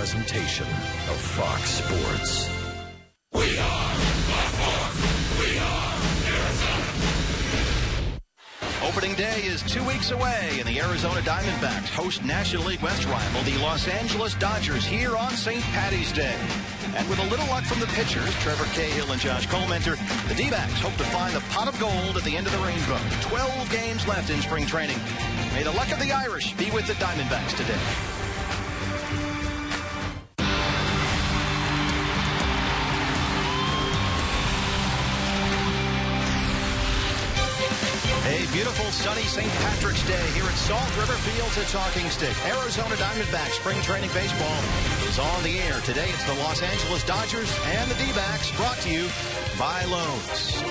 presentation of Fox Sports. We are Fox. We are Arizona. Opening day is 2 weeks away, and the Arizona Diamondbacks host National League West rival, the Los Angeles Dodgers, here on St. Paddy's Day. And with a little luck from the pitchers, Trevor Cahill and Josh Colmenter, the D-backs hope to find the pot of gold at the end of the rainbow. 12 games left in spring training. May the luck of the Irish be with the Diamondbacks today. A beautiful, sunny St. Patrick's Day here at Salt River Fields at Talking Stick. Arizona Diamondbacks spring training baseball is on the air. Today it's the Los Angeles Dodgers and the D-backs, brought to you by Lowe's.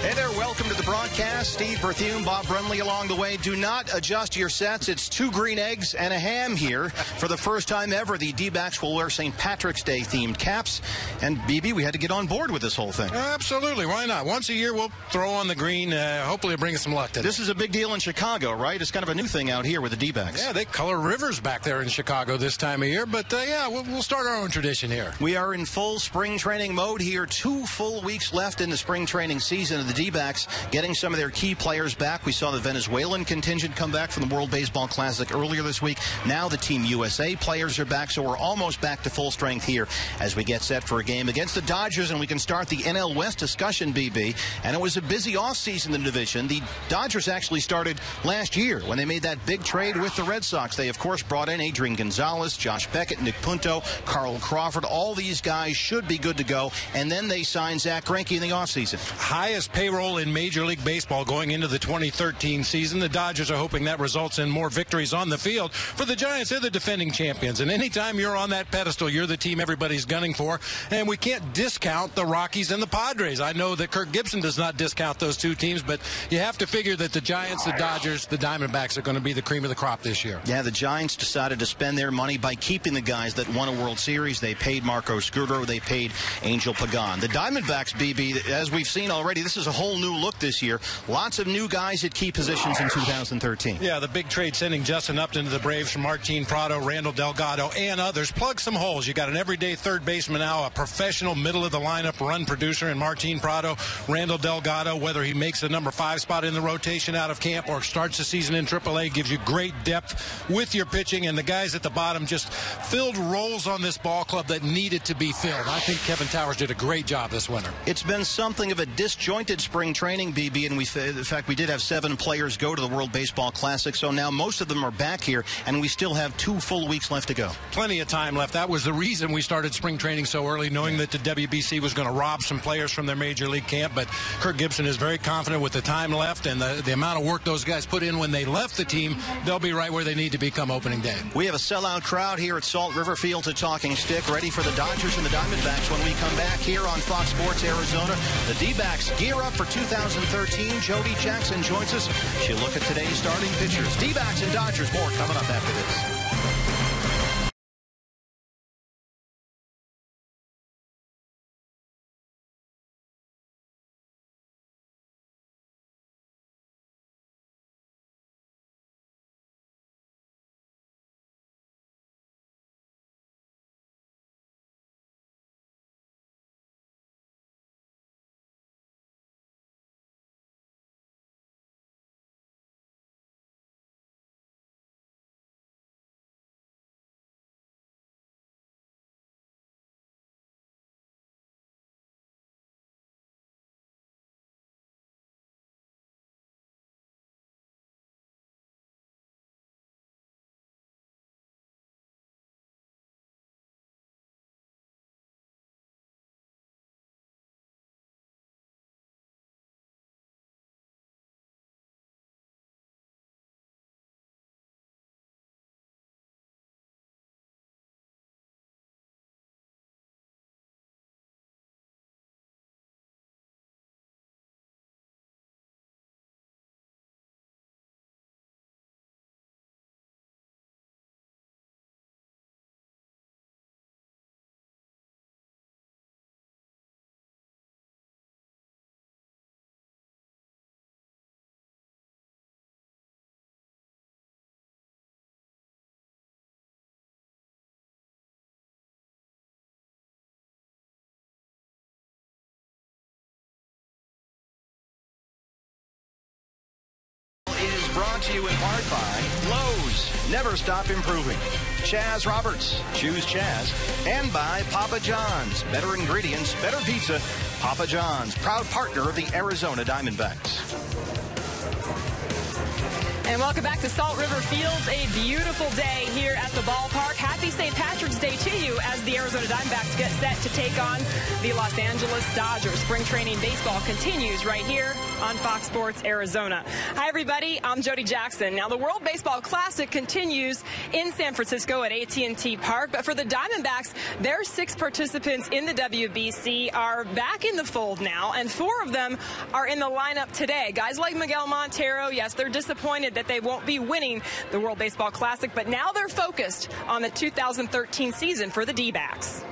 Hey there, welcome to the broadcast. Steve Berthume, Bob Brunley along the way. Do not adjust your sets. It's 2 green eggs and a ham here. For the first time ever, the D-backs will wear St. Patrick's Day themed caps. And BB, we had to get on board with this whole thing. Absolutely, why not? Once a year we'll throw on the green. Hopefully it'll bring us some luck today. This is a big deal in Chicago, right? It's kind of a new thing out here with the D-backs. Yeah, they color rivers back there in Chicago this time of year. But yeah, we'll start our own tradition here. We are in full spring training mode here. 2 full weeks left in the spring training season of the D-backs, getting some of their key players back. We saw the Venezuelan contingent come back from the World Baseball Classic earlier this week. Now the Team USA players are back, so we're almost back to full strength here as we get set for a game against the Dodgers, and we can start the NL West discussion, BB. And it was a busy offseason in the division. The Dodgers actually started last year when they made that big trade with the Red Sox. They, of course, brought in Adrian Gonzalez, Josh Beckett, Nick Punto, Carl Crawford. All these guys should be good to go. And then they signed Zach Greinke in the offseason. Highest payroll in Major League Baseball going into the 2013 season. The Dodgers are hoping that results in more victories on the field. For the Giants, they're the defending champions, and anytime you're on that pedestal, you're the team everybody's gunning for, and we can't discount the Rockies and the Padres. I know that Kirk Gibson does not discount those two teams, but you have to figure that the Giants, the Dodgers, the Diamondbacks are going to be the cream of the crop this year. Yeah, the Giants decided to spend their money by keeping the guys that won a World Series. They paid Marco Scudero, they paid Angel Pagan. The Diamondbacks, BB, as we've seen already, this is a whole new look this year. Lots of new guys at key positions in 2013. Yeah, the big trade sending Justin Upton to the Braves from Martin Prado, Randall Delgado, and others. Plug some holes. You got an everyday third baseman now, a professional middle-of-the-lineup run producer in Martin Prado, Randall Delgado. Whether he makes the number 5 spot in the rotation out of camp or starts the season in AAA, gives you great depth with your pitching, and the guys at the bottom just filled roles on this ball club that needed to be filled. I think Kevin Towers did a great job this winter. It's been something of a disjointed spring training, BB, and in fact, we did have 7 players go to the World Baseball Classic, so now most of them are back here, and we still have 2 full weeks left to go. Plenty of time left. That was the reason we started spring training so early, knowing that the WBC was going to rob some players from their major league camp, but Kirk Gibson is very confident with the time left and the amount of work those guys put in when they left the team. They'll be right where they need to be come opening day. We have a sellout crowd here at Salt River Fields at Talking Stick, ready for the Dodgers and the Diamondbacks when we come back here on Fox Sports Arizona. The D-backs gear up for 2013. Jody Jackson joins us. She'll look at today's starting pitchers. D-backs and Dodgers, more coming up after this. Never stop improving. Chaz Roberts. Choose Chaz. And by Papa John's. Better ingredients, better pizza. Papa John's, proud partner of the Arizona Diamondbacks. And welcome back to Salt River Fields. A beautiful day here at the ballpark. Happy St. Patrick's Day to you as the Arizona Diamondbacks get set to take on the Los Angeles Dodgers. Spring training baseball continues right here on Fox Sports Arizona. Hi, everybody. I'm Jody Jackson. Now, the World Baseball Classic continues in San Francisco at AT&T Park. But for the Diamondbacks, their 6 participants in the WBC are back in the fold now, and 4 of them are in the lineup today. Guys like Miguel Montero, yes, they're disappointed that they won't be winning the World Baseball Classic, but now they're focused on the 2013 season for the D-backs.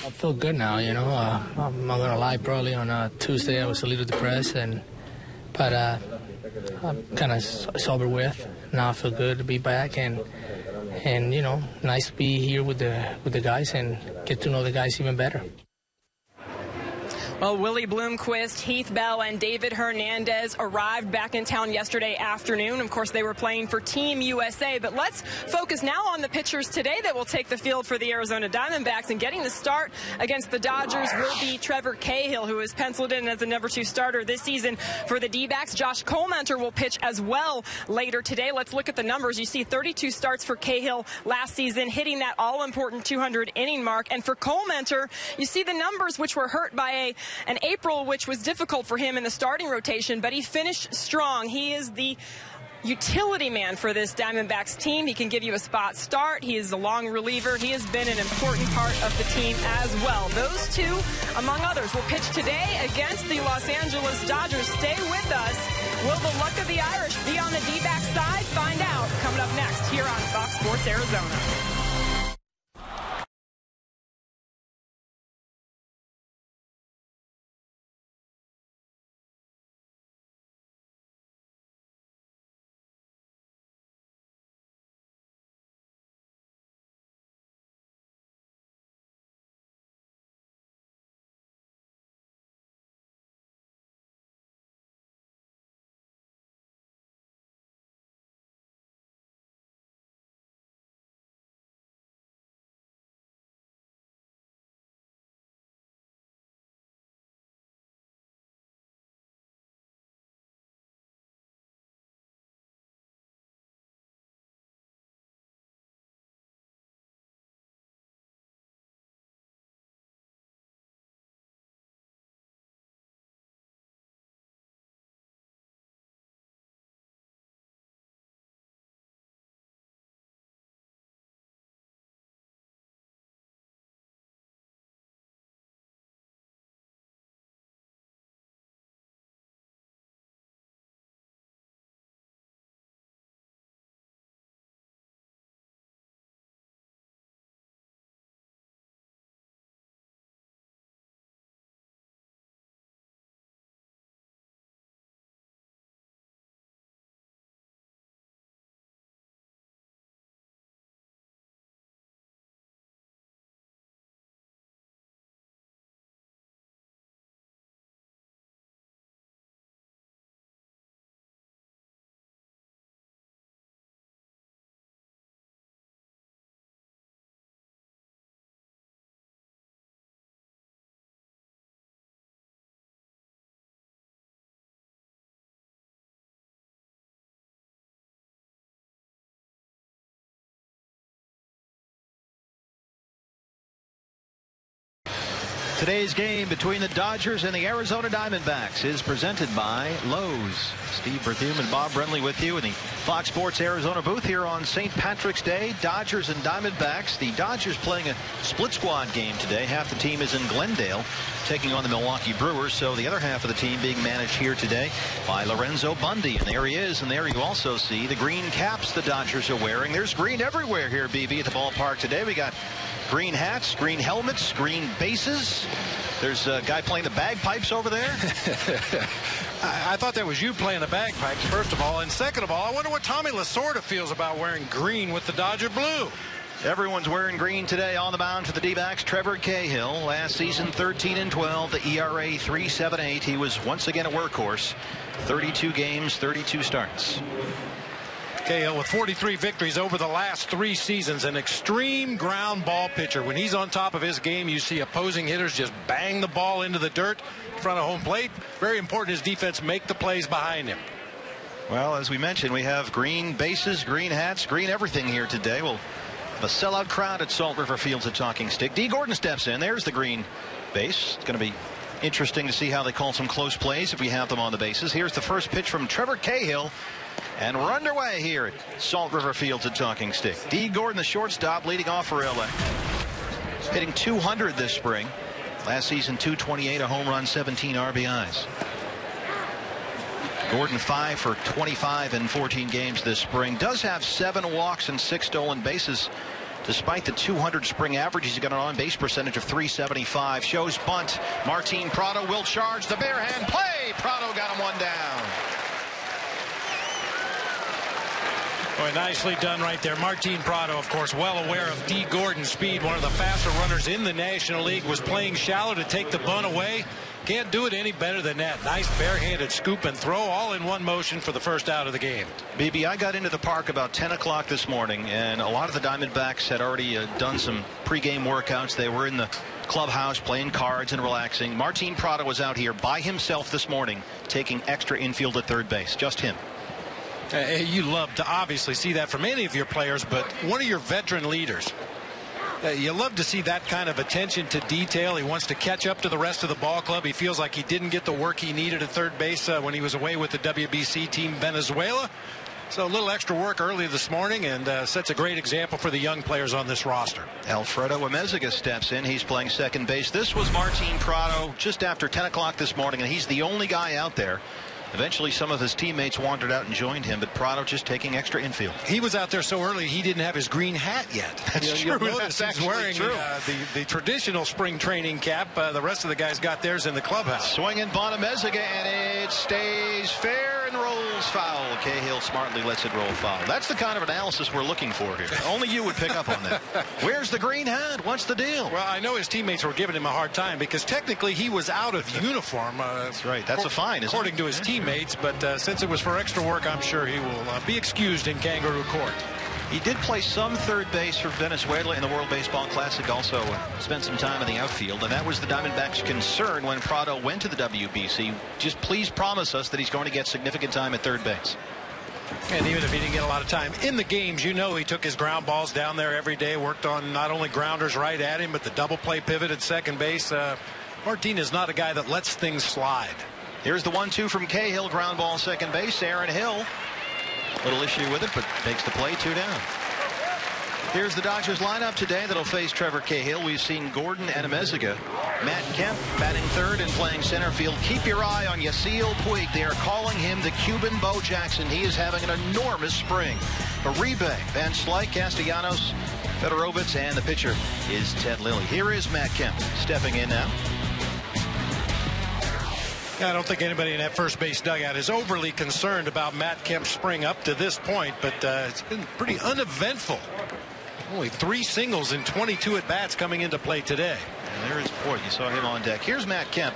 I feel good now, you know. I'm not going to lie, probably on Tuesday I was a little depressed, but I'm kind of sober with. Now I feel good to be back, and you know, nice to be here with the guys and get to know the guys even better. Well, Willie Bloomquist, Heath Bell, and David Hernandez arrived back in town yesterday afternoon. Of course, they were playing for Team USA. But let's focus now on the pitchers today that will take the field for the Arizona Diamondbacks. And getting the start against the Dodgers will be Trevor Cahill, who is penciled in as the #2 starter this season for the D-backs. Josh Colmenter will pitch as well later today. Let's look at the numbers. You see 32 starts for Cahill last season, hitting that all-important 200-inning mark. And for Colmenter, you see the numbers, which were hurt by an April, which was difficult for him in the starting rotation, but he finished strong. He is the utility man for this Diamondbacks team. He can give you a spot start. He is a long reliever. He has been an important part of the team as well. Those two, among others, will pitch today against the Los Angeles Dodgers. Stay with us. Will the luck of the Irish be on the D-back side? Find out coming up next here on Fox Sports Arizona. Today's game between the Dodgers and the Arizona Diamondbacks is presented by Lowe's. Steve Berthume and Bob Brenly with you in the Fox Sports Arizona booth here on St. Patrick's Day. Dodgers and Diamondbacks. The Dodgers playing a split squad game today. Half the team is in Glendale taking on the Milwaukee Brewers. So the other half of the team being managed here today by Lorenzo Bundy. And there he is. And there you also see the green caps the Dodgers are wearing. There's green everywhere here, BB, at the ballpark today. We got green hats, green helmets, green bases. There's a guy playing the bagpipes over there. I thought that was you playing the bagpipes, first of all. And second of all, I wonder what Tommy Lasorda feels about wearing green with the Dodger blue. Everyone's wearing green today on the mound for the D-backs. Trevor Cahill, last season 13-12, the ERA 3.78. He was once again a workhorse. 32 games, 32 starts. Cahill with 43 victories over the last 3 seasons, an extreme ground ball pitcher. When he's on top of his game, you see opposing hitters just bang the ball into the dirt in front of home plate. Very important his defense make the plays behind him. Well, as we mentioned, we have green bases, green hats, green everything here today. We'll have a sellout crowd at Salt River Fields at Talking Stick. D. Gordon steps in. There's the green base. It's going to be interesting to see how they call some close plays if we have them on the bases. Here's the first pitch from Trevor Cahill. And we're underway here at Salt River Fields at Talking Stick. D. Gordon, the shortstop, leading off for LA. Hitting 200 this spring. Last season, 228, a home run, 17 RBIs. Gordon 5 for 25 in 14 games this spring. Does have 7 walks and 6 stolen bases. Despite the 200 spring average, he's got an on-base percentage of .375. Shows bunt. Martin Prado will charge the bare hand play. Prado got him one down. Boy, nicely done right there. Martin Prado, of course, well aware of D. Gordon's speed. One of the faster runners in the National League, was playing shallow to take the bunt away. Can't do it any better than that. Nice barehanded scoop and throw, all in one motion for the first out of the game. BB, I got into the park about 10 o'clock this morning, and a lot of the Diamondbacks had already done some pregame workouts. They were in the clubhouse playing cards and relaxing. Martin Prado was out here by himself this morning, taking extra infield at third base. Just him. You love to obviously see that from any of your players, but one of your veteran leaders. You love to see that kind of attention to detail. He wants to catch up to the rest of the ball club. He feels like he didn't get the work he needed at third base when he was away with the WBC team Venezuela. So a little extra work early this morning, and sets a great example for the young players on this roster. Alfredo Amezaga steps in. He's playing second base. This was Martin Prado just after 10 o'clock this morning, and he's the only guy out there. Eventually, some of his teammates wandered out and joined him, but Prado just taking extra infield. He was out there so early he didn't have his green hat yet. That's true. You'll notice he's wearing the traditional spring training cap. The rest of the guys got theirs in the clubhouse. Swinging Bonamezaga, and it stays fair and rolls foul. Cahill smartly lets it roll foul. That's the kind of analysis we're looking for here. Only you would pick up on that. Where's the green hat? What's the deal? Well, I know his teammates were giving him a hard time because technically he was out of uniform. That's right. That's a fine, isn't it? According to his teammates, but since it was for extra work, I'm sure he will be excused in Kangaroo Court. He did play some third base for Venezuela in the World Baseball Classic. Also spent some time in the outfield, and that was the Diamondbacks' concern when Prado went to the WBC. Just please promise us that he's going to get significant time at third base. And even if he didn't get a lot of time in the games, you know he took his ground balls down there every day, worked on not only grounders right at him, but the double play pivot at second base. Martin is not a guy that lets things slide. Here's the 1-2 from Cahill, ground ball second base. Aaron Hill, little issue with it, but takes the play, 2 down. Here's the Dodgers lineup today that'll face Trevor Cahill. We've seen Gordon and Amezaga. Matt Kemp batting third and playing center field. Keep your eye on Yasiel Puig. They are calling him the Cuban Bo Jackson. He is having an enormous spring. Uribe, Van Slyke, Castellanos, Fedorovich, and the pitcher is Ted Lilly. Here is Matt Kemp stepping in now. I don't think anybody in that first base dugout is overly concerned about Matt Kemp's spring up to this point, but it's been pretty uneventful. Only 3 singles and 22 at-bats coming into play today. And there is Boyd. You saw him on deck. Here's Matt Kemp.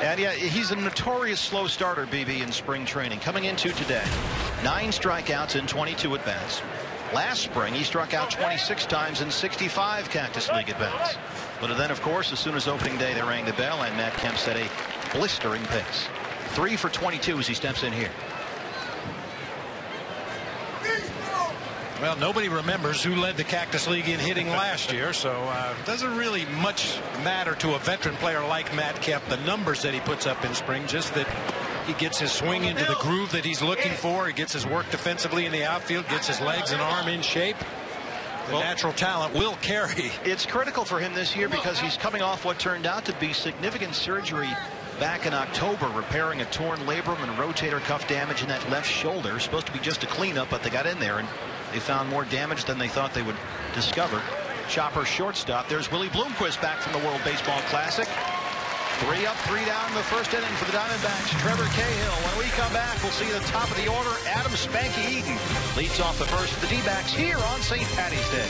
And yeah, he's a notorious slow starter, BB, in spring training. Coming into today, 9 strikeouts and 22 at-bats. Last spring, he struck out 26 times in 65 Cactus League at-bats. But then, of course, as soon as opening day, they rang the bell, and Matt Kemp set a blistering pace. 3 for 22 as he steps in here. Well, nobody remembers who led the Cactus League in hitting last year, so it doesn't really much matter to a veteran player like Matt Kemp, the numbers that he puts up in spring, just that he gets his swing into the groove that he's looking for. He gets his work defensively in the outfield, gets his legs and arm in shape. The natural talent will carry. It's critical for him this year because he's coming off what turned out to be significant surgery back in October, repairing a torn labrum and rotator cuff damage in that left shoulder. Supposed to be just a cleanup, but they got in there and they found more damage than they thought they would discover. Chopper shortstop. There's Willie Bloomquist back from the World Baseball Classic. 3 up, 3 down in the first inning for the Diamondbacks. Trevor Cahill. When we come back, we'll see the top of the order. Adam Spanky Eaton leads off the first for the D-backs here on St. Paddy's Day.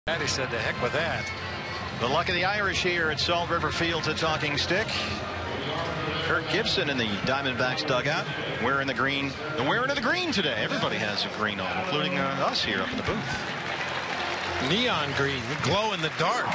Patty said to heck with that. The luck of the Irish here at Salt River Field to Talking Stick. Kirk Gibson in the Diamondbacks dugout, wearing the green. They're wearing the green today. Everybody has a green on, including us here up in the booth. Neon green, glow in the dark.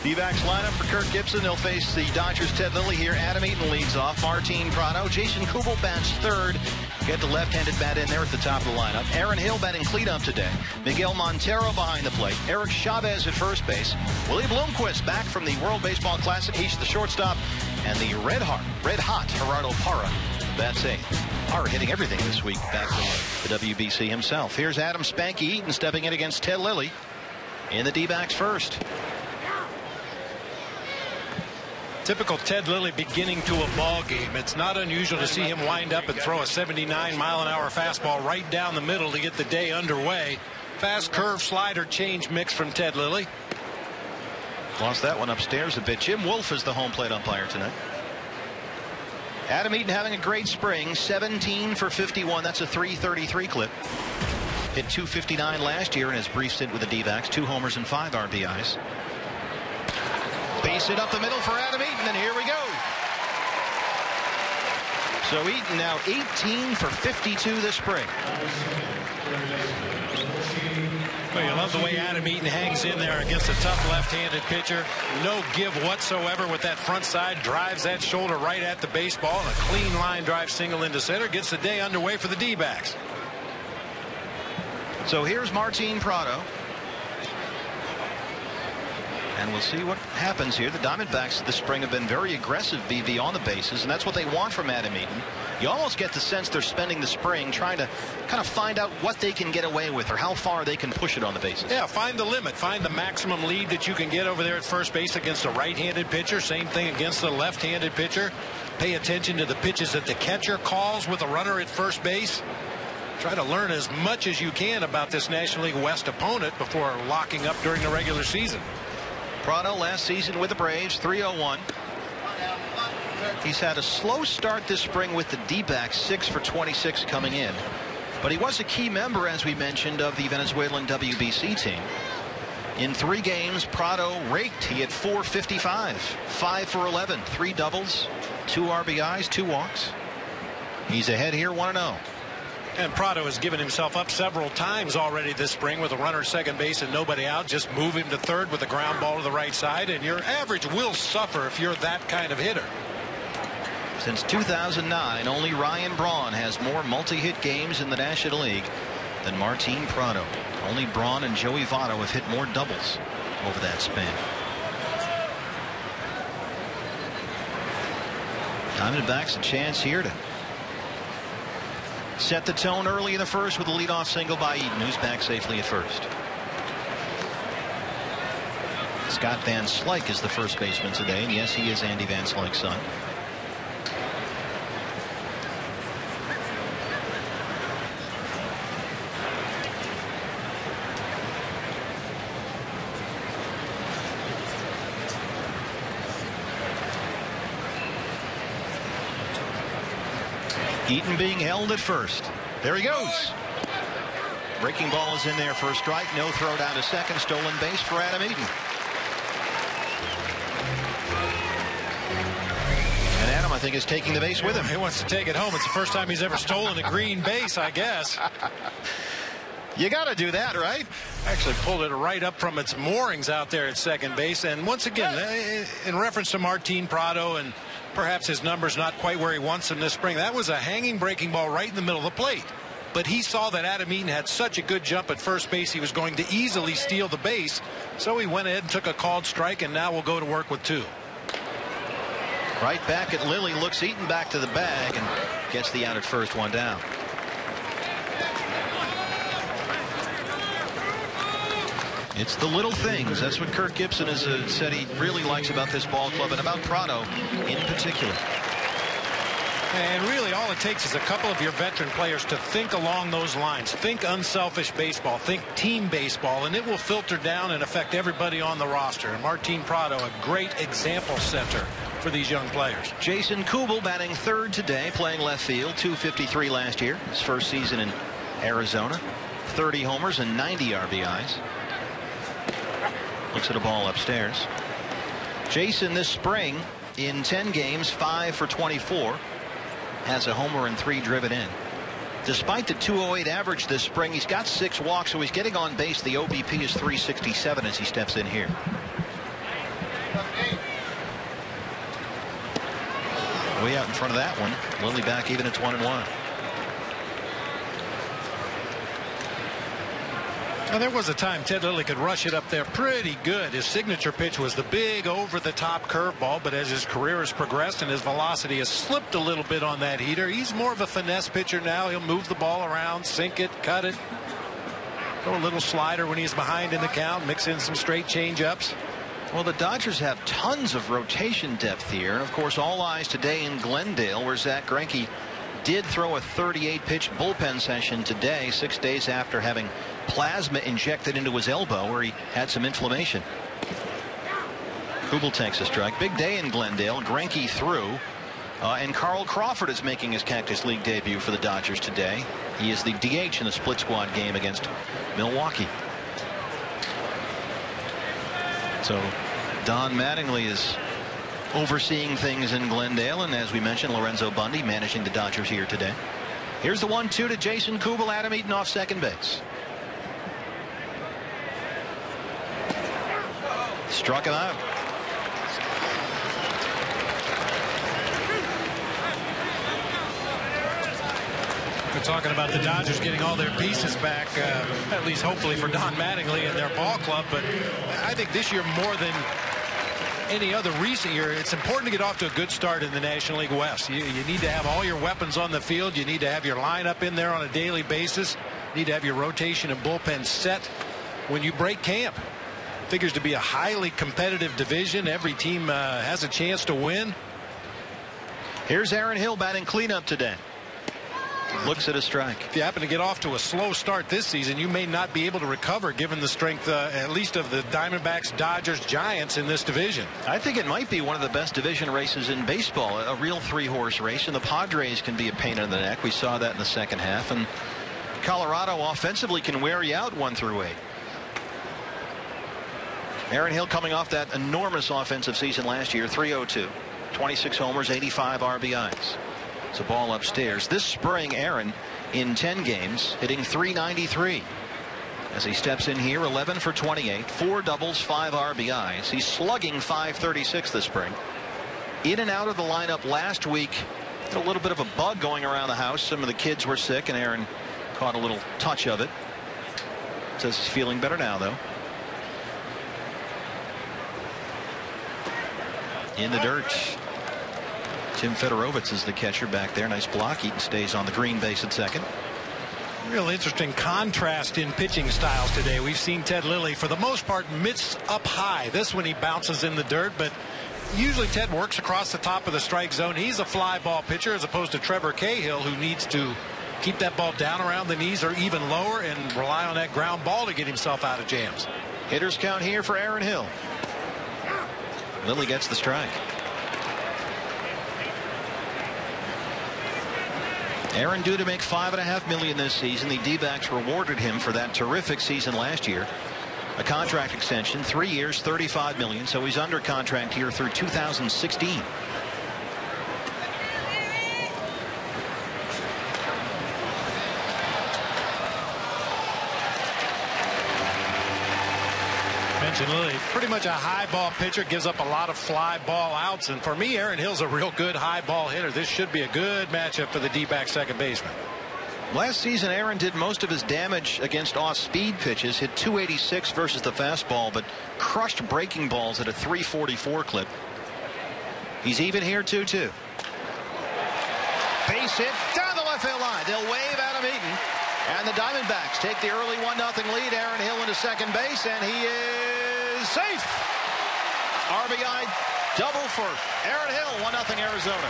D-backs lineup for Kirk Gibson. They'll face the Dodgers' Ted Lilly here. Adam Eaton leads off. Martin Prado. Jason Kubel bats third. Get the left-handed bat in there at the top of the lineup. Aaron Hill batting cleanup today. Miguel Montero behind the plate. Eric Chavez at first base. Willie Bloomquist back from the World Baseball Classic. He's the shortstop. And the red hot Gerardo Parra bats eighth. Parra hitting everything this week back from the WBC himself. Here's Adam Spanky Eaton stepping in against Ted Lilly in the D-backs first. Typical Ted Lilly beginning to a ball game. It's not unusual to see him wind up and throw a 79-mile-an-hour fastball right down the middle to get the day underway. Fast curve slider change mix from Ted Lilly. Lost that one upstairs a bit. Jim Wolf is the home plate umpire tonight. Adam Eaton having a great spring. 17 for 51. That's a .333 clip. Hit .259 last year in his brief stint with the D-backs. 2 homers and 5 RBIs. Base it up the middle for Adam Eaton, and here we go. So Eaton now 18 for 52 this spring. Well, you love the way Adam Eaton hangs in there against a tough left-handed pitcher. No give whatsoever with that front side. Drives that shoulder right at the baseball. And a clean line drive single into center. Gets the day underway for the D-backs. So here's Martin Prado. And we'll see what happens here. The Diamondbacks this spring have been very aggressive, BV, on the bases, and that's what they want from Adam Eaton. You almost get the sense they're spending the spring trying to kind of find out what they can get away with or how far they can push it on the bases. Yeah, find the limit. Find the maximum lead that you can get over there at first base against a right-handed pitcher. Same thing against the left-handed pitcher. Pay attention to the pitches that the catcher calls with a runner at first base. Try to learn as much as you can about this National League West opponent before locking up during the regular season. Prado last season with the Braves, 301. He's had a slow start this spring with the D-backs, 6 for 26 coming in. But he was a key member, as we mentioned, of the Venezuelan WBC team. In 3 games, Prado raked. He had 455, 5 for 11, 3 doubles, 2 RBIs, 2 walks. He's ahead here, 1-0. And Prado has given himself up several times already this spring with a runner at second base and nobody out. Just move him to third with a ground ball to the right side, and your average will suffer if you're that kind of hitter. Since 2009, only Ryan Braun has more multi-hit games in the National League than Martin Prado. Only Braun and Joey Votto have hit more doubles over that span. Diamondbacks a chance here to set the tone early in the first with a leadoff single by Eaton, who's back safely at first. Scott Van Slyke is the first baseman today, and yes, he is Andy Van Slyke's son. Eaton being held at first. There he goes. Breaking ball is in there for a strike. No throw down to second. Stolen base for Adam Eaton. And Adam, I think, is taking the base with him. He wants to take it home. It's the first time he's ever stolen a green base, I guess. You got to do that, right? Actually pulled it right up from its moorings out there at second base. And once again, in reference to Martin Prado and perhaps his numbers not quite where he wants them this spring, that was a hanging breaking ball right in the middle of the plate. But he saw that Adam Eaton had such a good jump at first base, he was going to easily steal the base. So he went ahead and took a called strike, and now we'll go to work with 2. Right back at Lilly, looks Eaton back to the bag and gets the out at first, 1 down. It's the little things. That's what Kirk Gibson has said he really likes about this ball club and about Prado in particular. And really all it takes is a couple of your veteran players to think along those lines. Think unselfish baseball. Think team baseball. And it will filter down and affect everybody on the roster. And Martin Prado, a great example setter for these young players. Jason Kubel batting third today, playing left field. .253 last year. His first season in Arizona. 30 homers and 90 RBIs. Looks at a ball upstairs. Jason this spring in 10 games, 5 for 24. Has a homer and 3 driven in. Despite the .208 average this spring, he's got 6 walks, so he's getting on base. The OBP is .367 as he steps in here. Way out in front of that one. Lilly back even at 1-1. Now, there was a time Ted Lilly could rush it up there pretty good. His signature pitch was the big over-the-top curveball, but as his career has progressed and his velocity has slipped a little bit on that heater, he's more of a finesse pitcher now. He'll move the ball around, sink it, cut it, throw a little slider when he's behind in the count, mix in some straight change-ups. Well, the Dodgers have tons of rotation depth here, and of course all eyes today in Glendale, where Zach Greinke did throw a 38-pitch bullpen session today, 6 days after having plasma injected into his elbow where he had some inflammation. Kubel takes a strike. Big day in Glendale. Greinke threw. And Carl Crawford is making his Cactus League debut for the Dodgers today. He is the DH in the split squad game against Milwaukee. So Don Mattingly is overseeing things in Glendale, and as we mentioned, Lorenzo Bundy managing the Dodgers here today. Here's the 1-2 to Jason Kubel. Adam Eaton off second base. Struck him out. We're talking about the Dodgers getting all their pieces back, at least hopefully for Don Mattingly and their ball club. But I think this year more than any other recent year, it's important to get off to a good start in the National League West. You need to have all your weapons on the field. You need to have your lineup in there on a daily basis. You need to have your rotation and bullpen set when you break camp. Figures to be a highly competitive division. Every team has a chance to win. Here's Aaron Hill batting cleanup today. Looks at a strike. If you happen to get off to a slow start this season, you may not be able to recover given the strength at least of the Diamondbacks, Dodgers, Giants in this division. I think it might be one of the best division races in baseball, a real 3-horse race, and the Padres can be a pain in the neck. We saw that in the second half, and Colorado offensively can wear you out 1 through 8. Aaron Hill coming off that enormous offensive season last year, 302, 26 homers, 85 RBIs. It's a ball upstairs. This spring, Aaron in 10 games hitting .393 as he steps in here. 11 for 28, 4 doubles, 5 RBIs. He's slugging .536 this spring. In and out of the lineup last week. A little bit of a bug going around the house. Some of the kids were sick, and Aaron caught a little touch of it. Says he's feeling better now, though. In the dirt, Tim Fedorovitz is the catcher back there. Nice block. Eaton stays on the green base at second. Real interesting contrast in pitching styles today. We've seen Ted Lilly for the most part mitts up high. This one he bounces in the dirt, but usually Ted works across the top of the strike zone. He's a fly ball pitcher as opposed to Trevor Cahill, who needs to keep that ball down around the knees or even lower and rely on that ground ball to get himself out of jams. Hitters count here for Aaron Hill. Lilly gets the strike. Aaron due to make $5.5 million this season. The D-backs rewarded him for that terrific season last year. A contract extension, 3 years, $35 million. So he's under contract here through 2016. Lilly, pretty much a high ball pitcher, gives up a lot of fly ball outs, and for me, Aaron Hill's a real good high ball hitter. This should be a good matchup for the D-back second baseman. Last season, Aaron did most of his damage against off-speed pitches, hit .286 versus the fastball, but crushed breaking balls at a .344 clip. He's even here 2-2. Base hit down the left field line. They'll wave Adam Eaton, and the Diamondbacks take the early 1-0 lead. Aaron Hill into second base, and he is safe. RBI double for Aaron Hill. 1-0 Arizona.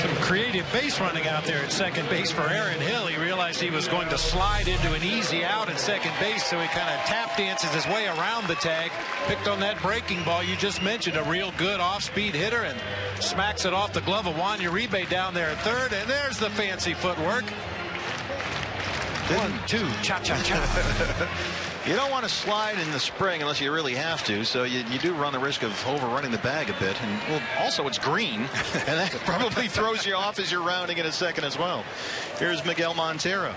Some creative creative base running out there at second base for Aaron Hill. He realized he was going to slide into an easy out at second base, so he kind of tap dances his way around the tag, picked on that breaking ball you just mentioned, a real good off-speed hitter, and smacks it off the glove of Juan Uribe down there at third, and there's the fancy footwork. 1, 2, cha-cha-cha. You don't want to slide in the spring unless you really have to, so you do run the risk of overrunning the bag a bit. And well, also it's green, and that probably throws you off as you're rounding in a second as well. Here's Miguel Montero.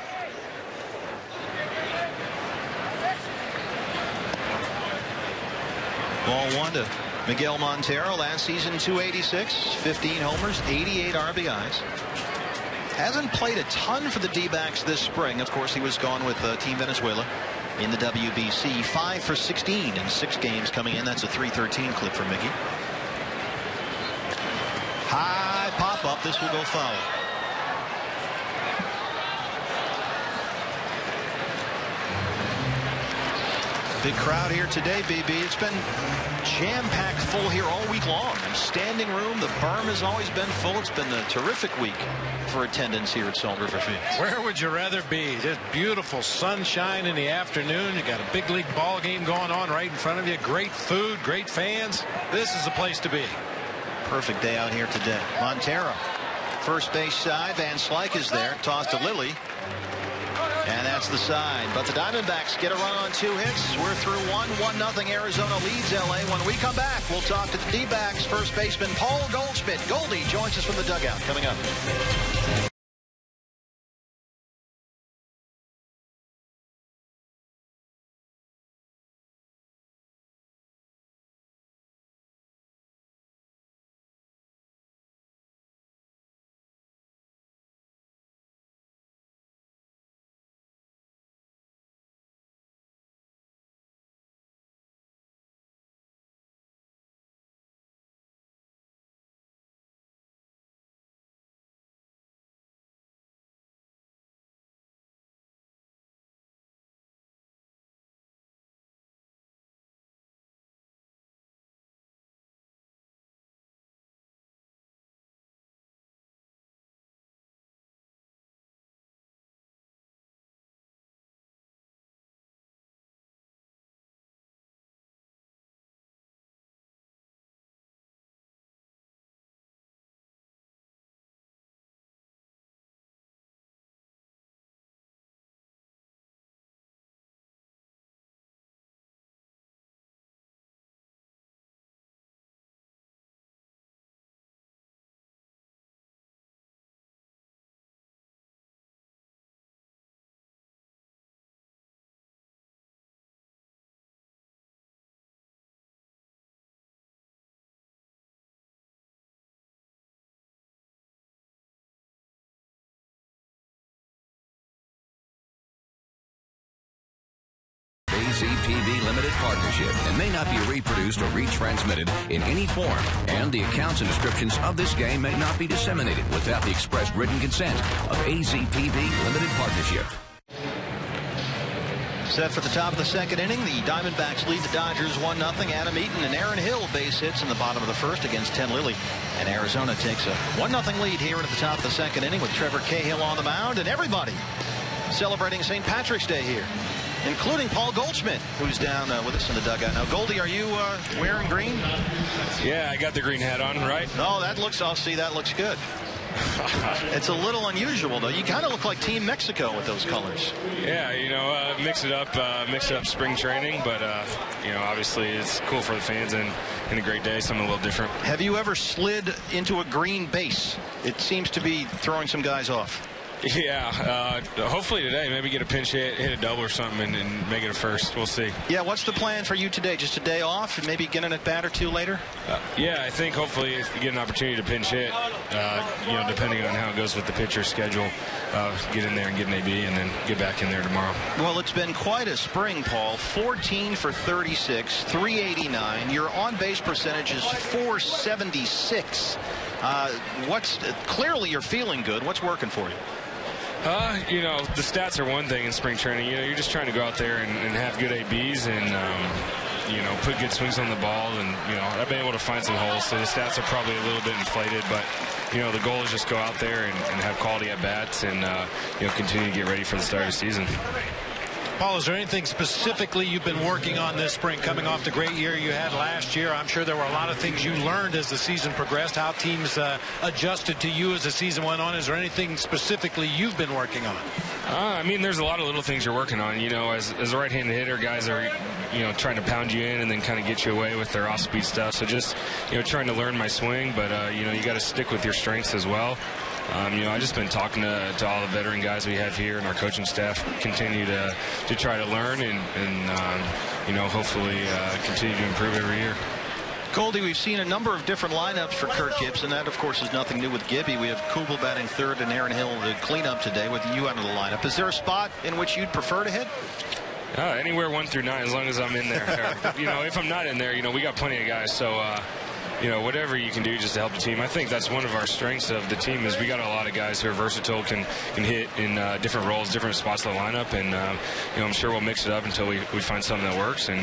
Ball 1 to Miguel Montero. Last season 286, 15 homers, 88 RBIs. Hasn't played a ton for the D-backs this spring. Of course, he was gone with Team Venezuela in the WBC. 5 for 16 in 6 games coming in. That's a 313 clip for Mickey. High pop up. This will go foul. Big crowd here today, BB. It's been jam-packed full here all week long. Standing room, the berm has always been full. It's been a terrific week for attendance here at Salt River Field. Where would you rather be? Just beautiful sunshine in the afternoon. You got a big league ball game going on right in front of you. Great food, great fans. This is the place to be. Perfect day out here today. Montero, first base side. Van Slyke is there. Toss to Lilly. And that's the side. But the Diamondbacks get a run on 2 hits. We're through 1-0. Arizona leads LA. When we come back, we'll talk to the D-backs first baseman Paul Goldschmidt. Goldie joins us from the dugout. Coming up. AZPV Limited Partnership and may not be reproduced or retransmitted in any form, and the accounts and descriptions of this game may not be disseminated without the express written consent of AZPV Limited Partnership. Set for the top of the second inning. The Diamondbacks lead the Dodgers 1-0. Adam Eaton and Aaron Hill base hits in the bottom of the first against Ted Lilly. And Arizona takes a 1-0 lead here at the top of the second inning with Trevor Cahill on the mound, and everybody celebrating St. Patrick's Day here, including Paul Goldschmidt, who's down with us in the dugout. Now, Goldie, are you wearing green? Yeah, I got the green hat on, right? Oh, that looks, I'll see, that looks good. It's a little unusual, though. You kind of look like Team Mexico with those colors. Yeah, you know, mix it up spring training, but, you know, obviously it's cool for the fans and a great day, something a little different. Have you ever slid into a green base? It seems to be throwing some guys off. Yeah, hopefully today, maybe get a pinch hit a double or something, and make it a first. We'll see. Yeah, what's the plan for you today? Just a day off and maybe get an at-bat or two later? Yeah, I think hopefully if you get an opportunity to pinch hit, you know, depending on how it goes with the pitcher's schedule, get in there and get an AB and then get back in there tomorrow. Well, it's been quite a spring, Paul. 14 for 36, 389. Your on-base percentage is 476. Clearly you're feeling good. What's working for you? You know, the stats are one thing in spring training. You know, you're just trying to go out there and have good ABs, and put good swings on the ball, and I've been able to find some holes. So the stats are probably a little bit inflated, but the goal is just go out there and have quality at bats, and continue to get ready for the start of the season. Paul, is there anything specifically you've been working on this spring, coming off the great year you had last year? I'm sure there were a lot of things you learned as the season progressed, how teams adjusted to you as the season went on. Is there anything specifically you've been working on? There's a lot of little things you're working on. As a right-handed hitter, guys are, trying to pound you in and then kind of get you away with their off-speed stuff. So just, trying to learn my swing, but, you got to stick with your strengths as well. I've just been talking to all the veteran guys we have here, and our coaching staff continue to try to learn and hopefully continue to improve every year. Goldie, we've seen a number of different lineups for Kirk Gibson. That, of course, is nothing new with Gibby. We have Kubel batting third and Aaron Hill the cleanup today with you out of the lineup. Is there a spot in which you'd prefer to hit? Anywhere 1 through 9, as long as I'm in there. If I'm not in there, we got plenty of guys. So, whatever you can do just to help the team. I think that's one of our strengths of the team is we got a lot of guys who are versatile, can hit in different roles, different spots of the lineup, and I'm sure we'll mix it up until we find something that works, and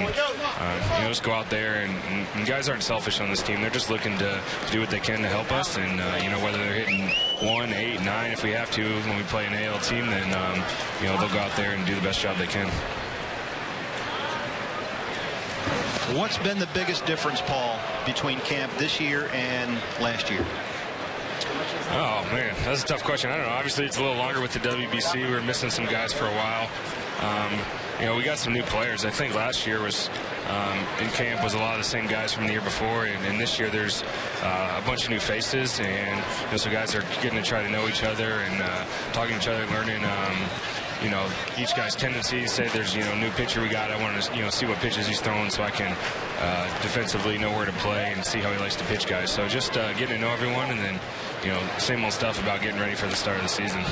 just go out there, and guys aren't selfish on this team. They're just looking to do what they can to help us, and whether they're hitting 1, 8, 9, if we have to when we play an AL team, then they'll go out there and do the best job they can. What's been the biggest difference, Paul, between camp this year and last year? Oh, man, that's a tough question. I don't know. Obviously, it's a little longer with the WBC. We were missing some guys for a while. We got some new players. I think last year was in camp was a lot of the same guys from the year before, and this year there's a bunch of new faces, and so guys are getting to try to know each other and talking to each other, learning each guy's tendencies. Say there's new pitcher we got, I want to see what pitches he's throwing so I can defensively know where to play and see how he likes to pitch guys. So just getting to know everyone, and then same old stuff about getting ready for the start of the season.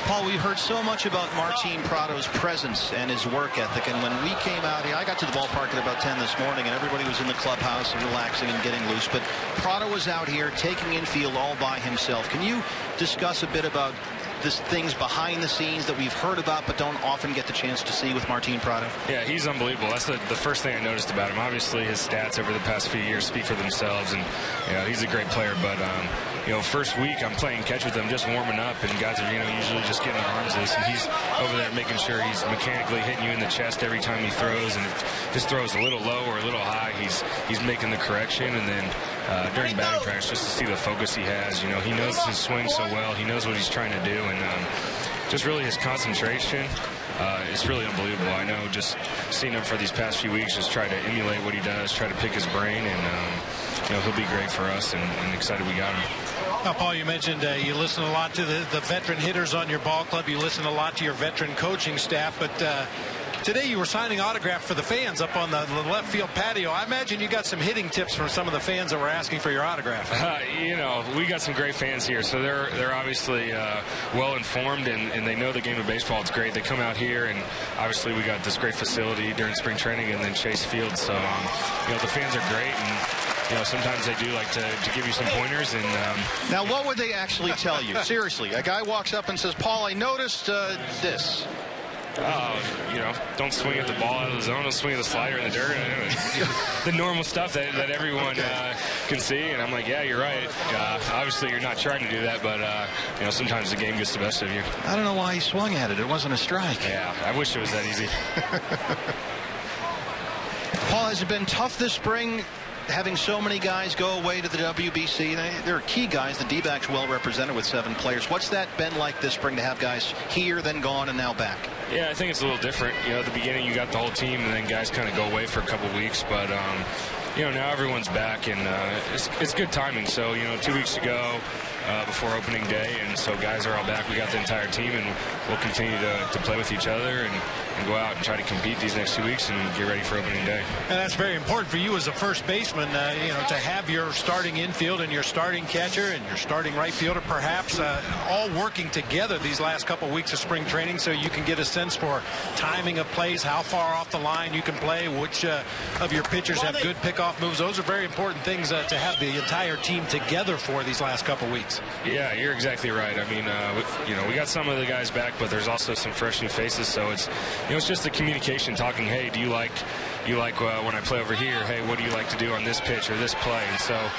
Paul, we heard so much about Martin Prado's presence and his work ethic, and when we came out here, I got to the ballpark at about 10 this morning, and everybody was in the clubhouse and relaxing and getting loose, but Prado was out here taking infield all by himself. Can you discuss a bit about things behind the scenes that we've heard about but don't often get the chance to see with Martin Prado? Yeah, he's unbelievable. That's the first thing I noticed about him. Obviously, his stats over the past few years speak for themselves, and he's a great player. But first week I'm playing catch with him, just warming up, and guys are usually just getting their arms loose, and he's over there making sure he's mechanically hitting you in the chest every time he throws, and if his throws a little low or a little high, he's making the correction. And then during batting practice, just to see the focus he has, he knows his swing so well, he knows what he's trying to do, and just really his concentration is really unbelievable. I know just seeing him for these past few weeks, just try to emulate what he does, try to pick his brain, and he'll be great for us, and excited we got him. Now, Paul, you mentioned you listen a lot to the veteran hitters on your ball club. You listen a lot to your veteran coaching staff, but today you were signing autographs for the fans up on the left field patio. I imagine you got some hitting tips from some of the fans that were asking for your autograph. We got some great fans here, so they're obviously well informed, and they know the game of baseball. It's great. They come out here, and obviously we got this great facility during spring training and then Chase Field. So the fans are great, and sometimes they do like to give you some pointers. And now, what would they actually tell you? Seriously, a guy walks up and says, "Paul, I noticed this." Don't swing at the ball out of the zone. Don't swing at the slider in the dirt. The normal stuff that everyone can see. And I'm like, yeah, you're right. Obviously, you're not trying to do that, but sometimes the game gets the best of you. I don't know why he swung at it. It wasn't a strike. Yeah, I wish it was that easy. Paul, has it been tough this spring, having so many guys go away to the WBC? There are key guys. The D-backs well represented with 7 players. What's that been like this spring to have guys here, then gone, and now back? Yeah, I think it's a little different. At the beginning you got the whole team, and then guys kind of go away for a couple weeks. But now everyone's back, and it's good timing. So 2 weeks ago, before opening day, and so guys are all back. We got the entire team, and we'll continue to play with each other and go out and try to compete these next 2 weeks and get ready for opening day. And that's very important for you as a first baseman, to have your starting infield and your starting catcher and your starting right fielder perhaps all working together these last couple weeks of spring training, so you can get a sense for timing of plays, how far off the line you can play, which of your pitchers have good pickoff moves. Those are very important things to have the entire team together for these last couple weeks. Yeah, you're exactly right. I mean, we got some of the guys back, but there's also some fresh new faces, so it's just the communication, talking, hey, do you like you like when I play over here? Hey, what do you like to do on this pitch or this play? And so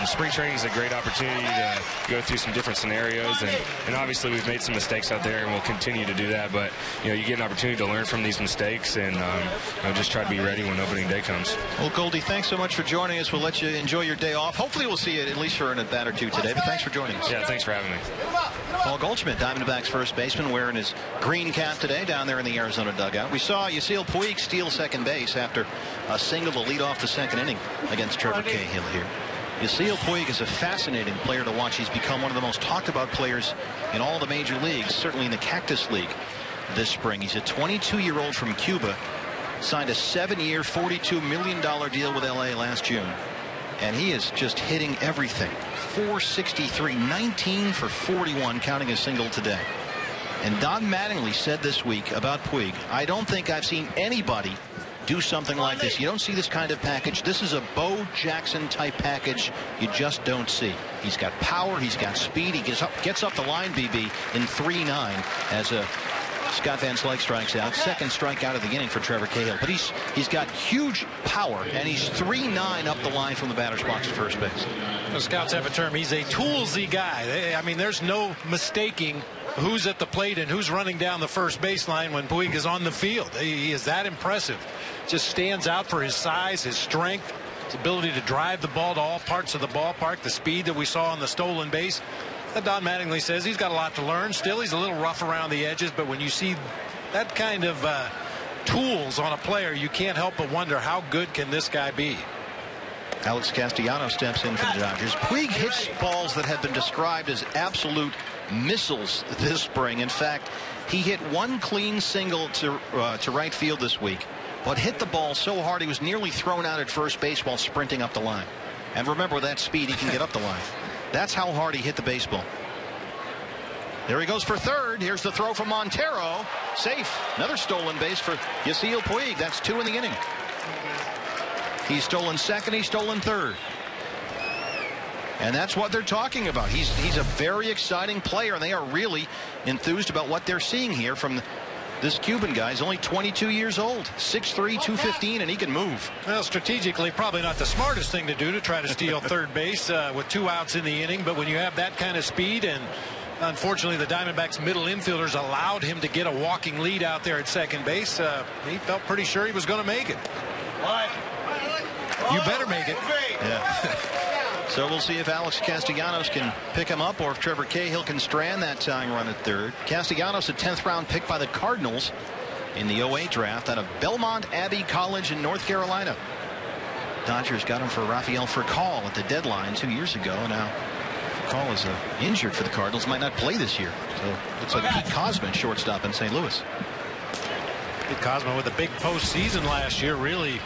spring training is a great opportunity to go through some different scenarios, and obviously we've made some mistakes out there and we'll continue to do that, but you get an opportunity to learn from these mistakes and just try to be ready when opening day comes. Well, Goldie, thanks so much for joining us. We'll let you enjoy your day off. Hopefully we'll see you at least for an at-bat or two today, but thanks for joining us. Yeah, thanks for having me. Paul Goldschmidt, Diamondbacks first baseman, wearing his green cap today down there in the Arizona dugout. We saw Yasiel Puig steal second base after a single to lead off the second inning against Trevor Cahill here. Yasiel Puig is a fascinating player to watch. He's become one of the most talked about players in all the major leagues, certainly in the Cactus League this spring. He's a 22-year-old from Cuba, signed a 7-year, $42 million deal with LA last June, and he is just hitting everything. 463, 19 for 41, counting a single today. And Don Mattingly said this week about Puig, I don't think I've seen anybody do something like this. You don't see this kind of package. This is a Bo Jackson type package you just don't see. He's got power, he's got speed, he gets up the line, BB, in 3-9 as Scott Van Slyke strikes out. Second strikeout of the inning for Trevor Cahill. But he's got huge power, and he's 3-9 up the line from the batter's box at first base. The scouts have a term. He's a toolsy guy. I mean, there's no mistaking who's at the plate and who's running down the first baseline when Puig is on the field. He is that impressive. Just stands out for his size, his strength, his ability to drive the ball to all parts of the ballpark, the speed that we saw on the stolen base. Don Mattingly says he's got a lot to learn. Still, he's a little rough around the edges, but when you see that kind of tools on a player, you can't help but wonder how good can this guy be. Alex Castellanos steps in for the Dodgers. Puig hits balls that have been described as absolute missiles this spring. In fact, he hit one clean single to right field this week, but hit the ball so hard he was nearly thrown out at first base while sprinting up the line. And remember, with that speed, he can get up the line. That's how hard he hit the baseball. There he goes for third. Here's the throw from Montero. Safe. Another stolen base for Yasiel Puig. That's 2 in the inning. He's stolen second. He's stolen third. And that's what they're talking about. He's a very exciting player, and they are really enthused about what they're seeing here from this Cuban guy. Is only 22 years old, 6'3", 215, and he can move. Well, strategically, probably not the smartest thing to do to try to steal third base with 2 outs in the inning. But when you have that kind of speed, and unfortunately the Diamondbacks middle infielders allowed him to get a walking lead out there at second base, he felt pretty sure he was going to make it. You better make it. Yeah. So we'll see if Alex Castellanos can pick him up or if Trevor Cahill can strand that tying run at third. Castellanos, a 10th round pick by the Cardinals in the 08 draft out of Belmont Abbey College in North Carolina. Dodgers got him for Rafael Furcal at the deadline 2 years ago. Now Furcal is injured for the Cardinals, might not play this year. So looks like Pete Cosman, shortstop in St. Louis. Pete Cosman with a big postseason last year, really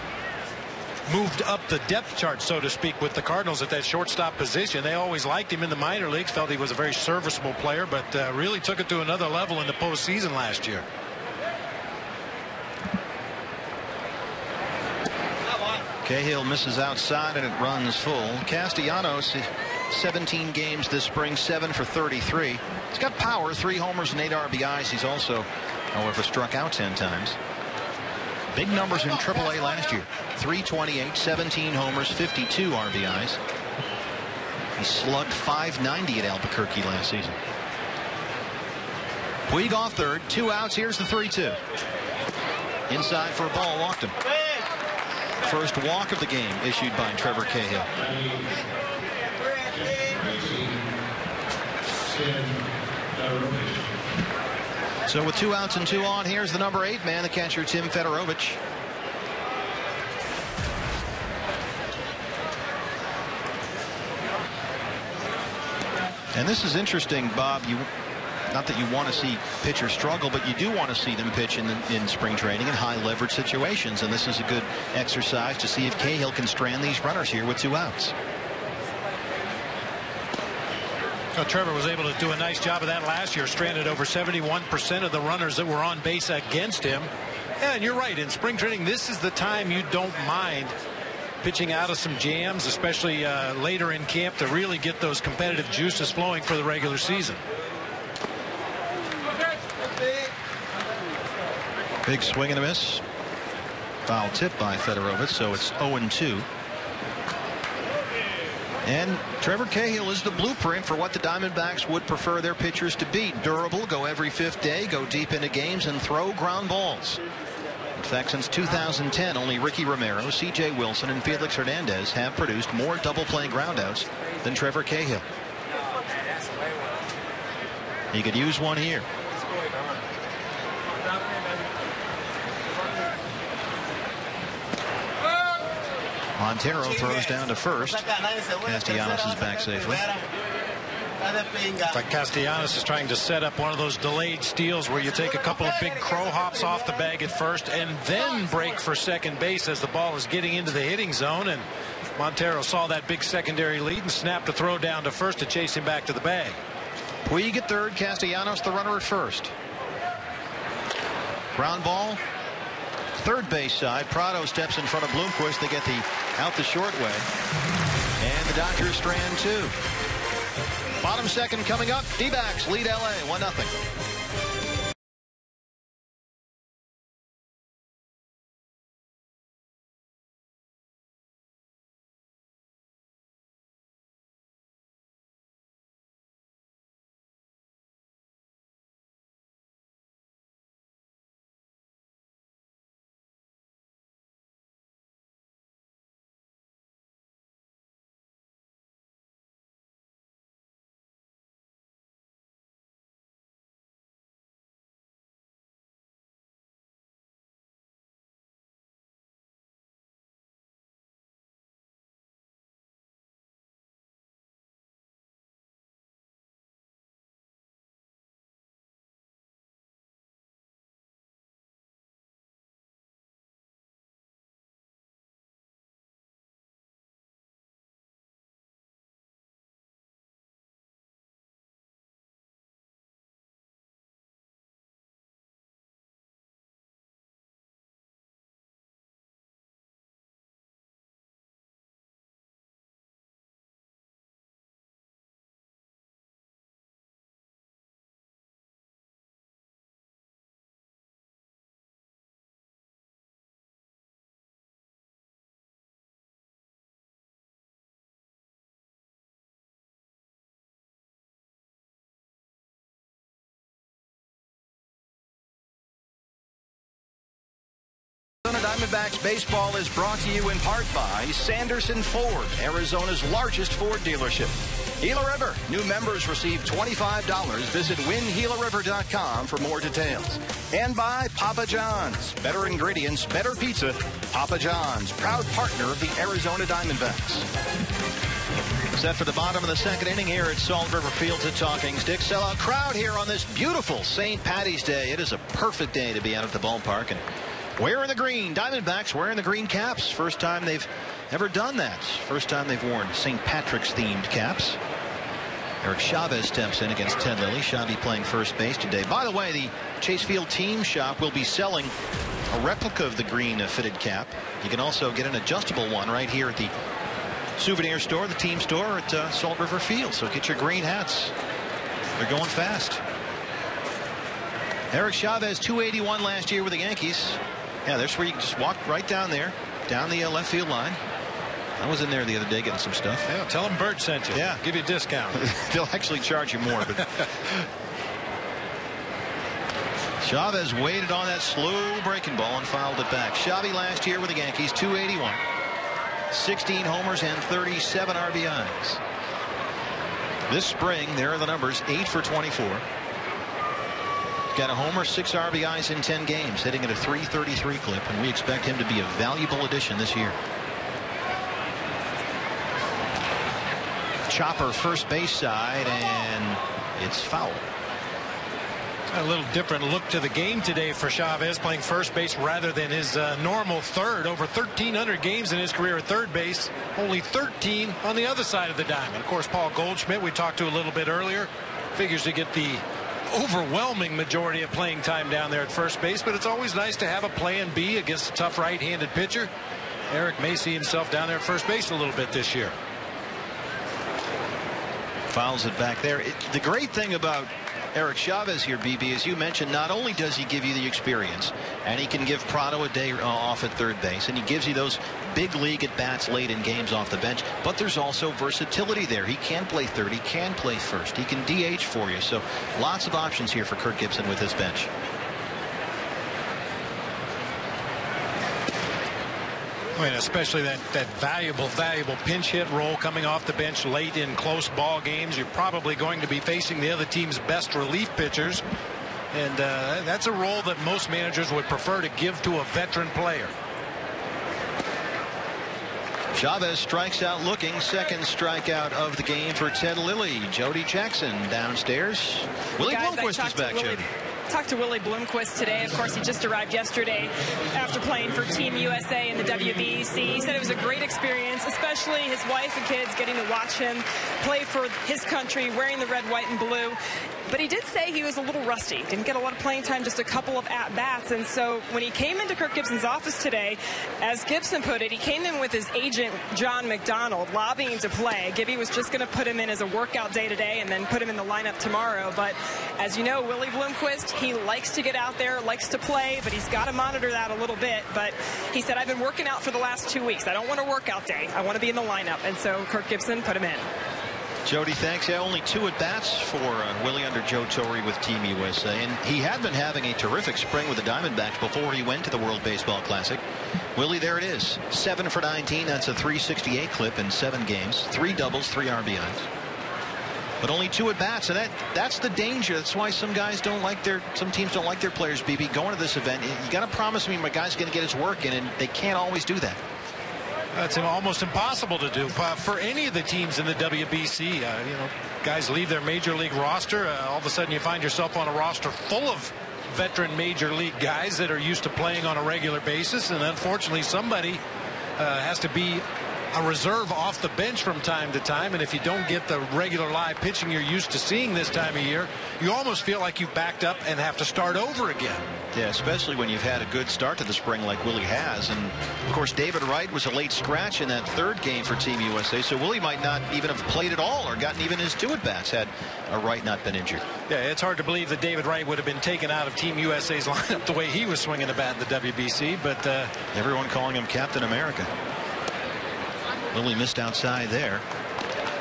moved up the depth chart, so to speak, with the Cardinals at that shortstop position. They always liked him in the minor leagues, felt he was a very serviceable player, but really took it to another level in the postseason last year. Cahill misses outside and it runs full. Castellanos, 17 games this spring, 7 for 33. He's got power, 3 homers and 8 RBIs. He's also, however, struck out 10 times. Big numbers in AAA last year. 328, 17 homers, 52 RBIs. He slugged .590 at Albuquerque last season. Puig off third, 2 outs. Here's the 3-2. Inside for a ball, walked him. First walk of the game issued by Trevor Cahill. So with 2 outs and 2 on, here's the number 8 man, the catcher Tim Fedorovich. And this is interesting, Bob. Not that you want to see pitchers struggle, but you do want to see them pitch in spring training in high leverage situations. And this is a good exercise to see if Cahill can strand these runners here with 2 outs. Well, Trevor was able to do a nice job of that last year. Stranded over 71% of the runners that were on base against him. And you're right, in spring training, this is the time you don't mind pitching out of some jams, especially later in camp, to really get those competitive juices flowing for the regular season. Big swing and a miss. Foul tip by Fedorovich, so it's 0-2. And Trevor Cahill is the blueprint for what the Diamondbacks would prefer their pitchers to be. Durable, go every 5th day, go deep into games, and throw ground balls. In fact, since 2010, only Ricky Romero, C.J. Wilson, and Felix Hernandez have produced more double-play groundouts than Trevor Cahill. He could use one here. Montero throws down to first. Castellanos is back safely. Like Castellanos is trying to set up one of those delayed steals where you take a couple of big crow hops off the bag at first and then break for second base as the ball is getting into the hitting zone. And Montero saw that big secondary lead and snapped a throw down to first to chase him back to the bag. Puig at third, Castellanos the runner at first. Ground ball. Third base side. Prado steps in front of Bloomquist. They get out the short way. And the Dodgers strand 2. Bottom second coming up. D-backs lead LA 1-0. Diamondbacks baseball is brought to you in part by Sanderson Ford, Arizona's largest Ford dealership. Gila River, new members receive $25. Visit winGilaRiver.com for more details. And by Papa John's, better ingredients, better pizza. Papa John's, proud partner of the Arizona Diamondbacks. Set for the bottom of the second inning here at Salt River Field at Talking Sticks. Sellout crowd here on this beautiful St. Patty's Day. It is a perfect day to be out at the ballpark. And wearing the green, Diamondbacks wearing the green caps. First time they've ever done that. First time they've worn St. Patrick's themed caps. Eric Chavez steps in against Ted Lilly. Chavez playing first base today. By the way, the Chase Field team shop will be selling a replica of the green fitted cap. You can also get an adjustable one right here at the souvenir store, the team store at Salt River Field. So get your green hats. They're going fast. Eric Chavez, 281 last year with the Yankees. Yeah, there's where you can just walk right down there, down the left field line. I was in there the other day getting some stuff. Yeah, tell them Bert sent you. Yeah. Give you a discount. They'll actually charge you more. But Chavez waited on that slow breaking ball and fouled it back. Chavez last year with the Yankees, 281. 16 homers and 37 RBIs. This spring, there are the numbers, 8 for 24. Got a homer, 6 RBIs in 10 games, hitting at a .333 clip, and we expect him to be a valuable addition this year. Chopper first base side, and it's foul. A little different look to the game today for Chavez, playing first base rather than his normal third. Over 1,300 games in his career at third base, only 13 on the other side of the diamond. Of course, Paul Goldschmidt, we talked to a little bit earlier, figures to get the overwhelming majority of playing time down there at first base, but it's always nice to have a plan B against a tough right-handed pitcher. Eric may see himself down there at first base a little bit this year. Fouls it back there. The great thing about Eric Chavez here, BB. As you mentioned, not only does he give you the experience, and he can give Prado a day off at third base, and he gives you those big league at bats late in games off the bench, but there's also versatility there. He can play third, he can play first, he can DH for you. So lots of options here for Kirk Gibson with his bench. I mean, especially that valuable pinch hit role coming off the bench late in close ball games. You're probably going to be facing the other team's best relief pitchers, and that's a role that most managers would prefer to give to a veteran player. Chavez strikes out looking. Second strikeout of the game for Ted Lilly. Jody Jackson downstairs. Willie Blomqvist is back, Jody. Talked to Willie Blomqvist today. Of course, he just arrived yesterday after playing for Team USA in the WBC. He said it was a great experience, especially his wife and kids getting to watch him play for his country, wearing the red, white, and blue. But he did say he was a little rusty. Didn't get a lot of playing time, just a couple of at-bats. And so when he came into Kirk Gibson's office today, as Gibson put it, he came in with his agent, John McDonald, lobbying to play. Gibby was just going to put him in as a workout day today and then put him in the lineup tomorrow. But as you know, Willie Blomqvist, he likes to get out there, likes to play, but he's got to monitor that a little bit. But he said, I've been working out for the last 2 weeks. I don't want a workout day. I want to be in the lineup. And so Kirk Gibson put him in. Jody, thanks. Yeah, only 2 at-bats for Willie under Joe Torre with Team USA. And he had been having a terrific spring with the Diamondbacks before he went to the World Baseball Classic. Willie, there it is. 7 for 19. That's a 368 clip in 7 games. 3 doubles, 3 RBIs. But only 2 at-bats, and that's the danger. That's why some teams don't like their players, BB, going to this event. You got to promise me my guy's going to get his work in, and they can't always do that. That's almost impossible to do for any of the teams in the WBC. Guys leave their major league roster. All of a sudden you find yourself on a roster full of veteran major league guys that are used to playing on a regular basis, and unfortunately somebody has to be a reserve off the bench from time to time. And if you don't get the regular live pitching you're used to seeing this time of year, you almost feel like you backed up and have to start over again. Yeah, especially when you've had a good start to the spring like Willie has. And of course David Wright was a late scratch in that 3rd game for Team USA, so Willie might not even have played at all or gotten even his 2 at-bats had Wright not been injured. Yeah, it's hard to believe that David Wright would have been taken out of Team USA's lineup the way he was swinging a bat in the WBC, but everyone calling him Captain America. Willie missed outside there.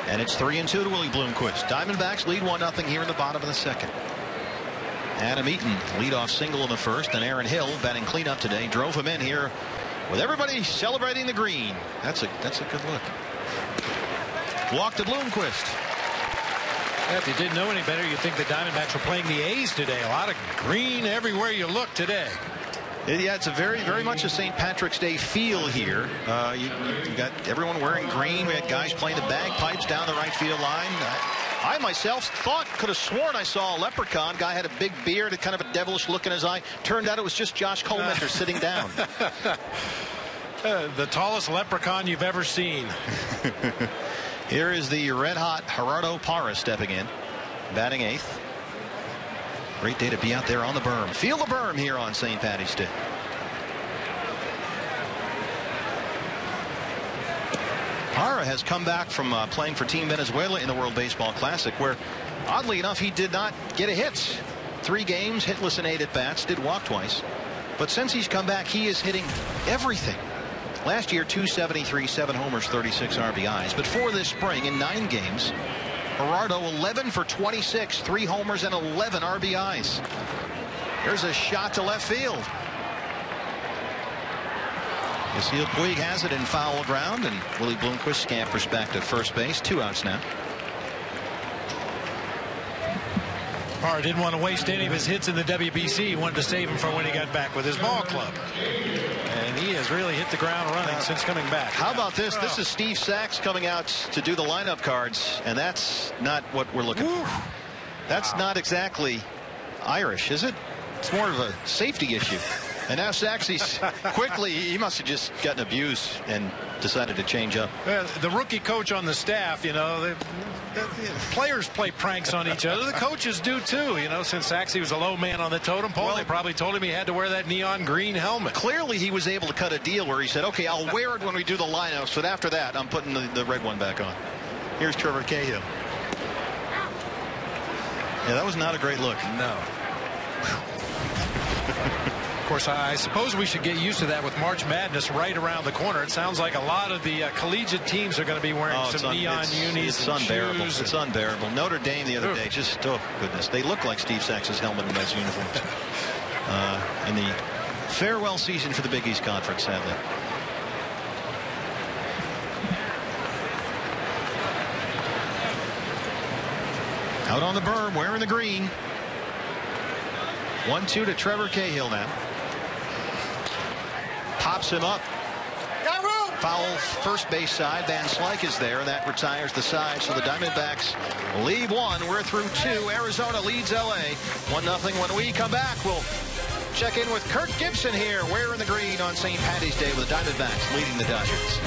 And it's 3-2 to Willie Blomqvist. Diamondbacks lead 1-0 here in the bottom of the 2nd. Adam Eaton leadoff single in the 1st, and Aaron Hill batting cleanup today drove him in here with everybody celebrating the green. That's a good look. Walk to Blomqvist. If you didn't know any better, you'd think the Diamondbacks were playing the A's today. A lot of green everywhere you look today. Yeah, it's a very much a St. Patrick's Day feel here. You got everyone wearing green. We had guys playing the bagpipes down the right field line. I myself could have sworn I saw a leprechaun. Guy had a big beard, had kind of a devilish look in his eye. Turned out it was just Josh Colmenter sitting down. The tallest leprechaun you've ever seen. Here is the red-hot Gerardo Parra stepping in, batting 8th. Great day to be out there on the berm. Feel the berm here on St. Paddy's Day. Parra has come back from playing for Team Venezuela in the World Baseball Classic, where oddly enough he did not get a hit. 3 games, hitless in 8 at-bats, did walk twice. But since he's come back, he is hitting everything. Last year, 273, 7 homers, 36 RBIs. But for this spring, in 9 games, Gerardo 11 for 26, 3 homers and 11 RBIs. There's a shot to left field. Yasiel Puig has it in foul ground, and Willie Blomqvist scampers back to first base. 2 outs now. Parra didn't want to waste any of his hits in the WBC. He wanted to save them for when he got back with his ball club. And he has really hit the ground running since coming back. How about this? This is Steve Sachs coming out to do the lineup cards, and that's not what we're looking for. That's not exactly Irish, is it? It's more of a safety issue. And now Sachs, he must have just gotten abused and decided to change up. The rookie coach on the staff, the players play pranks on each other. The coaches do too. Since Sachs was a low man on the totem pole, they probably told him he had to wear that neon green helmet. Clearly he was able to cut a deal where he said, okay, I'll wear it when we do the lineups, but after that I'm putting the red one back on. Here's Trevor Cahill. Yeah, that was not a great look. No. Of course, I suppose we should get used to that with March Madness right around the corner. It sounds like a lot of the collegiate teams are going to be wearing some neon unis. It's unbearable. It's unbearable. Notre Dame the other day, just, oh, goodness. They look like Steve Sax's helmet in those uniforms. In the farewell season for the Big East Conference, sadly. Out on the berm, wearing the green. 1-2 to Trevor Cahill now. Pops him up. Foul first base side. Van Slyke is there, and that retires the side. So the Diamondbacks lead 1. We're through 2. Arizona leads LA 1-0. When we come back, we'll check in with Kirk Gibson here, wearing the green on St. Patty's Day with the Diamondbacks leading the Dodgers.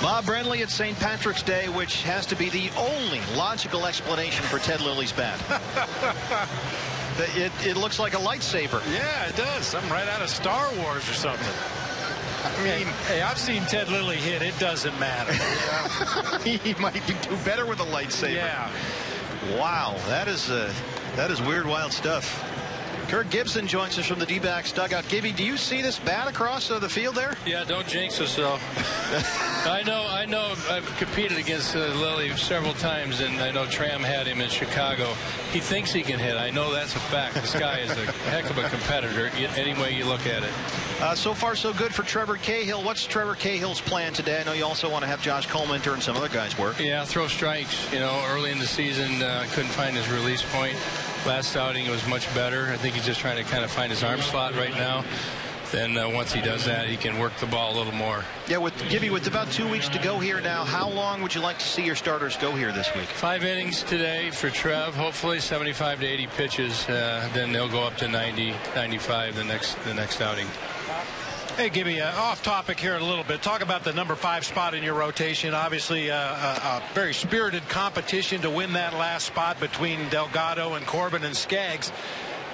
Bob Brenly at St. Patrick's Day, which has to be the only logical explanation for Ted Lilly's bat. It looks like a lightsaber. Yeah, it does. Something right out of Star Wars or something. I mean, hey, I've seen Ted Lilly hit. It doesn't matter. He might do better with a lightsaber. Yeah. Wow, that is weird, wild stuff. Kirk Gibson joins us from the D-backs dugout. Gibby, do you see this bat across the field there? Yeah, don't jinx yourself. I know. I've competed against Lilly several times, and I know Tram had him in Chicago. He thinks he can hit. I know that's a fact. This guy is a heck of a competitor, any way you look at it. So far, so good for Trevor Cahill. What's Trevor Cahill's plan today? I know you also want to have Josh Coleman and some other guys work. Yeah, throw strikes. You know, early in the season, couldn't find his release point. Last outing, it was much better. I think he's just trying to kind of find his arm slot right now. Then once he does that, he can work the ball a little more. Yeah, Gibby, with about 2 weeks to go here now, how long would you like to see your starters go here this week? 5 innings today for Trev. Hopefully 75 to 80 pitches. Then they'll go up to 90, 95 the next outing. Hey, Gibby, off topic here a little bit. Talk about the number 5 spot in your rotation. Obviously, a very spirited competition to win that last spot between Delgado and Corbin and Skaggs.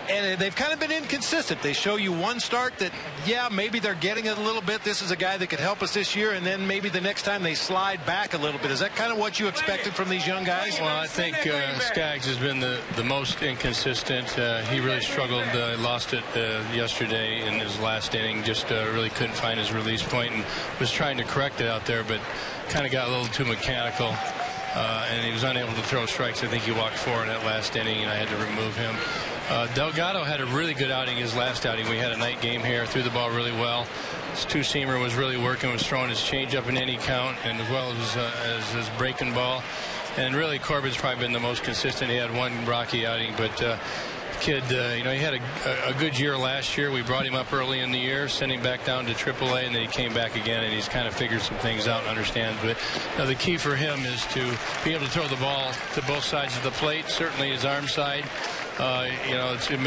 And they've kind of been inconsistent. They show you one start that, yeah, maybe they're getting it a little bit. This is a guy that could help us this year. And then maybe the next time they slide back a little bit. Is that kind of what you expected from these young guys? Well, I think Skaggs has been the most inconsistent. He really struggled. Lost it yesterday in his last inning. Just really couldn't find his release point and was trying to correct it out there, but kind of got a little too mechanical. And he was unable to throw strikes. I think he walked 4 in that last inning, and I had to remove him. Delgado had a really good outing his last outing. We had a night game here, threw the ball really well. His two-seamer was really working, was throwing his changeup in any count, and as well as his breaking ball. And really, Corbin's probably been the most consistent. He had one rocky outing, but kid, he had a good year last year. We brought him up early in the year, sent him back down to AAA, and then he came back again, and he's kind of figured some things out and understands. But the key for him is to be able to throw the ball to both sides of the plate, certainly his arm side. It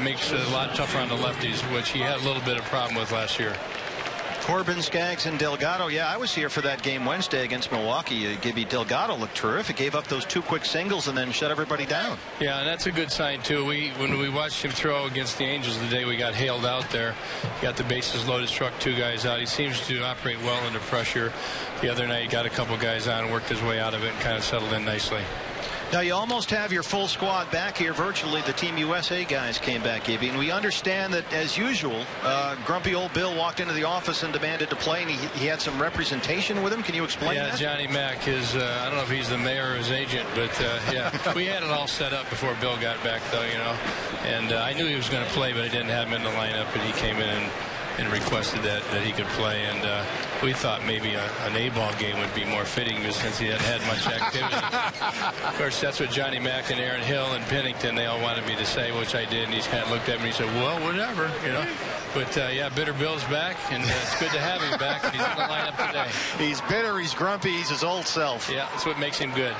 makes it a lot tougher on the lefties, which he had a little bit of problem with last year. Corbin, Skaggs, and Delgado. Yeah, I was here for that game Wednesday against Milwaukee. Gibby, Delgado looked terrific. Gave up those 2 quick singles and then shut everybody down. Yeah, and that's a good sign, too. When we watched him throw against the Angels the day we got hailed out there, he got the bases loaded, struck 2 guys out. He seems to operate well under pressure. The other night, he got a couple guys on, worked his way out of it, and kind of settled in nicely. Now, you almost have your full squad back here virtually. The Team USA guys came back, Gibby, and we understand that, as usual, grumpy old Bill walked into the office and demanded to play, and he had some representation with him. Can you explain that? Yeah, Johnny Mack, I don't know if he's the mayor or his agent, but yeah, we had it all set up before Bill got back, though, you know, and I knew he was going to play, but I didn't have him in the lineup, and he came in and requested that he could play, and we thought maybe an A-ball game would be more fitting since he hadn't had much activity. Of course, that's what Johnny Mack and Aaron Hill and Pennington, they all wanted me to say, which I did, and he's kind of looked at me and he said, well, whatever, you know. But, yeah, Bitter Bill's back, and it's good to have him back, and he's in the lineup today. He's bitter, he's grumpy, he's his old self. Yeah, that's what makes him good.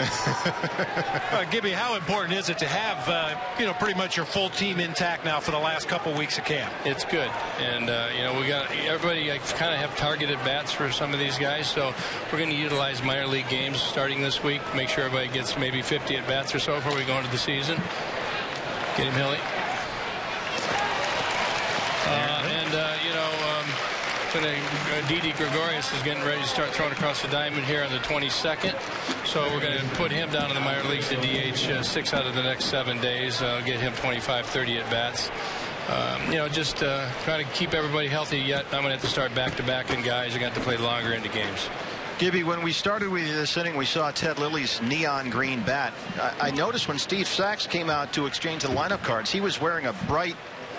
Gibby, how important is it to have, you know, pretty much your full team intact now for the last couple weeks of camp? It's good, and, you know, we got everybody kind of have targeted bats for some of these guys, so we're going to utilize minor league games starting this week, make sure everybody gets maybe 50 at bats or so before we go into the season. Get him, Hilly. You know, Didi Gregorius is getting ready to start throwing across the diamond here on the 22nd. So we're going to put him down in the minor leagues to DH 6 out of the next 7 days. Get him 25, 30 at bats. You know, just try to keep everybody healthy. Yet I'm going to have to start back-to-back, and guys are going to have to play longer into games. Gibby, when we started with this inning, we saw Ted Lilly's neon green bat. I noticed when Steve Sachs came out to exchange the lineup cards, he was wearing a bright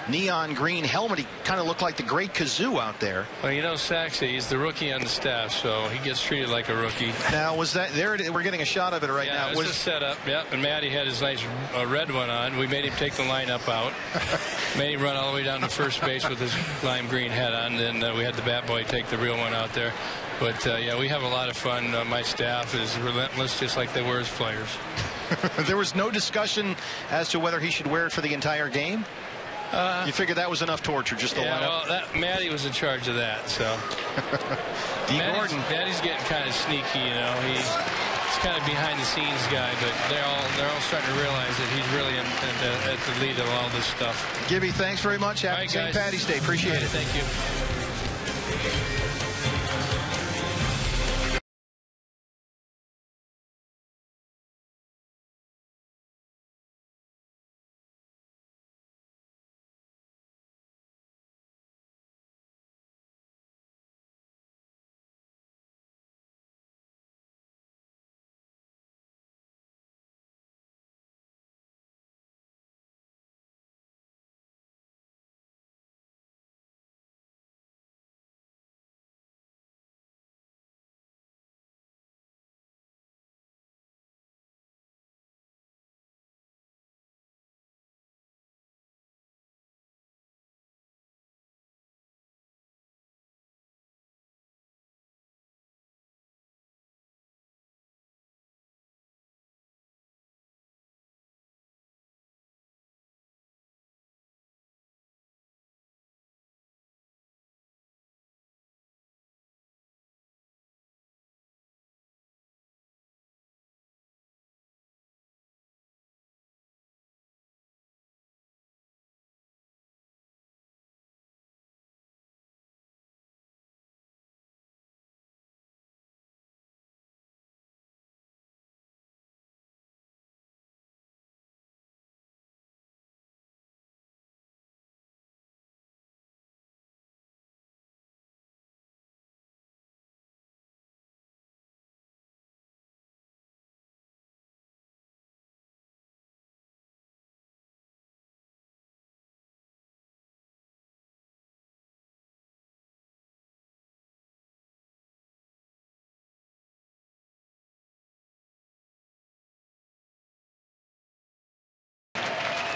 neon green helmet. He kind of looked like the great Kazoo out there. Well, you know, Saxey, he's the rookie on the staff, so he gets treated like a rookie. Now, was that there? We're getting a shot of it right now. Yeah, it was a setup. Yep, and Matty had his nice red one on. We made him take the lineup out. Made him run all the way down to first base with his lime green hat on. Then we had the bat boy take the real one out there. But, yeah, we have a lot of fun. My staff is relentless, just like they were as players. There was no discussion as to whether he should wear it for the entire game? You figured that was enough torture, just the lineup? Well, Matty was in charge of that, so. Matty's getting kind of sneaky, you know. He's kind of behind-the-scenes guy, but they're all starting to realize that he's really at the lead of all this stuff. Gibby, thanks very much. Happy St. Paddy's Day. Appreciate it. Thank you.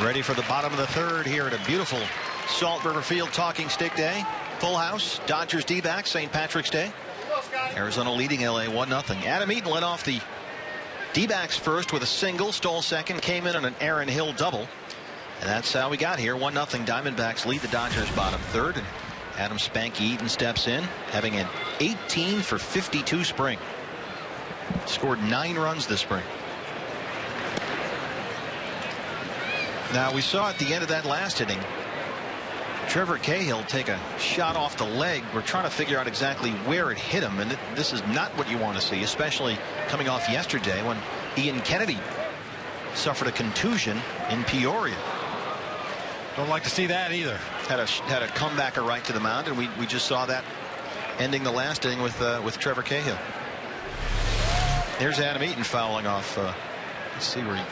Ready for the bottom of the third here at a beautiful Salt River Field Talking Stick Day. Full house. Dodgers D-backs, St. Patrick's Day. Arizona leading LA 1-0. Adam Eaton led off the D-backs first with a single, stole second, came in on an Aaron Hill double. And that's how we got here. 1-0. Diamondbacks lead the Dodgers bottom third. And Adam Spanky Eaton steps in, having an 18 for 52 spring. Scored 9 runs this spring. Now, we saw at the end of that last inning, Trevor Cahill take a shot off the leg. We're trying to figure out exactly where it hit him, and this is not what you want to see, especially coming off yesterday when Ian Kennedy suffered a contusion in Peoria. Don't like to see that either. Had a comebacker right to the mound, and we just saw that ending the last inning with Trevor Cahill. There's Adam Eaton fouling off. Let's see where he.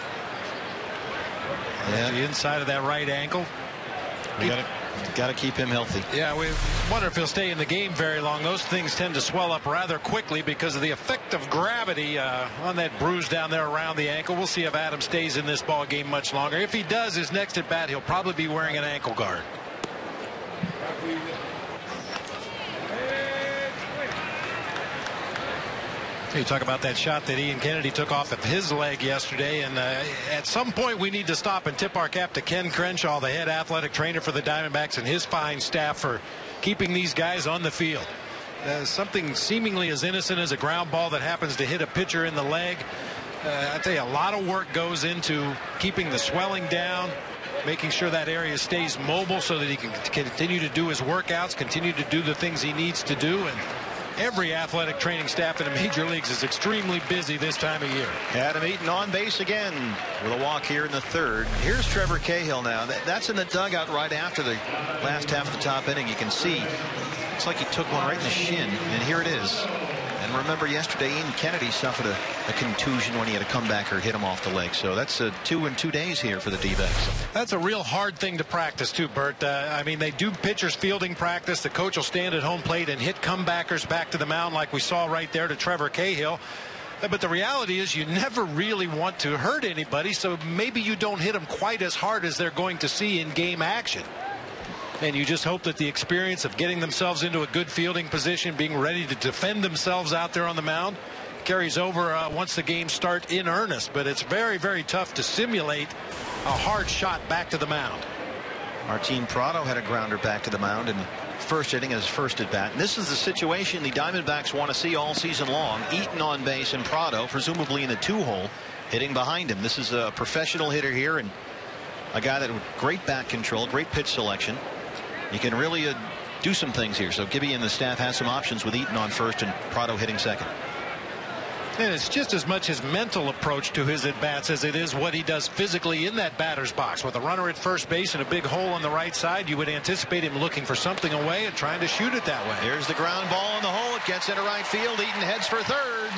Yeah, the inside of that right ankle. We got to keep him healthy. Yeah, we wonder if he'll stay in the game very long. Those things tend to swell up rather quickly because of the effect of gravity on that bruise down there around the ankle. We'll see if Adam stays in this ball game much longer. If he does, his next at bat, he'll probably be wearing an ankle guard. You talk about that shot that Ian Kennedy took off of his leg yesterday, and at some point we need to stop and tip our cap to Ken Crenshaw, the head athletic trainer for the Diamondbacks, and his fine staff for keeping these guys on the field. Something seemingly as innocent as a ground ball that happens to hit a pitcher in the leg. I tell you, a lot of work goes into keeping the swelling down, making sure that area stays mobile so that he can continue to do his workouts, continue to do the things he needs to do. And every athletic training staff in the major leagues is extremely busy this time of year. Adam Eaton on base again with a walk here in the third. Here's Trevor Cahill now. That's in the dugout right after the last half of the top inning. You can see it's like he took one right in the shin, and here it is. And remember, yesterday Ian Kennedy suffered a contusion when he had a comebacker hit him off the leg. So that's 2 in 2 days here for the D-backs. That's a real hard thing to practice too, Bert. I mean, they do pitchers fielding practice. The coach will stand at home plate and hit comebackers back to the mound like we saw right there to Trevor Cahill. But the reality is you never really want to hurt anybody, so maybe you don't hit them quite as hard as they're going to see in game action. And you just hope that the experience of getting themselves into a good fielding position, being ready to defend themselves out there on the mound, carries over once the games start in earnest. But it's very, very tough to simulate a hard shot back to the mound. Martin Prado had a grounder back to the mound in the first inning as his first at bat. And this is the situation the Diamondbacks want to see all season long. Eaton on base and Prado presumably in the 2-hole hitting behind him. This is a professional hitter here and a guy that with great bat control, great pitch selection. You can really do some things here. So Gibby and the staff has some options with Eaton on first and Prado hitting second. And it's just as much his mental approach to his at-bats as it is what he does physically in that batter's box. With a runner at first base and a big hole on the right side, you would anticipate him looking for something away and trying to shoot it that way. There's the ground ball in the hole. It gets into right field. Eaton heads for third.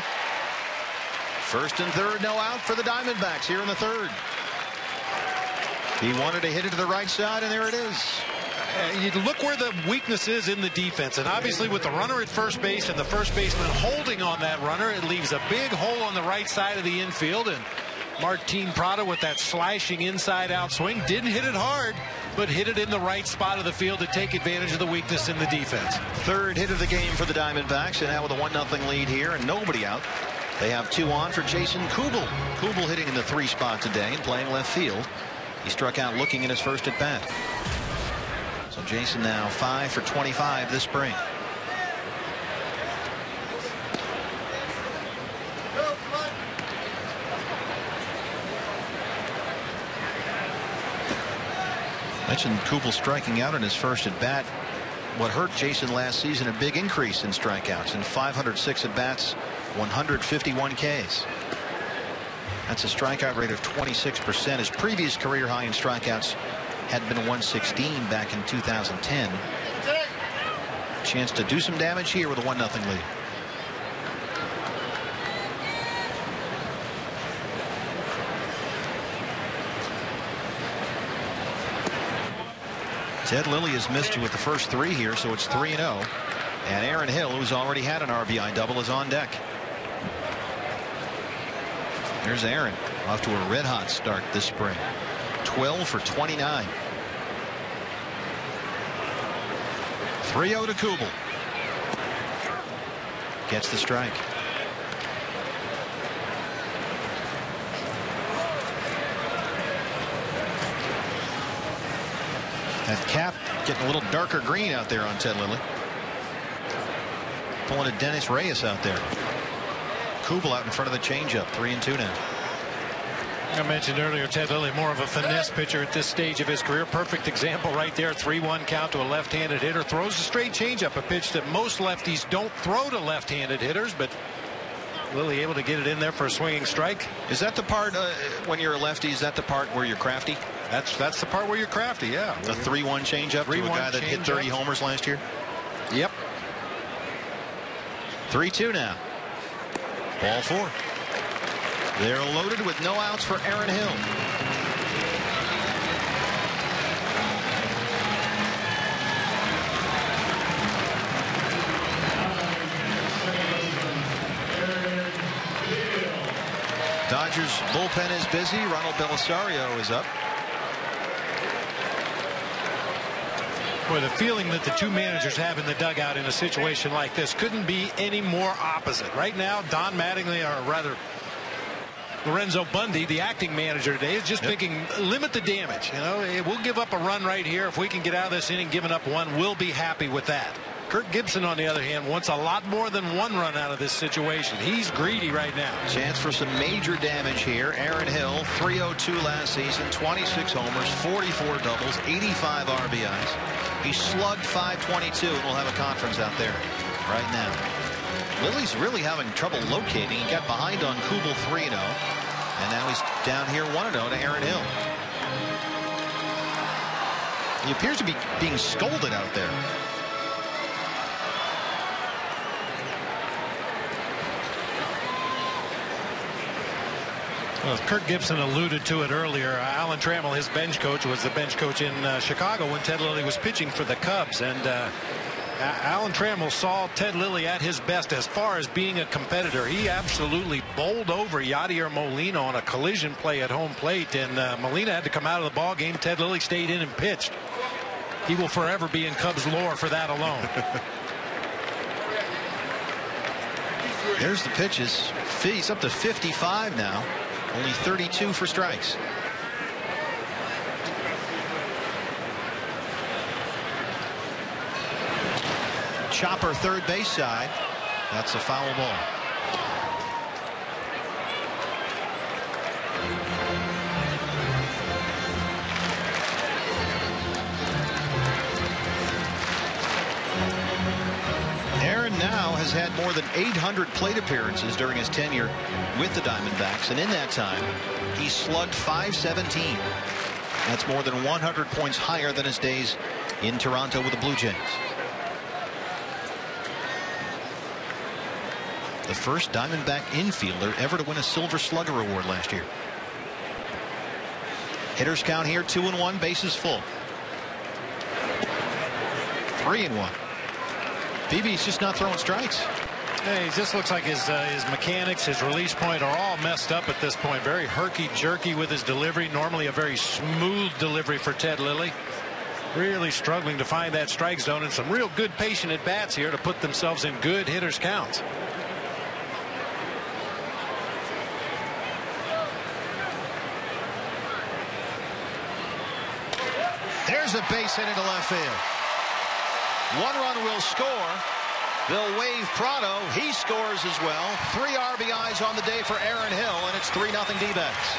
First and third, no out for the Diamondbacks here in the third. He wanted to hit it to the right side, and there it is. You look where the weakness is in the defense, and obviously with the runner at first base and the first baseman holding on that runner, it leaves a big hole on the right side of the infield. And Martin Prado with that slashing inside out swing didn't hit it hard, but hit it in the right spot of the field to take advantage of the weakness in the defense. Third hit of the game for the Diamondbacks, and now with a 1-0 lead here and nobody out. They have 2 on for Jason Kubel. Kubel hitting in the 3 spot today and playing left field. He struck out looking in his first at bat. So Jason now 5 for 25 this spring. Mentioned Kubel striking out in his first at bat. What hurt Jason last season, a big increase in strikeouts. In 506 at bats, 151 Ks. That's a strikeout rate of 26%. His previous career high in strikeouts had been 116 back in 2010. Chance to do some damage here with a 1-0 lead. Ted Lilly has missed you with the first 3 here, so it's 3-0. And Aaron Hill, who's already had an RBI double, is on deck. There's Aaron, off to a red-hot start this spring. 12 for 29. 3-0 to Kubel. Gets the strike. That cap Getting a little darker green out there on Ted Lilly. Pulling a Dennis Reyes out there. Kubel out in front of the changeup. 3-2 now. I mentioned earlier, Ted Lilly, more of a finesse pitcher at this stage of his career. Perfect example right there. 3-1 count to a left-handed hitter. Throws a straight changeup, a pitch that most lefties don't throw to left-handed hitters, but Lilly able to get it in there for a swinging strike. Is that the part when you're a lefty? Is that the part where you're crafty? That's the part where you're crafty, yeah. The 3-1 changeup to a guy that hit 30 homers last year? Yep. 3-2 now. Ball 4. They're loaded with no outs for Aaron Hill. Dodgers bullpen is busy. Ronald Belisario is up. Boy, the feeling that the two managers have in the dugout in a situation like this couldn't be any more opposite. Right now, Don Mattingly, or rather Lorenzo Bundy, the acting manager today, is just thinking, limit the damage. You know, we'll give up a run right here. If we can get out of this inning giving up one, we'll be happy with that. Kirk Gibson, on the other hand, wants a lot more than one run out of this situation. He's greedy right now. Chance for some major damage here. Aaron Hill, 302 last season, 26 homers, 44 doubles, 85 RBIs. He slugged .522, and we'll have a conference out there right now. Lilly's really having trouble locating. He got behind on Kubel 3-0, and now he's down here 1-0 to Aaron Hill. He appears to be being scolded out there. Well, Kirk Gibson alluded to it earlier. Alan Trammell, his bench coach, was the bench coach in Chicago when Ted Lilly was pitching for the Cubs. And Alan Trammell saw Ted Lilly at his best as far as being a competitor. He absolutely bowled over Yadier Molina on a collision play at home plate, and Molina had to come out of the ball game. Ted Lilly stayed in and pitched. He will forever be in Cubs lore for that alone. There's the pitches. He's up to 55 now. Only 32 for strikes. Chopper third base side. That's a foul ball. Aaron now has had more than 800 plate appearances during his tenure with the Diamondbacks, and in that time he slugged .517. That's more than 100 points higher than his days in Toronto with the Blue Jays. The first Diamondback infielder ever to win a Silver Slugger award last year. Hitters count here 2-1, bases full. 3-1. BB's just not throwing strikes. Hey, he just looks like his mechanics, his release point are all messed up at this point. Very herky-jerky with his delivery. Normally a very smooth delivery for Ted Lilly. Really struggling to find that strike zone, and some real good patient at bats here to put themselves in good hitters counts. There's a base hit into left field. One run will score. They'll wave Prado. He scores as well. 3 RBIs on the day for Aaron Hill, and it's 3-0 D-backs.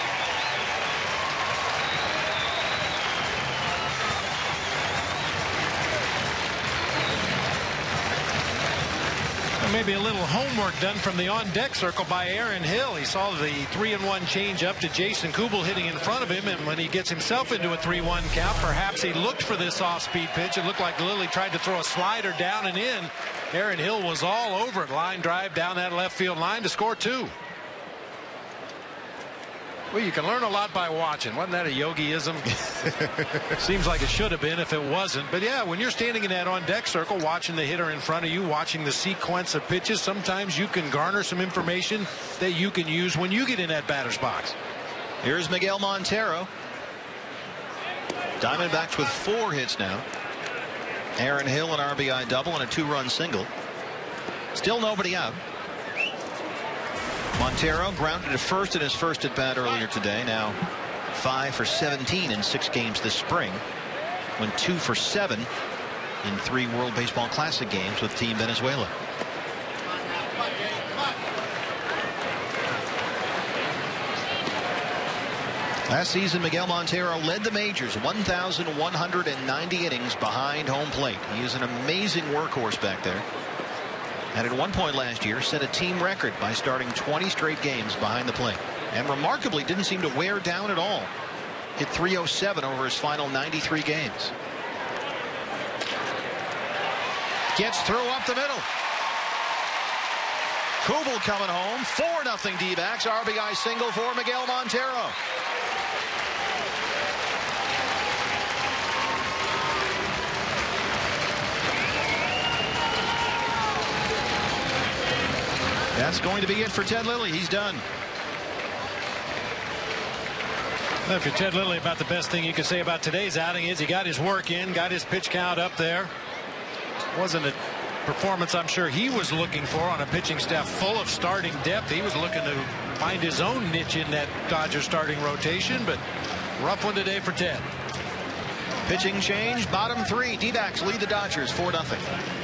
Maybe a little homework done from the on-deck circle by Aaron Hill. He saw the 3-1 change up to Jason Kubel hitting in front of him, and when he gets himself into a 3-1 count, perhaps he looked for this off-speed pitch. It looked like Lilly tried to throw a slider down and in. Aaron Hill was all over it. Line drive down that left field line to score 2. Well, you can learn a lot by watching. Wasn't that a yogiism? Seems like it should have been if it wasn't. But yeah, when you're standing in that on-deck circle, watching the hitter in front of you, watching the sequence of pitches, sometimes you can garner some information that you can use when you get in that batter's box. Here's Miguel Montero. Diamondbacks with 4 hits now. Aaron Hill an RBI double and a 2-run single. Still nobody out. Montero grounded to first in his first at bat earlier today. Now 5 for 17 in 6 games this spring. went 2 for 7 in 3 World Baseball Classic games with Team Venezuela. Last season, Miguel Montero led the majors, 1,190 innings behind home plate. He is an amazing workhorse back there. And at one point last year, set a team record by starting 20 straight games behind the plate. And remarkably, didn't seem to wear down at all. Hit .307 over his final 93 games. Gets through up the middle. Kubel coming home. 4-0 D-backs. RBI single for Miguel Montero. That's going to be it for Ted Lilly. He's done. Well, if you're Ted Lilly, about the best thing you can say about today's outing is he got his work in, got his pitch count up there. Wasn't a performance I'm sure he was looking for on a pitching staff full of starting depth. He was looking to find his own niche in that Dodgers starting rotation, but rough one today for Ted. Pitching change, bottom 3. D-backs lead the Dodgers 4-0.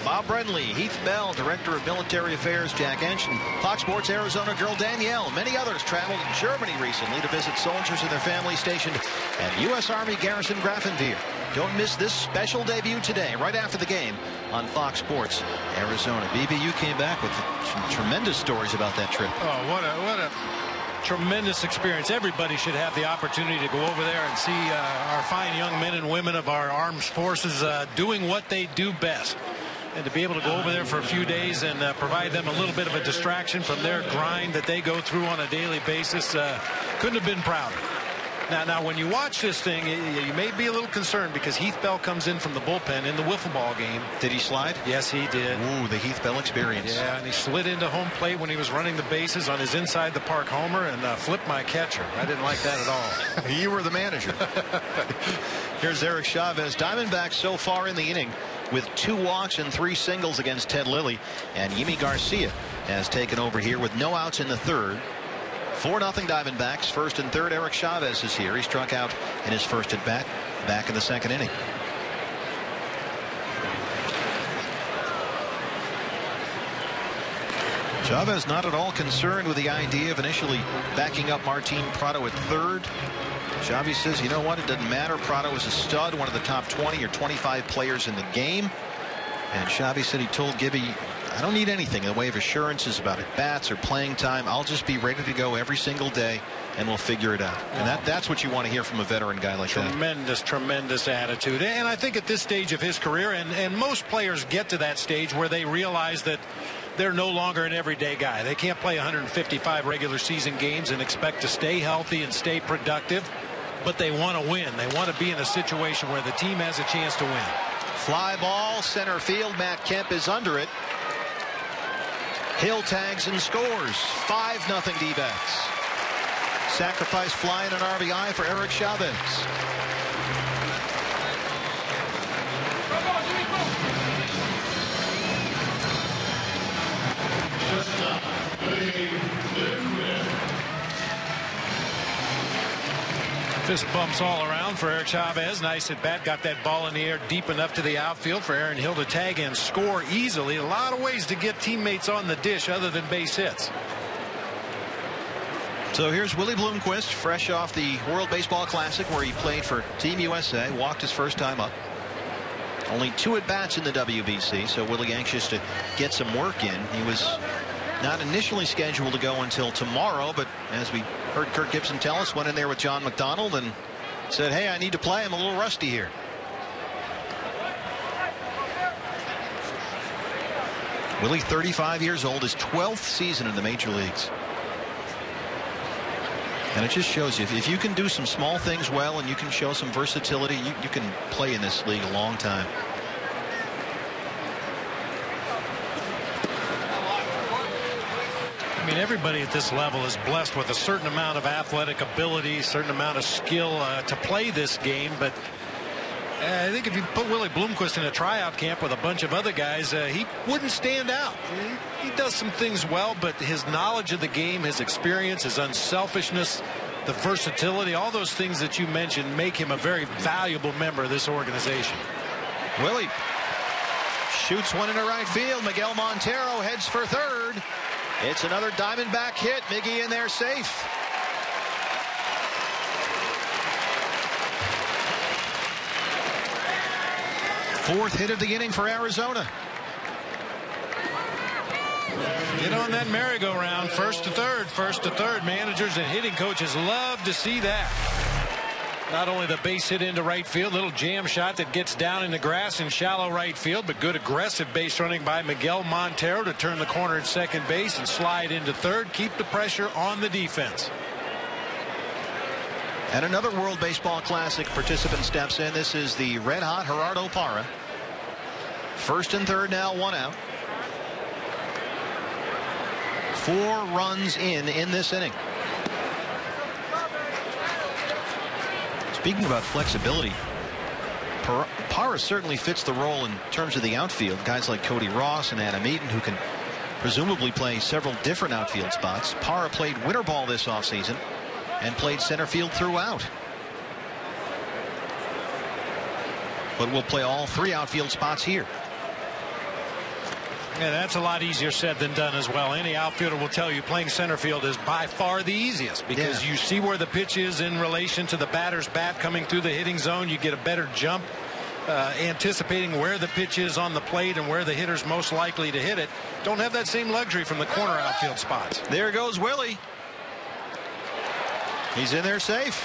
Bob Brenly, Heath Bell, Director of Military Affairs Jack Ench, and Fox Sports Arizona girl Danielle. Many others traveled to Germany recently to visit soldiers and their families stationed at U.S. Army Garrison Grafenwehr. Don't miss this special debut today, right after the game on Fox Sports Arizona. BBU came back with some tremendous stories about that trip. Oh, what a tremendous experience. Everybody should have the opportunity to go over there and see our fine young men and women of our armed forces doing what they do best. And to be able to go over there for a few days and provide them a little bit of a distraction from their grind that they go through on a daily basis, couldn't have been prouder. Now, when you watch this thing, you may be a little concerned because Heath Bell comes in from the bullpen in the wiffle ball game. Did he slide? Yes, he did. Ooh, the Heath Bell experience. Yeah, and he slid into home plate when he was running the bases on his inside the park homer and flipped my catcher. I didn't like that at all. You were the manager. Here's Eric Chavez. Diamondbacks so far in the inning with 2 walks and 3 singles against Ted Lilly, and Yimi Garcia has taken over here with no outs in the 3rd. 4-0 Diamondbacks. 1st and 3rd. Eric Chavez is here. He struck out in his first at bat back in the 2nd inning. Chavez not at all concerned with the idea of initially backing up Martin Prado at 3rd. Chavez says, you know what, it doesn't matter. Prado is a stud, one of the top 20 or 25 players in the game. And Chavez said he told Gibby, I don't need anything in the way of assurances about at-bats or playing time. I'll just be ready to go every single day, and we'll figure it out. And that's what you want to hear from a veteran guy like that. Tremendous attitude. And I think at this stage of his career, and most players get to that stage where they realize that they're no longer an everyday guy. They can't play 155 regular season games and expect to stay healthy and stay productive. But they want to win. They want to be in a situation where the team has a chance to win. Fly ball, center field. Matt Kemp is under it. Hill tags and scores. 5-0 D-backs. Sacrifice fly and an RBI for Eric Chavez. Fist bumps all around for Eric Chavez. Nice at bat. Got that ball in the air deep enough to the outfield for Aaron Hill to tag and score easily. A lot of ways to get teammates on the dish other than base hits. So here's Willie Bloomquist, fresh off the World Baseball Classic where he played for Team USA. Walked his first time up. Only 2 at-bats in the WBC, so Willie anxious to get some work in. He was not initially scheduled to go until tomorrow, but as we heard Kirk Gibson tell us, went in there with John McDonald and said, hey, I need to play. I'm a little rusty here. Willie, 35 years old, his 12th season in the major leagues. And it just shows you, if you can do some small things well and you can show some versatility, you can play in this league a long time. I mean, everybody at this level is blessed with a certain amount of athletic ability, certain amount of skill to play this game. But I think if you put Willie Bloomquist in a tryout camp with a bunch of other guys, he wouldn't stand out. He does some things well, but his knowledge of the game, his experience, his unselfishness, the versatility, all those things that you mentioned make him a very valuable member of this organization. Willie shoots one into right field. Miguel Montero heads for third. It's another Diamondback hit. Miggy in there safe. Fourth hit of the inning for Arizona. Get on that merry-go-round. First to third, first to third. Managers and hitting coaches love to see that. Not only the base hit into right field, little jam shot that gets down in the grass in shallow right field, but good aggressive base running by Miguel Montero to turn the corner at second base and slide into third. Keep the pressure on the defense. And another World Baseball Classic participant steps in. This is the red-hot Gerardo Parra. First and third now, 1 out. 4 runs in this inning. Speaking about flexibility, Parra certainly fits the role in terms of the outfield. Guys like Cody Ross and Adam Eaton, who can presumably play several different outfield spots. Parra played winter ball this offseason and played center field throughout. But will play all 3 outfield spots here. Yeah, that's a lot easier said than done as well. Any outfielder will tell you playing center field is by far the easiest because you see where the pitch is in relation to the batter's bat coming through the hitting zone. You get a better jump anticipating where the pitch is on the plate and where the hitter's most likely to hit it. Don't have that same luxury from the corner outfield spots. There goes Willie. He's in there safe.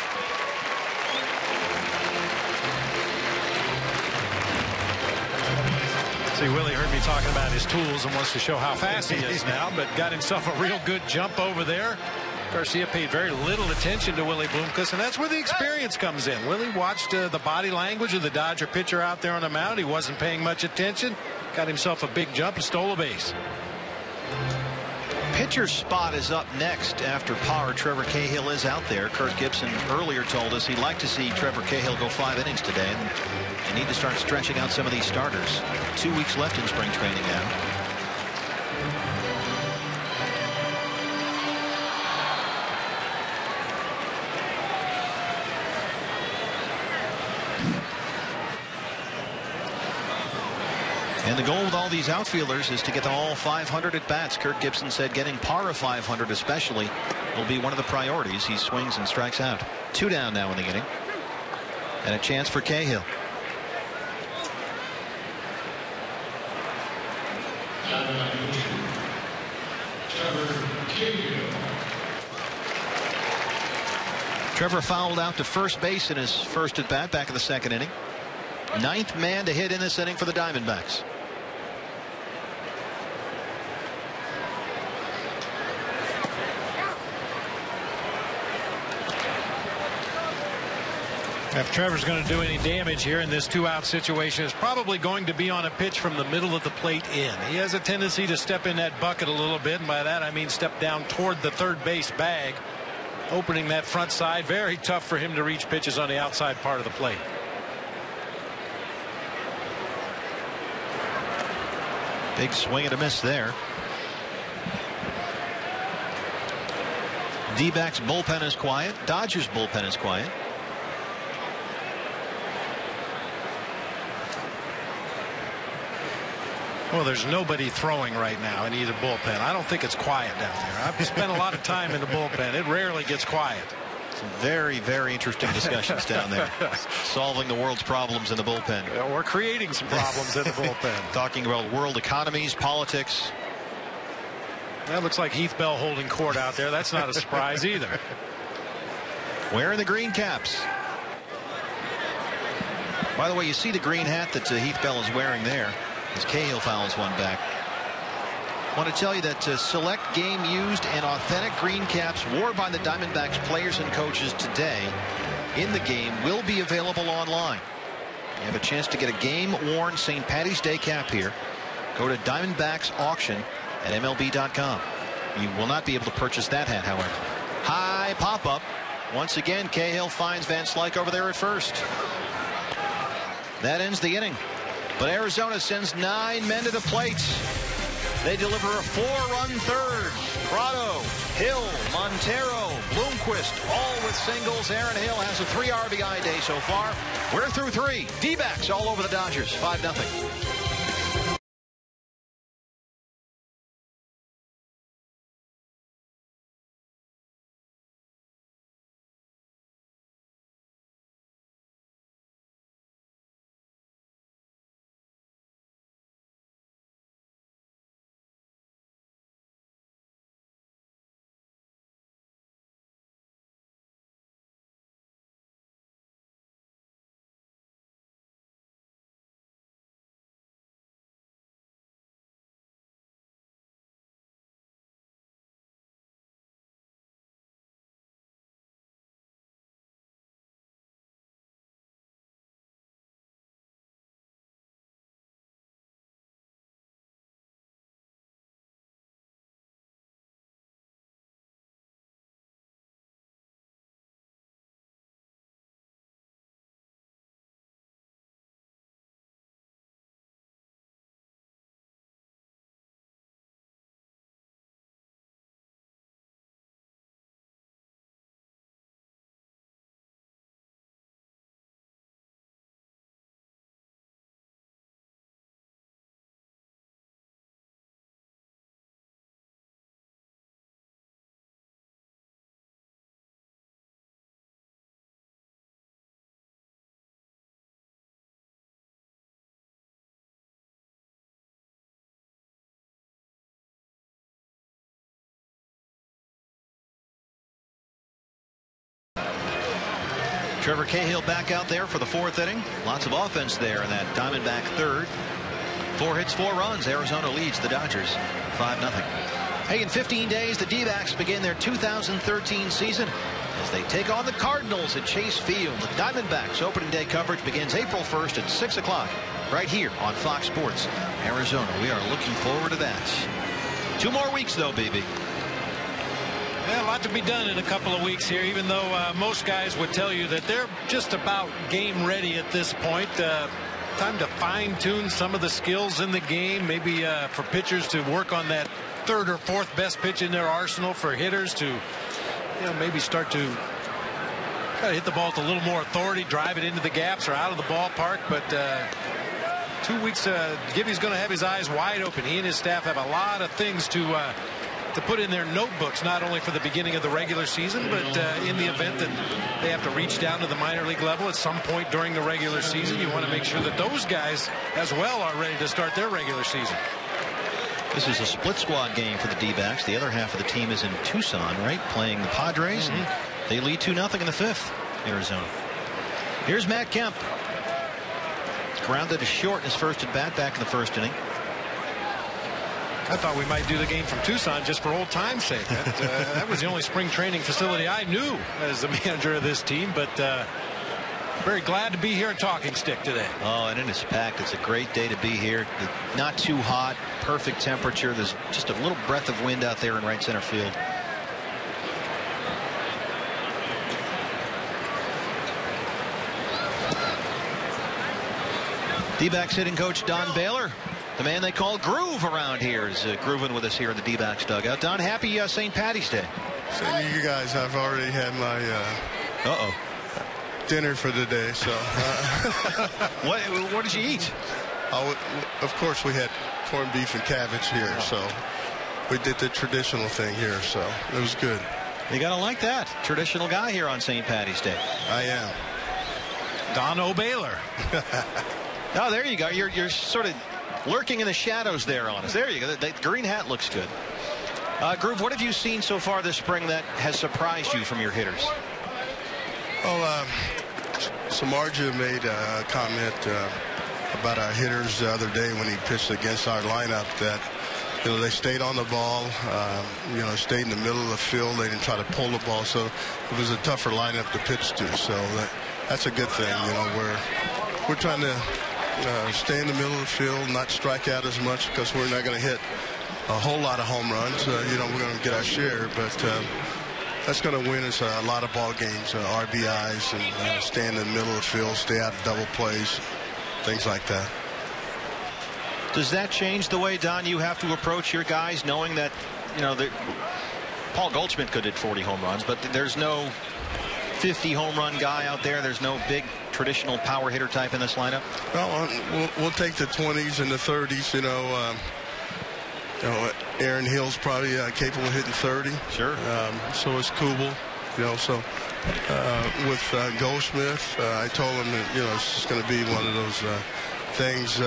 See, Willie heard me talking about his tools and wants to show how fast he is now, but got himself a real good jump over there. Garcia paid very little attention to Willie Bloomquist, and that's where the experience comes in. Willie watched the body language of the Dodger pitcher out there on the mound. He wasn't paying much attention. Got himself a big jump and stole a base. Pitcher's spot is up next after Parra. Trevor Cahill is out there. Kirk Gibson earlier told us he'd like to see Trevor Cahill go 5 innings today. And they need to start stretching out some of these starters. 2 weeks left in spring training now. And the goal with all these outfielders is to get them all 500 at bats. Kirk Gibson said getting Parra 500 especially will be one of the priorities. He swings and strikes out. 2 down now in the inning. And a chance for Cahill. Trevor fouled out to first base in his first at bat back in the second inning. 9th man to hit in this inning for the Diamondbacks. If Trevor's going to do any damage here in this 2-out situation, it's probably going to be on a pitch from the middle of the plate in. He has a tendency to step in that bucket a little bit, and by that I mean step down toward the third base bag, opening that front side. Very tough for him to reach pitches on the outside part of the plate. Big swing and a miss there. D-backs bullpen is quiet. Dodgers bullpen is quiet. Well, there's nobody throwing right now in either bullpen. I don't think it's quiet down there. I've spent a lot of time in the bullpen. It rarely gets quiet. Some very, very interesting discussions down there. Solving the world's problems in the bullpen. Or creating some problems in the bullpen. Talking about world economies, politics. That looks like Heath Bell holding court out there. That's not a surprise either. Wearing the green caps. By the way, you see the green hat that Heath Bell is wearing there as Cahill fouls one back. I want to tell you that select game used and authentic green caps worn by the Diamondbacks players and coaches today in the game will be available online. You have a chance to get a game-worn St. Paddy's Day cap here. Go to Diamondbacks auction at MLB.com. You will not be able to purchase that hat, however. High pop-up. Once again, Cahill finds Van Slyke over there at first. That ends the inning. But Arizona sends 9 men to the plate. They deliver a 4-run third. Prado, Hill, Montero, Bloomquist, all with singles. Aaron Hill has a 3 RBI day so far. We're through 3. D-backs all over the Dodgers. 5-0. Trevor Cahill back out there for the 4th inning. Lots of offense there in that Diamondback third. 4 hits, 4 runs. Arizona leads the Dodgers 5-0. Hey, in 15 days, the D-backs begin their 2013 season as they take on the Cardinals at Chase Field. The Diamondbacks opening day coverage begins April 1st at 6 o'clock right here on Fox Sports Arizona. We are looking forward to that. 2 more weeks, though, BB. Yeah, a lot to be done in a couple of weeks here, even though most guys would tell you that they're just about game ready at this point. Time to fine-tune some of the skills in the game, maybe for pitchers to work on that 3rd or 4th best pitch in their arsenal, for hitters to maybe start to try to hit the ball with a little more authority, drive it into the gaps or out of the ballpark. But 2 weeks, Gibby's going to have his eyes wide open. He and his staff have a lot of things to put in their notebooks, not only for the beginning of the regular season, but in the event that they have to reach down to the minor league level at some point during the regular season. You want to make sure that those guys as well are ready to start their regular season. This is a split squad game for the D-backs. The other half of the team is in Tucson, right, playing the Padres. And they lead 2-0 in the 5th, Arizona. Here's Matt Kemp. Grounded to short in his first at bat back in the 1st inning. I thought we might do the game from Tucson just for old time's sake. That was the only spring training facility I knew as the manager of this team. But Very glad to be here at Talking Stick today. Oh, and it is packed. It's a great day to be here. Not too hot, perfect temperature. There's just a little breath of wind out there in right center field. D-backs hitting coach Don Baylor, the man they call Groove around here, is grooving with us here in the D-backs dugout. Don, happy St. Patty's Day. Same to you guys. I've already had my dinner for the day. So, what did you eat? Of course, we had corned beef and cabbage here. So we did the traditional thing here. So it was good. You gotta like that. Traditional guy here on St. Patty's Day. I am. Don Baylor. Oh, there you go. You're sort of lurking in the shadows there on us. There you go. The green hat looks good. Groove, what have you seen so far this spring that has surprised you from your hitters? Well, Samardzija made a comment about our hitters the other day when he pitched against our lineup that, you know, they stayed on the ball, you know, stayed in the middle of the field. They didn't try to pull the ball, so it was a tougher lineup to pitch to. So that's a good thing. You know, we're trying to stay in the middle of the field, not strike out as much, because we're not going to hit a whole lot of home runs. You know, we're going to get our share, but that's going to win us a lot of ball games, RBIs, and stay in the middle of the field, stay out of double plays, things like that. Does that change the way, Don, you have to approach your guys, knowing that, you know, Paul Goldschmidt could hit 40 home runs, but there's no 50 home run guy out there? There's no big traditional power hitter type in this lineup? Well, we'll take the 20s and the 30s. You know, Aaron Hill's probably capable of hitting 30. Sure. So is Kubel. You know, so with Goldschmidt, I told him that, you know, it's just going to be one of those things.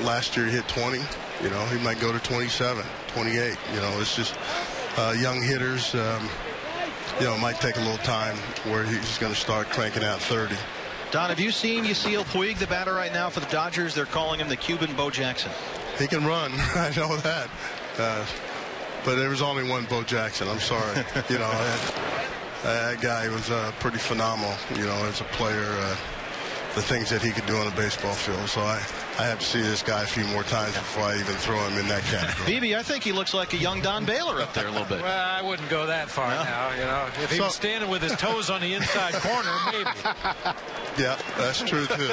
Last year he hit 20. You know, he might go to 27, 28. You know, it's just young hitters. You know, it might take a little time where he's going to start cranking out 30. Don, have you seen Yasiel Puig, the batter right now for the Dodgers? They're calling him the Cuban Bo Jackson. He can run. I know that. But there was only one Bo Jackson. I'm sorry. You know, that guy was pretty phenomenal, you know, as a player. The things that he could do on a baseball field. So I have to see this guy a few more times before I even throw him in that category. BB, I think he looks like a young Don Baylor up there a little bit. Well, I wouldn't go that far now. You know, if he was standing with his toes on the inside corner, maybe. Yeah, that's true too.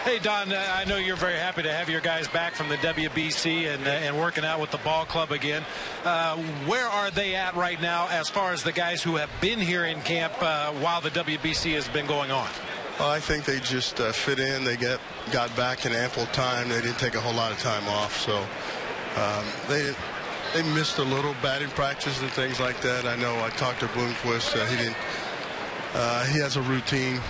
Hey, Don, I know you're very happy to have your guys back from the WBC and working out with the ball club again. Where are they at right now as far as the guys who have been here in camp while the WBC has been going on? Well, I think they just fit in. They got back in ample time. They didn't take a whole lot of time off, so they missed a little batting practice and things like that. I know I talked to Bloomquist. He has a routine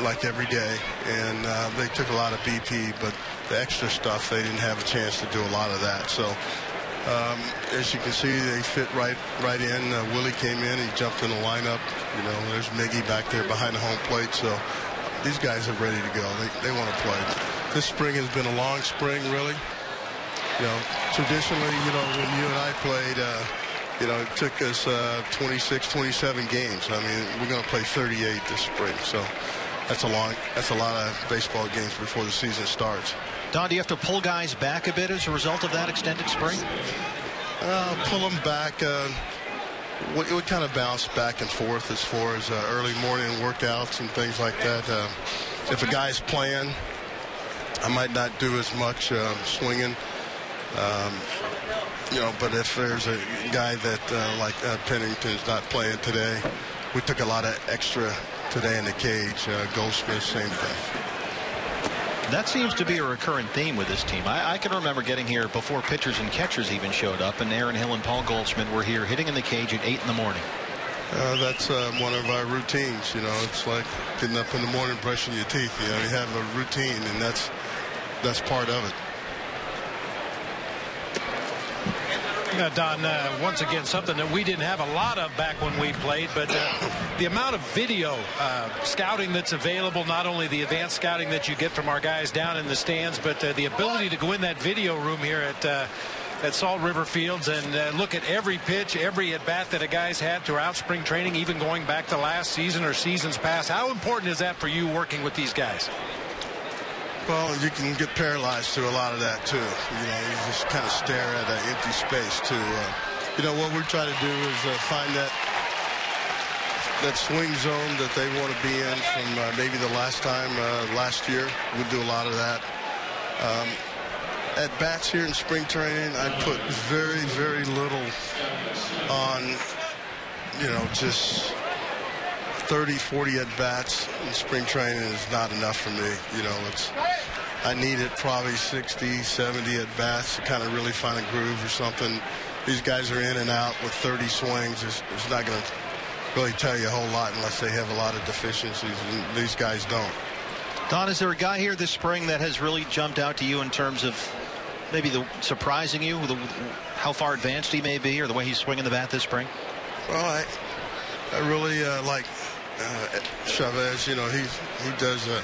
like every day, and they took a lot of BP, but the extra stuff they didn't have a chance to do a lot of that. So as you can see, they fit right in. Willie came in, he jumped in the lineup. You know, there's Miggy back there behind the home plate. So these guys are ready to go. They want to play. This spring has been a long spring, really. You know, traditionally, you know, when you and I played, you know, it took us 26, 27 games. I mean, we're going to play 38 this spring. So that's a lot of baseball games before the season starts. Don, do you have to pull guys back a bit as a result of that extended spring? Pull them back. We kind of bounce back and forth as far as early morning workouts and things like that. If a guy's playing, I might not do as much swinging. You know, but if there's a guy that like Pennington's not playing today, we took a lot of extra today in the cage. Goldsmith, same thing. That seems to be a recurrent theme with this team. I can remember getting here before pitchers and catchers even showed up, and Aaron Hill and Paul Goldschmidt were here hitting in the cage at 8 in the morning. That's one of our routines. You know, it's like getting up in the morning, brushing your teeth. You know, you have a routine, and that's part of it. Don, once again, something that we didn't have a lot of back when we played, but the amount of video scouting that's available, not only the advanced scouting that you get from our guys down in the stands, but the ability to go in that video room here at at Salt River Fields and look at every pitch, every at-bat that a guy's had throughout spring training, even going back to last season or seasons past. How important is that for you working with these guys? Well, you can get paralyzed to a lot of that, too. You just kind of stare at an empty space, too. What we're trying to do is find that swing zone that they want to be in from maybe the last year. We'll do a lot of that. At bats here in spring training, I put very, very little on, just 30, 40 at bats in spring training is not enough for me. I needed probably 60, 70 at bats to kind of really find a groove or something. These guys are in and out with 30 swings. It's not going to really tell you a whole lot unless they have a lot of deficiencies, and these guys don't. Don, is there a guy here this spring that has really jumped out to you in terms of maybe surprising you, how far advanced he may be, or the way he's swinging the bat this spring? Well, I really like Chavez. He does a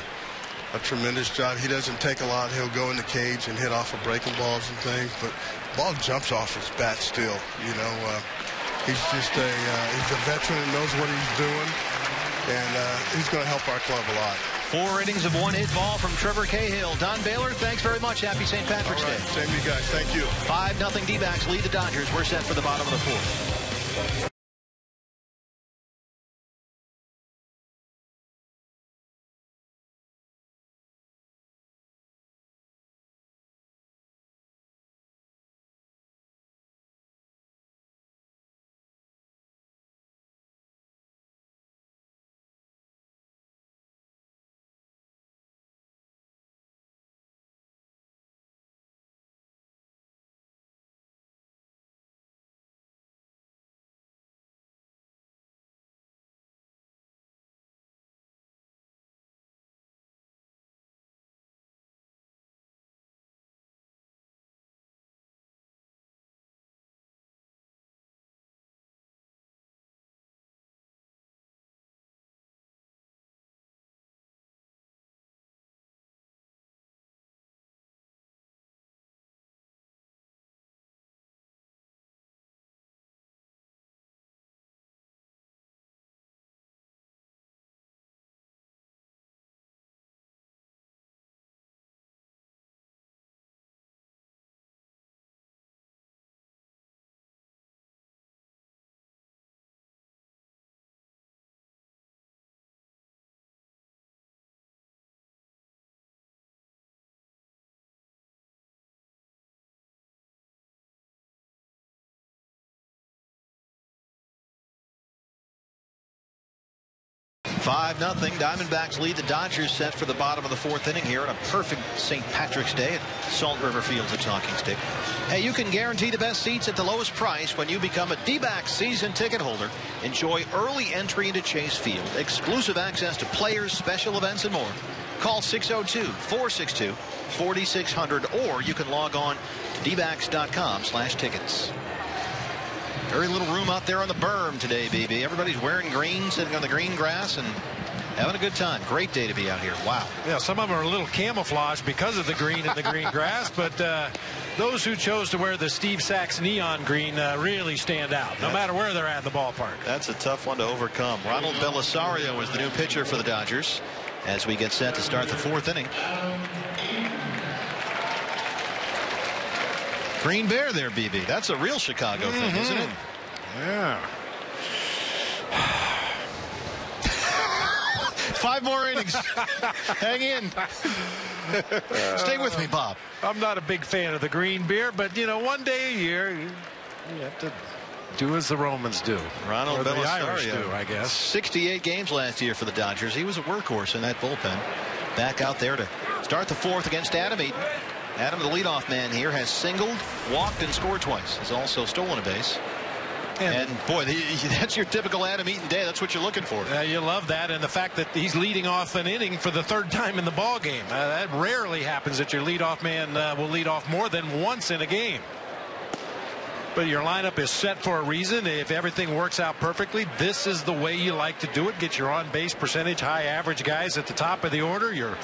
tremendous job. He doesn't take a lot. He'll go in the cage and hit off of breaking balls and things, but the ball jumps off his bat still. He's just he's a veteran and knows what he's doing, and he's going to help our club a lot. 4 innings of 1 hit ball from Trevor Cahill. Don Baylor, thanks very much. Happy St. Patrick's Day. Same to you guys. Thank you. 5-0 D-backs lead the Dodgers. We're set for the bottom of the 4th. Five 0 Diamondbacks lead the Dodgers, set for the bottom of the 4th inning here on a perfect St. Patrick's Day at Salt River Fields at Talking Stick. Hey, you can guarantee the best seats at the lowest price when you become a D-backs season ticket holder. Enjoy early entry into Chase Field, exclusive access to players, special events, and more. Call 602-462-4600, or you can log on to dbacks.com/tickets. Very little room out there on the berm today, BB. Everybody's wearing green, sitting on the green grass, and having a good time. Great day to be out here. Wow. Yeah, some of them are a little camouflaged because of the green and the green grass, but those who chose to wear the Steve Sachs neon green really stand out, no matter where they're at in the ballpark. That's a tough one to overcome. Ronald Belisario is the new pitcher for the Dodgers as we get set to start the 4th inning. Green Bear there, BB. That's a real Chicago thing, isn't it? Yeah. 5 more innings. Hang in. Stay with me, Bob. I'm not a big fan of the green beer, but, one day a year, you have to do as the Romans do. Ronald Belisario, the Irish do, I guess. 68 games last year for the Dodgers. He was a workhorse in that bullpen. Back out there to start the 4th against Adam Eaton. Adam, the leadoff man here, has singled, walked, and scored twice. He's also stolen a base. And boy, that's your typical Adam Eaton day. That's what you're looking for. You love that, and the fact that he's leading off an inning for the 3rd time in the ball game. That rarely happens that your leadoff man will lead off more than once in a game. But your lineup is set for a reason. If everything works out perfectly, this is the way you like to do it. Get your on-base percentage, high average guys at the top of the order, your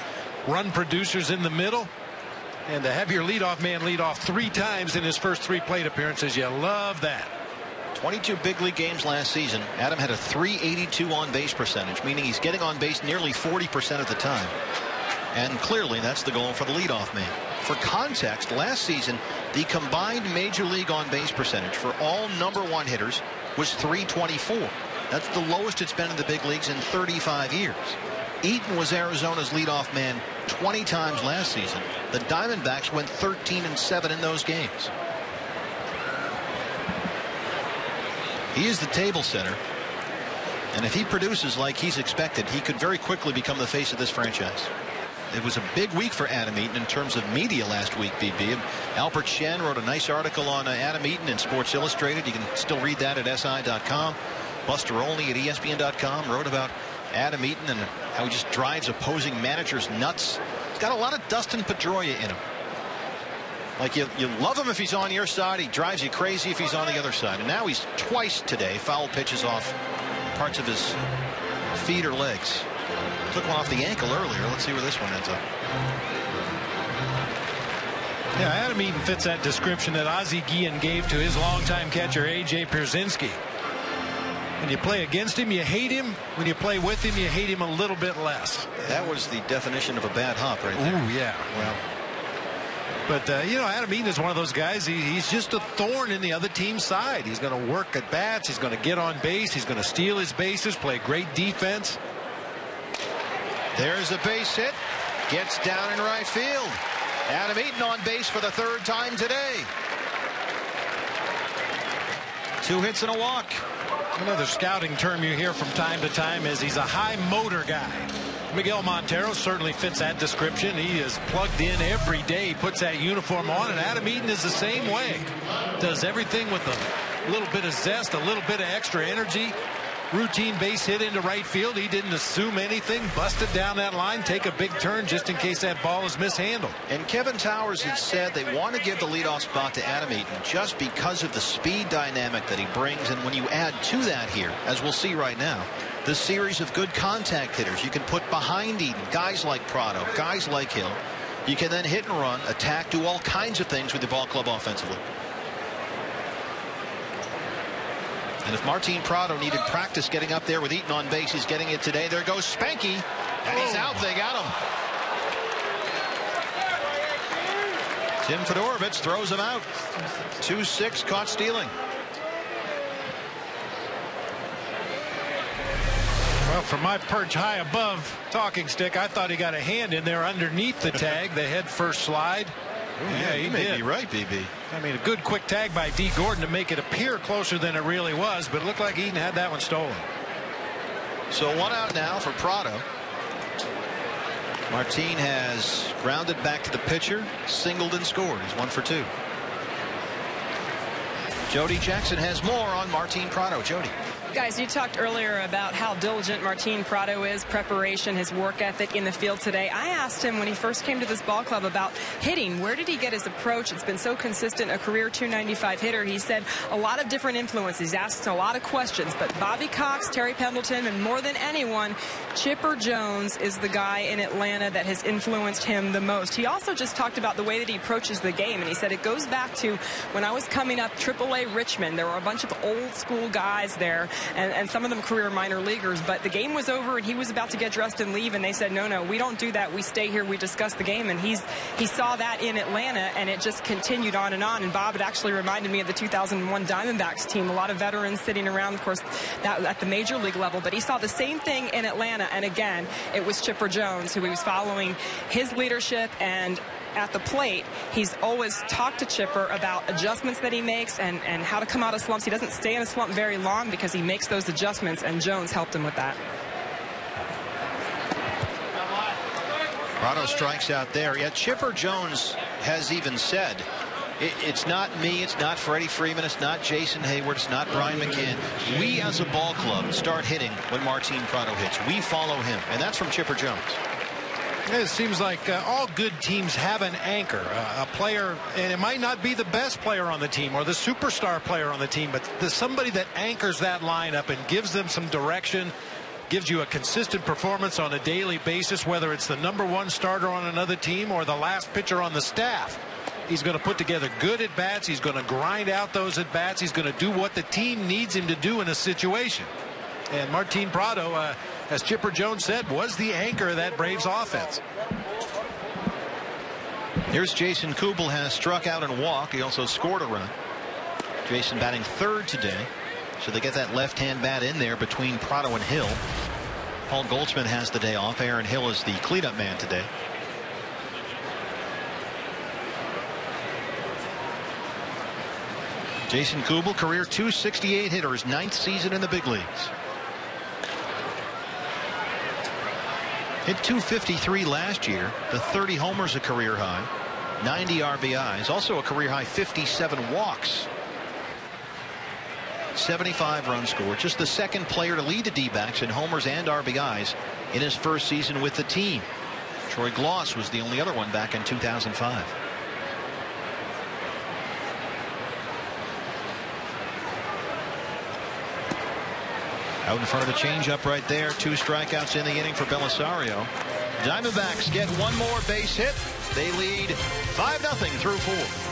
run producers in the middle. And to have your leadoff man lead off 3 times in his first 3 plate appearances, you love that. 22 big league games last season. Adam had a .382 on base percentage, meaning he's getting on base nearly 40% of the time. And clearly that's the goal for the leadoff man. For context, last season the combined major league on base percentage for all #1 hitters was .324. That's the lowest it's been in the big leagues in 35 years. Eaton was Arizona's leadoff man 20 times last season. The Diamondbacks went 13-7 in those games. He is the table setter, and if he produces like he's expected, he could very quickly become the face of this franchise. It was a big week for Adam Eaton in terms of media last week, BB. Albert Shen wrote a nice article on Adam Eaton in Sports Illustrated. You can still read that at SI.com. Buster Olney at ESPN.com wrote about Adam Eaton and how he just drives opposing managers nuts. He's got a lot of Dustin Pedroia in him. Like you love him if he's on your side. He drives you crazy if he's on the other side. And now he's twice today foul pitches off parts of his feet or legs. Took one off the ankle earlier. Let's see where this one ends up. Yeah, Adam Eaton fits that description that Ozzie Guillen gave to his longtime catcher A.J. Pierzynski. When you play against him, you hate him. When you play with him, you hate him a little bit less. That was the definition of a bad hop right there. Ooh, yeah. Well, but, you know, Adam Eaton is one of those guys. He's just a thorn in the other team's side. He's going to work at bats. He's going to get on base. He's going to steal his bases, play great defense. There's a base hit. Gets down in right field. Adam Eaton on base for the 3rd time today. 2 hits and a walk. Another scouting term you hear from time to time is he's a high motor guy. Miguel Montero certainly fits that description. He is plugged in every day. He puts that uniform on, and Adam Eaton is the same way. Does everything with a little bit of zest, a little bit of extra energy. Routine base hit into right field. He didn't assume anything. Busted down that line. Take a big turn just in case that ball is mishandled. And Kevin Towers had said they want to give the leadoff spot to Adam Eaton just because of the speed dynamic that he brings. And when you add to that here, as we'll see right now, the series of good contact hitters you can put behind Eaton, guys like Prado, guys like Hill, you can then hit and run, attack, do all kinds of things with the ball club offensively. And if Martin Prado needed practice getting up there with Eaton on base, he's getting it today. There goes Spanky, and he's out. They got him. Tim Fedorovich throws him out. 2-6, caught stealing. Well, from my perch high above talking stick, I thought he got a hand in there underneath the tag, the head first slide. Ooh, yeah, he may be right, BB. I mean, a good quick tag by D. Gordon to make it appear closer than it really was, but it looked like Eaton had that one stolen. So 1 out now for Prado. Martin has grounded back to the pitcher, singled and scored. He's 1 for 2. Jody Jackson has more on Martin Prado. Jody. Guys, you talked earlier about how diligent Martin Prado is, preparation, his work ethic in the field today. I asked him when he first came to this ball club about hitting. Where did he get his approach? It's been so consistent, a career .295 hitter. He said a lot of different influences. He's asked a lot of questions, but Bobby Cox, Terry Pendleton, and more than anyone, Chipper Jones is the guy in Atlanta that has influenced him the most. He also just talked about the way that he approaches the game, and he said it goes back to when I was coming up AAA Richmond. There were a bunch of old school guys there, and some of them career minor leaguers, but the game was over and he was about to get dressed and leave, and they said, no, we don't do that. We stay here, we discuss the game. And he saw that in Atlanta, and it just continued on. And Bob, it actually reminded me of the 2001 Diamondbacks team, a lot of veterans sitting around, of course, that at the major league level, but he saw the same thing in Atlanta. And again, it was Chipper Jones who he was following his leadership, and at the plate, he's always talked to Chipper about adjustments that he makes and how to come out of slumps. He doesn't stay in a slump very long because he makes those adjustments, and Jones helped him with that. Prado strikes out there. Yeah, Chipper Jones has even said, it's not me, it's not Freddie Freeman, it's not Jason Hayward, it's not Brian McCann. We as a ball club start hitting when Martin Prado hits. We follow him, and that's from Chipper Jones. It seems like all good teams have an anchor, a player, and it might not be the best player on the team or the superstar player on the team, but there's somebody that anchors that lineup and gives them some direction, gives you a consistent performance on a daily basis, whether it's the #1 starter on another team or the last pitcher on the staff. He's going to put together good at-bats. He's going to grind out those at-bats. He's going to do what the team needs him to do in a situation. And Martin Prado, as Chipper Jones said, was the anchor of that Braves offense. Here's Jason Kubel, has struck out and walked. He also scored a run. Jason batting third today. So they get that left-hand bat in there between Prado and Hill. Paul Goldschmidt has the day off. Aaron Hill is the cleanup man today. Jason Kubel, career .268 hitter, his 9th season in the big leagues. Hit .253 last year. The 30 homers a career high. 90 RBIs. Also a career high 57 walks. 75 runs scored. Just the second player to lead the D-backs in homers and RBIs in his first season with the team. Troy Gloss was the only other one back in 2005. Out in front of the changeup right there. 2 strikeouts in the inning for Belisario. Diamondbacks get one more base hit. They lead 5-0 through 4.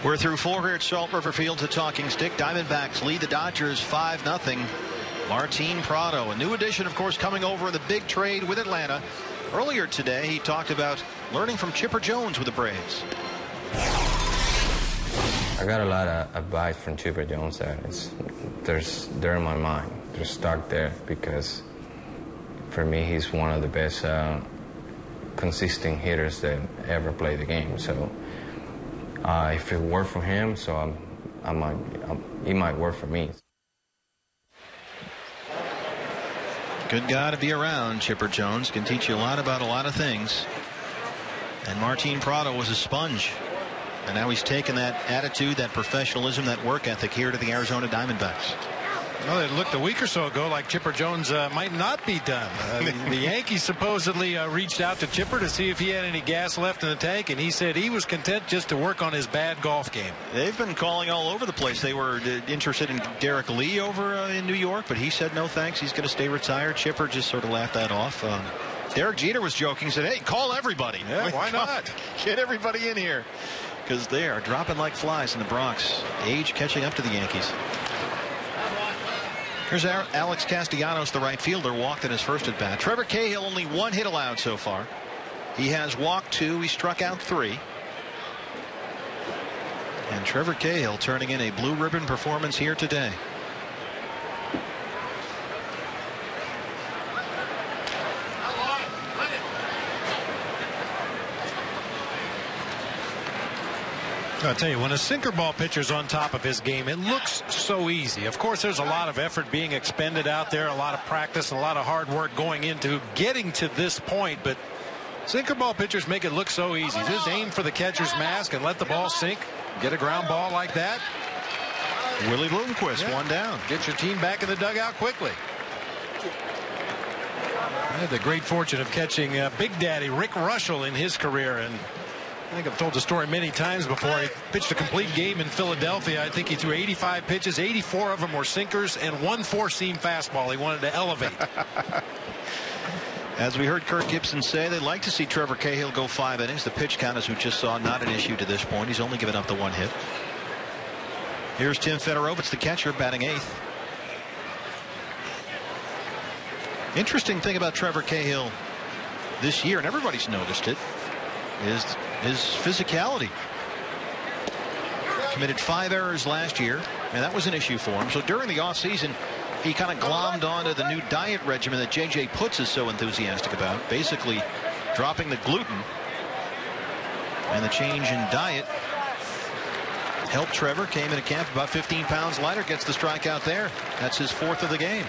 We're through 4 here at Salt River Field. A talking stick. Diamondbacks lead the Dodgers 5-0. Martin Prado, a new addition, of course, coming over in the big trade with Atlanta. Earlier today, he talked about learning from Chipper Jones with the Braves. I got a lot of advice from Chipper Jones that they're in my mind. They're stuck there because, for me, he's one of the best consistent hitters that ever played the game. So. If it worked for him, so it might work for me. Good guy to be around. Chipper Jones can teach you a lot about a lot of things. And Martin Prado was a sponge. And now he's taken that attitude, that professionalism, that work ethic here to the Arizona Diamondbacks. Well, it looked a week or so ago like Chipper Jones might not be done. The Yankees supposedly reached out to Chipper to see if he had any gas left in the tank, and he said he was content just to work on his bad golf game. They've been calling all over the place. They were interested in Derek Lee over in New York, but he said no thanks. He's going to stay retired. Chipper just sort of laughed that off. Derek Jeter was joking. He said, hey, call everybody. Yeah, why not? Get everybody in here. Because they are dropping like flies in the Bronx. Age catching up to the Yankees. Here's Alex Castellanos, the right fielder, walked in his first at bat. Trevor Cahill, only 1 hit allowed so far. He has walked 2. He struck out 3. And Trevor Cahill turning in a blue ribbon performance here today. I'll tell you, when a sinker ball pitcher's on top of his game, it looks so easy. Of course, there's a lot of effort being expended out there, a lot of practice, and a lot of hard work going into getting to this point. But sinker ball pitchers make it look so easy. Just aim for the catcher's mask and let the ball sink. Get a ground ball like that. Willie Bloomquist, one down. Get your team back in the dugout quickly. I had the great fortune of catching Big Daddy Rick Russell in his career, and I think I've told the story many times before. He pitched a complete game in Philadelphia. I think he threw 85 pitches. 84 of them were sinkers and one four-seam fastball he wanted to elevate. As we heard Kirk Gibson say, they'd like to see Trevor Cahill go 5 innings. The pitch count, as we just saw, not an issue to this point. He's only given up the 1 hit. Here's Tim Fedorovich, the catcher, batting 8th. Interesting thing about Trevor Cahill this year, and everybody's noticed it, is his physicality. Committed 5 errors last year, and that was an issue for him. So during the offseason, he kind of glommed onto the new diet regimen that J.J. Putz is so enthusiastic about, basically dropping the gluten. And the change in diet helped Trevor. Came into camp about 15 pounds lighter, gets the strikeout there. That's his 4th of the game.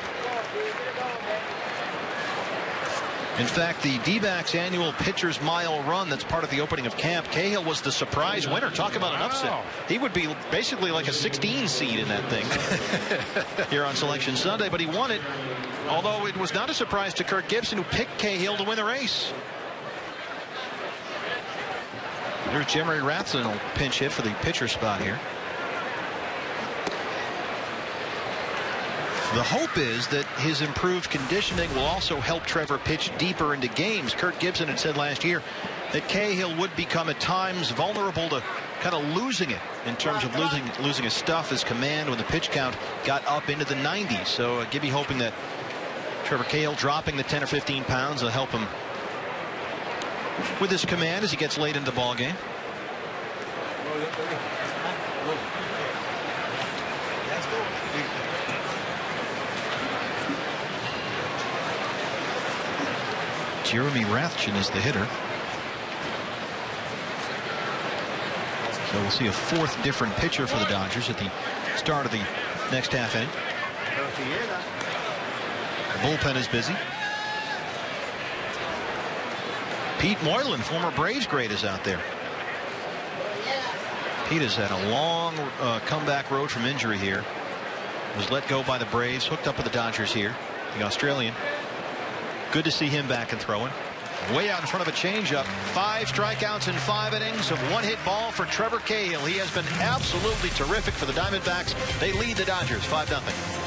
In fact, the D-backs annual pitcher's mile run that's part of the opening of camp, Cahill was the surprise winner. Talk about an upset. He would be basically like a 16 seed in that thing here on Selection Sunday, but he won it, although it was not a surprise to Kirk Gibson, who picked Cahill to win the race. There's Jeremy Rathson will pinch hit for the pitcher spot here. The hope is that his improved conditioning will also help Trevor pitch deeper into games. Kirk Gibson had said last year that Cahill would become at times vulnerable to kind of losing it in terms of losing his stuff, his command, when the pitch count got up into the 90s. So Gibby hoping that Trevor Cahill dropping the 10 or 15 pounds will help him with his command as he gets late into the ball game. Jeremy Rathjen is the hitter. So we'll see a 4th different pitcher for the Dodgers at the start of the next half inning. The bullpen is busy. Pete Moylan, former Braves great, is out there. Pete has had a long comeback road from injury here. Was let go by the Braves, hooked up with the Dodgers here. The Australian. Good to see him back and throwing. Way out in front of a changeup. 5 strikeouts in 5 innings of 1-hit ball for Trevor Cahill. He has been absolutely terrific for the Diamondbacks. They lead the Dodgers 5-0.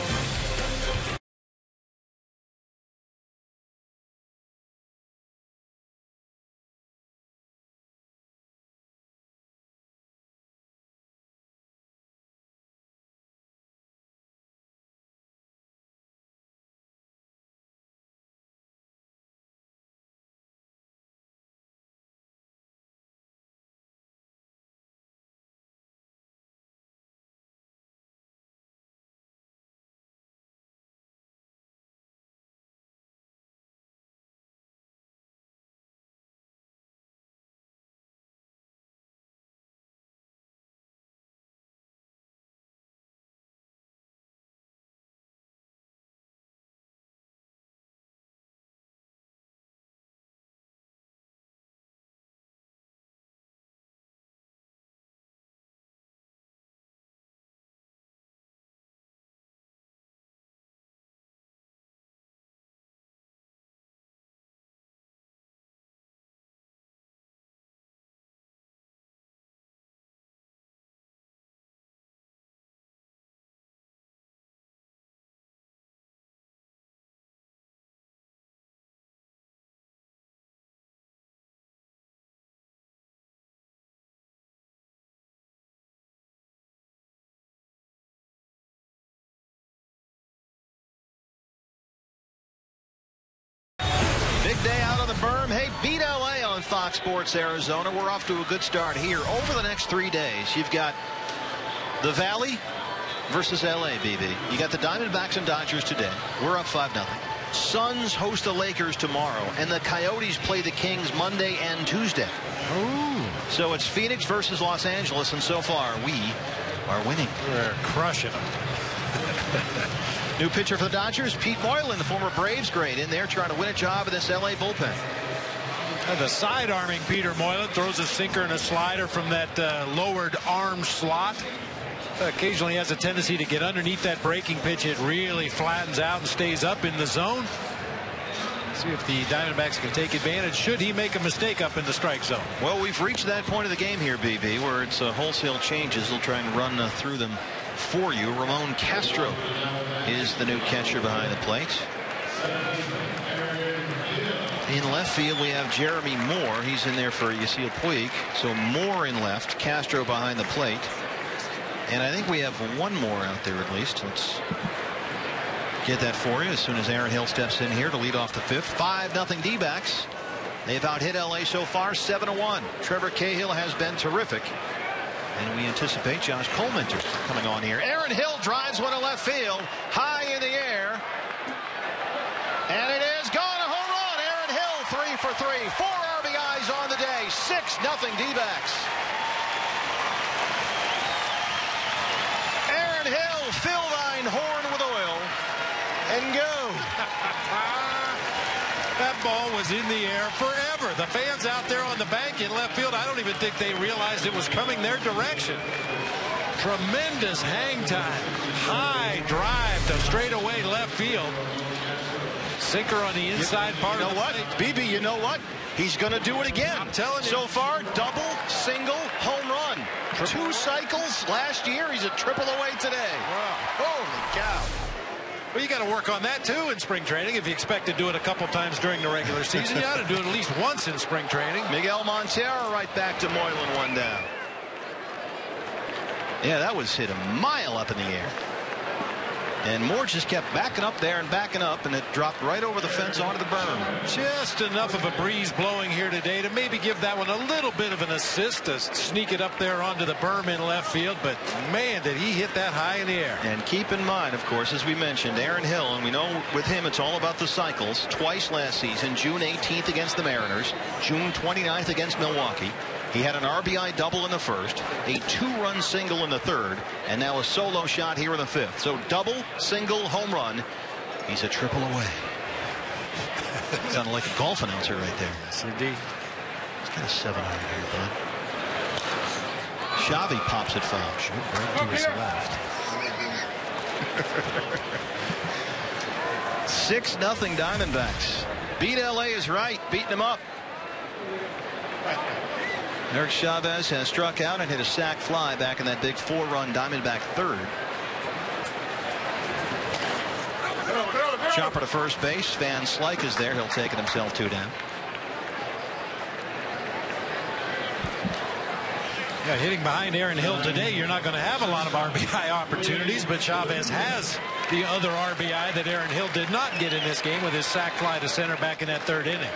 Big day out on the berm. Hey, beat LA on Fox Sports Arizona. We're off to a good start here. Over the next 3 days, you've got the Valley versus LA, BB. You got the Diamondbacks and Dodgers today. We're up 5-0. Suns host the Lakers tomorrow, and the Coyotes play the Kings Monday and Tuesday. Ooh. So it's Phoenix versus Los Angeles, and so far we are winning. We're crushing them. New pitcher for the Dodgers, Pete Moylan, the former Braves great, in there trying to win a job in this LA bullpen. The side arming Peter Moylan throws a sinker and a slider from that lowered arm slot. Occasionally has a tendency to get underneath that breaking pitch. It really flattens out and stays up in the zone. See if the Diamondbacks can take advantage should he make a mistake up in the strike zone. Well, we've reached that point of the game here, BB, where it's wholesale changes. They'll try and run through them for you. Ramon Castro is the new catcher behind the plate. In left field, we have Jeremy Moore. He's in there for Yasiel Puig. So Moore in left, Castro behind the plate. And I think we have one more out there at least. Let's get that for you as soon as Aaron Hill steps in here to lead off the fifth. 5-0 D-backs. They've out-hit LA so far 7-1. Trevor Cahill has been terrific. And we anticipate Josh Coleminter coming on here. Aaron Hill drives one to left field. High in the air. And it is gone. A home run. Aaron Hill 3 for 3. 4 RBIs on the day. 6-0 D-backs. Hill, fill thine horn with oil and go. That ball was in the air forever. The fans out there on the bank in left field, I don't even think they realized it was coming their direction. Tremendous hang time. High drive to straightaway left field. Sinker on the inside part of the plate. BB, you know what? He's going to do it again. I'm telling you. So far, double, single, home run. 2 cycles last year. He's a triple away today. Wow. Holy cow. Well, you got to work on that too in spring training. If you expect to do it a couple times during the regular season, you ought to do it at least once in spring training. Miguel Montero right back to Moylan, 1 down. Yeah, that was hit a mile up in the air. And Moore just kept backing up there and backing up, and it dropped right over the fence onto the berm. Just enough of a breeze blowing here today to maybe give that one a little bit of an assist to sneak it up there onto the berm in left field. But man, did he hit that high in the air. And keep in mind, of course, as we mentioned, Aaron Hill, and we know with him it's all about the cycles. Twice last season, June 18th against the Mariners, June 29th against Milwaukee. He had an RBI double in the first, a 2-run single in the third, and now a solo shot here in the fifth. So double, single, home run. He's a triple away. Sounded like a golf announcer right there. Yes, indeed. He's got a 700 here, bud. Xavi pops it foul. Shoot right to his left. 6-0 Diamondbacks. Beat LA is right. Beating them up. Eric Chavez has struck out and hit a sac fly back in that big 4-run Diamondback third. Chopper to first base. Van Slyke is there. He'll take it himself, 2 down. Yeah, hitting behind Aaron Hill today, you're not going to have a lot of RBI opportunities, but Chavez has the other RBI that Aaron Hill did not get in this game with his sac fly to center back in that third inning.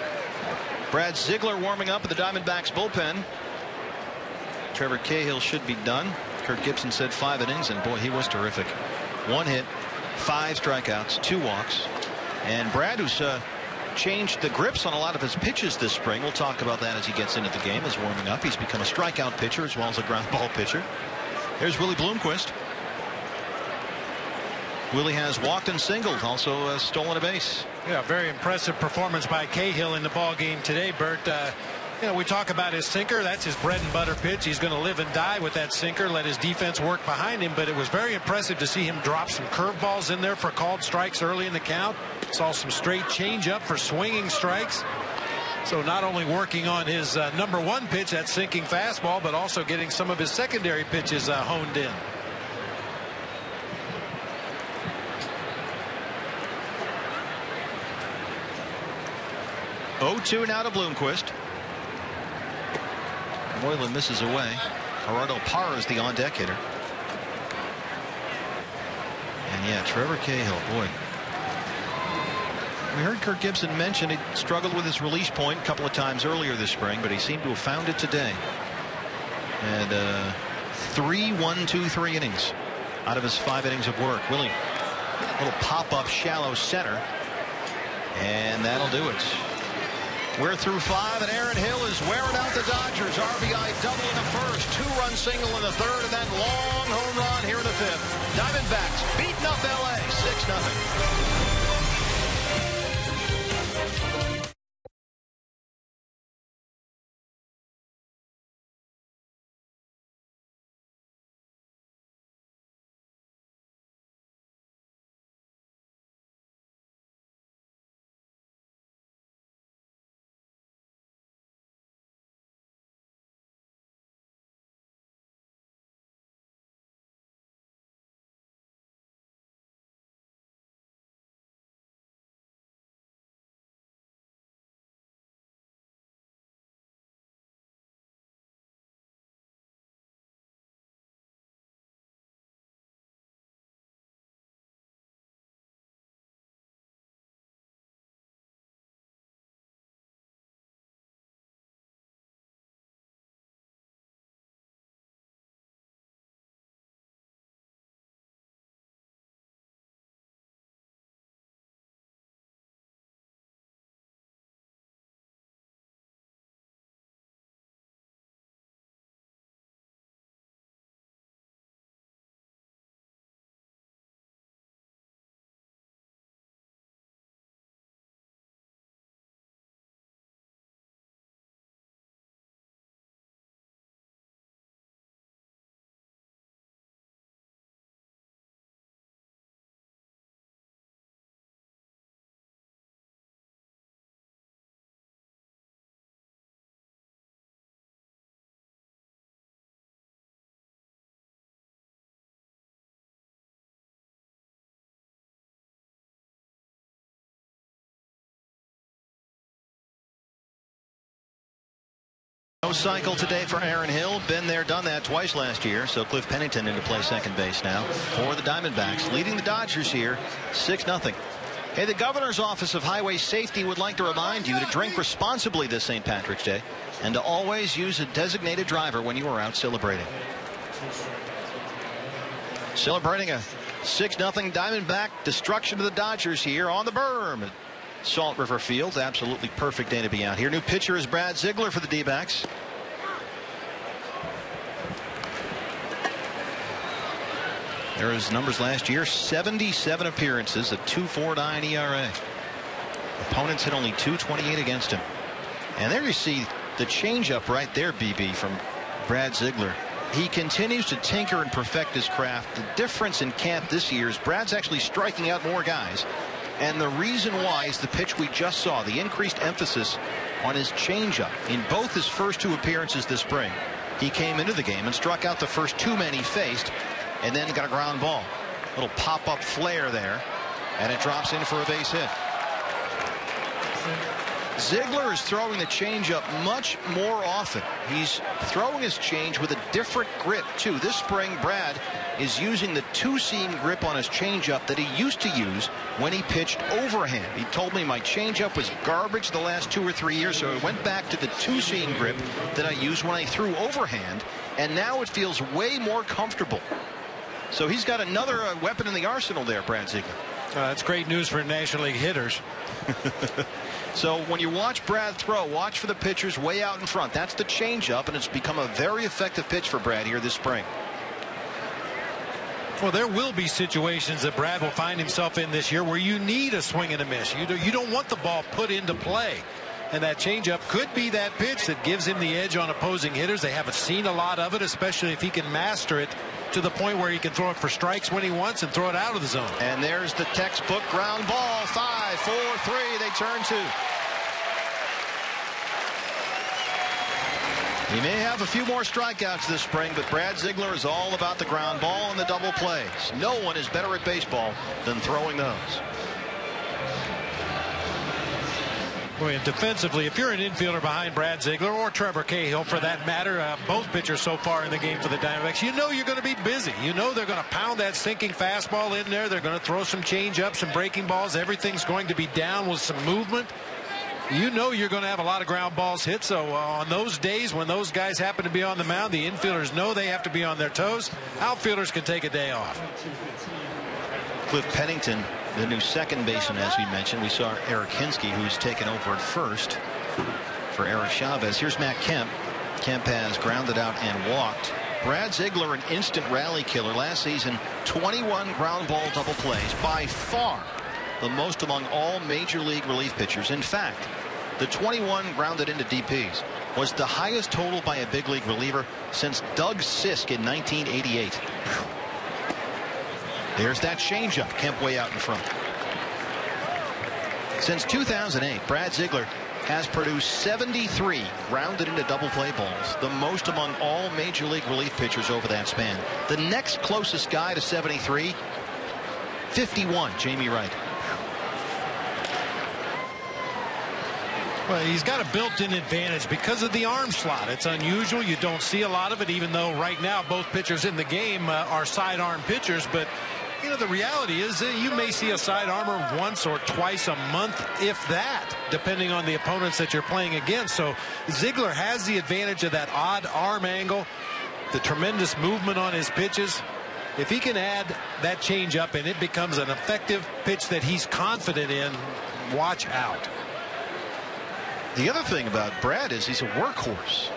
Brad Ziegler warming up at the Diamondbacks bullpen. Trevor Cahill should be done. Kirk Gibson said 5 innings, and boy, he was terrific. 1 hit, 5 strikeouts, 2 walks. And Brad, who's changed the grips on a lot of his pitches this spring. We'll talk about that as he gets into the game, as warming up. He's become a strikeout pitcher as well as a ground ball pitcher. Here's Willie Bloomquist. Willie has walked and singled, also stolen a base. Yeah, very impressive performance by Cahill in the ball game today, Bert. You know, we talk about his sinker. That's his bread and butter pitch. He's going to live and die with that sinker. Let his defense work behind him. But it was very impressive to see him drop some curveballs in there for called strikes early in the count. Saw some straight changeup for swinging strikes. So not only working on his number 1 pitch, that sinking fastball, but also getting some of his secondary pitches honed in. Oh-2 now to Bloomquist. Moylan misses away. Gerardo Parra is the on-deck hitter. And yeah, Trevor Cahill, boy. We heard Kirk Gibson mention he struggled with his release point a couple of times earlier this spring, but he seemed to have found it today. And 3 innings out of his 5 innings of work. Willie, a little pop-up shallow center. And that'll do it. We're through 5, and Aaron Hill is wearing out the Dodgers. RBI double in the first, 2-run single in the third, and then long home run here in the 5th. Diamondbacks beating up LA 6-0. No cycle today for Aaron Hill. Been there, done that twice last year. So Cliff Pennington into play second base now for the Diamondbacks, leading the Dodgers here 6-0. Hey, the Governor's Office of Highway Safety would like to remind you to drink responsibly this St. Patrick's Day and to always use a designated driver when you are out celebrating. Celebrating a 6-0 Diamondback destruction to the Dodgers here on the berm at Salt River Field. Absolutely perfect day to be out here. New pitcher is Brad Ziegler for the D-backs. There his numbers last year: 77 appearances, a 2.49 ERA. Opponents hit only .228 against him. And there you see the changeup right there, BB, from Brad Ziegler. He continues to tinker and perfect his craft. The difference in camp this year is Brad's actually striking out more guys. And the reason why is the pitch we just saw, the increased emphasis on his changeup. In both his first 2 appearances this spring, he came into the game and struck out the first 2 men he faced, and then got a ground ball. Little pop-up flare there, and it drops in for a base hit. Ziegler is throwing the changeup much more often. He's throwing his change with a different grip, too. This spring, Brad is using the 2-seam grip on his changeup that he used to use when he pitched overhand. He told me my changeup was garbage the last 2 or 3 years, so I went back to the 2-seam grip that I used when I threw overhand, and now it feels way more comfortable. So he's got another weapon in the arsenal there, Brad Ziegler. That's great news for National League hitters. So when you watch Brad throw, watch for the pitchers way out in front. That's the changeup, and it's become a very effective pitch for Brad here this spring. Well, there will be situations that Brad will find himself in this year where you need a swing and a miss. You don't want the ball put into play. And that changeup could be that pitch that gives him the edge on opposing hitters. They haven't seen a lot of it, especially if he can master it to the point where he can throw it for strikes when he wants and throw it out of the zone. And there's the textbook ground ball. 5, 4, 3. They turn 2. He may have a few more strikeouts this spring, but Brad Ziegler is all about the ground ball and the double plays. No one is better at baseball than throwing those. Boy, and defensively, if you're an infielder behind Brad Ziegler or Trevor Cahill, for that matter, both pitchers so far in the game for the Diamondbacks, you know you're going to be busy. You know they're going to pound that sinking fastball in there. They're going to throw some change-ups, some breaking balls. Everything's going to be down with some movement. You know you're going to have a lot of ground balls hit. So on those days when those guys happen to be on the mound, the infielders know they have to be on their toes. Outfielders can take a day off. Cliff Pennington, the new second baseman, as we mentioned. We saw Eric Hinsky, who's taken over at first. for Eric Chavez. Here's Matt Kemp. Kemp has grounded out and walked. Brad Ziegler, an instant rally killer. Last season, 21 ground ball double plays, by far the most among all major league relief pitchers. In fact, the 21 grounded into DPs was the highest total by a big league reliever since Doug Sisk in 1988. There's that changeup. Kemp way out in front. Since 2008, Brad Ziegler has produced 73 grounded into double play balls, the most among all major league relief pitchers over that span. The next closest guy to 73, 51, Jamie Wright. Well, he's got a built-in advantage because of the arm slot. It's unusual. You don't see a lot of it, even though right now both pitchers in the game are sidearm pitchers. But, you know, the reality is that you may see a sidearmer once or twice a month, if that, depending on the opponents that you're playing against. So Ziegler has the advantage of that odd arm angle, the tremendous movement on his pitches. If he can add that changeup and it becomes an effective pitch that he's confident in, watch out. The other thing about Brad is he's a workhorse.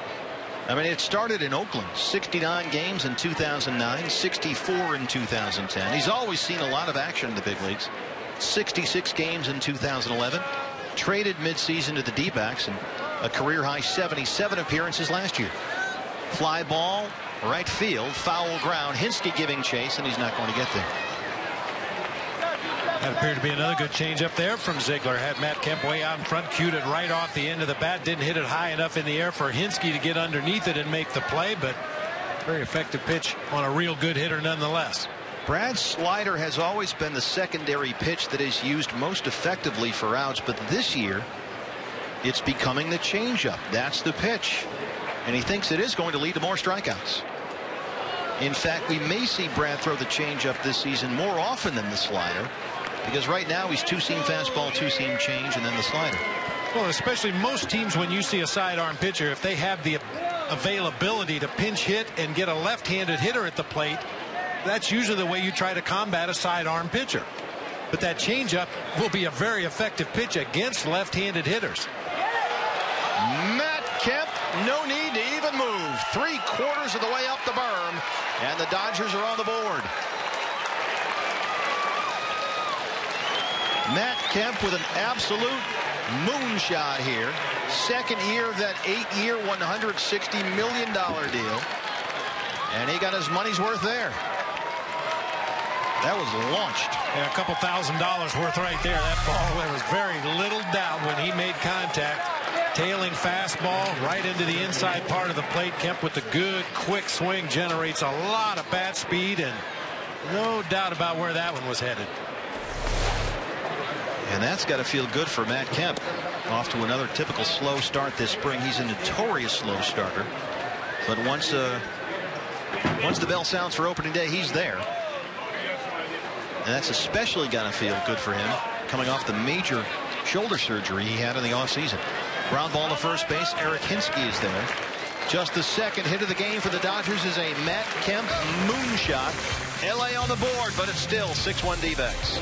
I mean, it started in Oakland, 69 games in 2009, 64 in 2010. He's always seen a lot of action in the big leagues. 66 games in 2011. Traded midseason to the D-backs and a career-high 77 appearances last year. Fly ball, right field, foul ground. Hinske giving chase, and he's not going to get there. That appeared to be another good change up there from Ziegler. Had Matt Kemp way out in front, cued it right off the end of the bat. Didn't hit it high enough in the air for Hinske to get underneath it and make the play, but very effective pitch on a real good hitter nonetheless. Brad's slider has always been the secondary pitch that is used most effectively for outs, but this year it's becoming the changeup. That's the pitch, and he thinks it is going to lead to more strikeouts. In fact, we may see Brad throw the changeup this season more often than the slider, because right now he's two-seam fastball, two-seam change, and then the slider. Well, especially most teams, when you see a sidearm pitcher, if they have the availability to pinch hit and get a left-handed hitter at the plate, that's usually the way you try to combat a sidearm pitcher. But that changeup will be a very effective pitch against left-handed hitters. Matt Kemp, no need to even move. 3/4 of the way up the berm, and the Dodgers are on the board. Matt Kemp with an absolute moonshot here. Second year of that 8-year, $160 million deal. And he got his money's worth there. That was launched. Yeah, a couple $1,000 worth right there. That ball, there was very little doubt when he made contact. Tailing fastball right into the inside part of the plate. Kemp with the good quick swing generates a lot of bat speed, and no doubt about where that one was headed. And that's got to feel good for Matt Kemp. Off to another typical slow start this spring. He's a notorious slow starter, but once the bell sounds for opening day, he's there. And that's especially got to feel good for him, coming off the major shoulder surgery he had in the offseason. Ground ball to first base. Eric Hinske is there. Just the second hit of the game for the Dodgers is a Matt Kemp moonshot. LA on the board, but it's still 6-1 D-backs.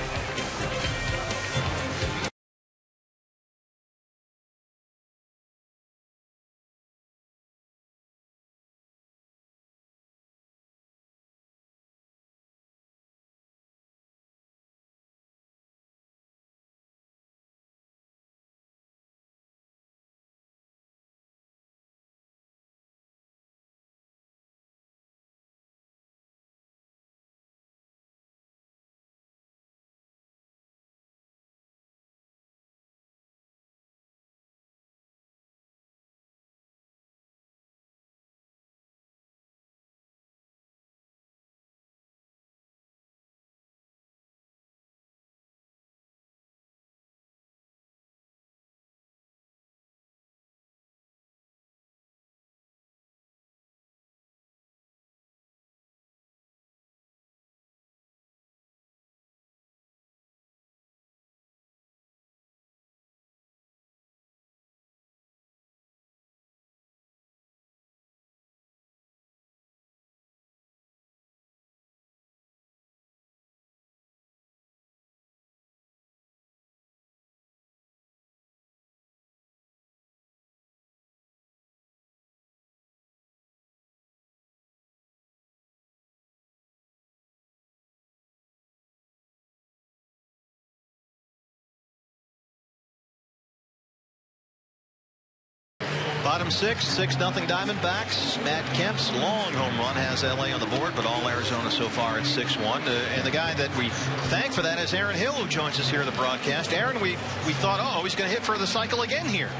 Bottom 6, 6-0 Diamondbacks. Matt Kemp's long home run has LA on the board, but all Arizona so far at 6-1. And the guy that we thank for that is Aaron Hill, who joins us here in the broadcast. Aaron, we thought, oh, he's going to hit for the cycle again here.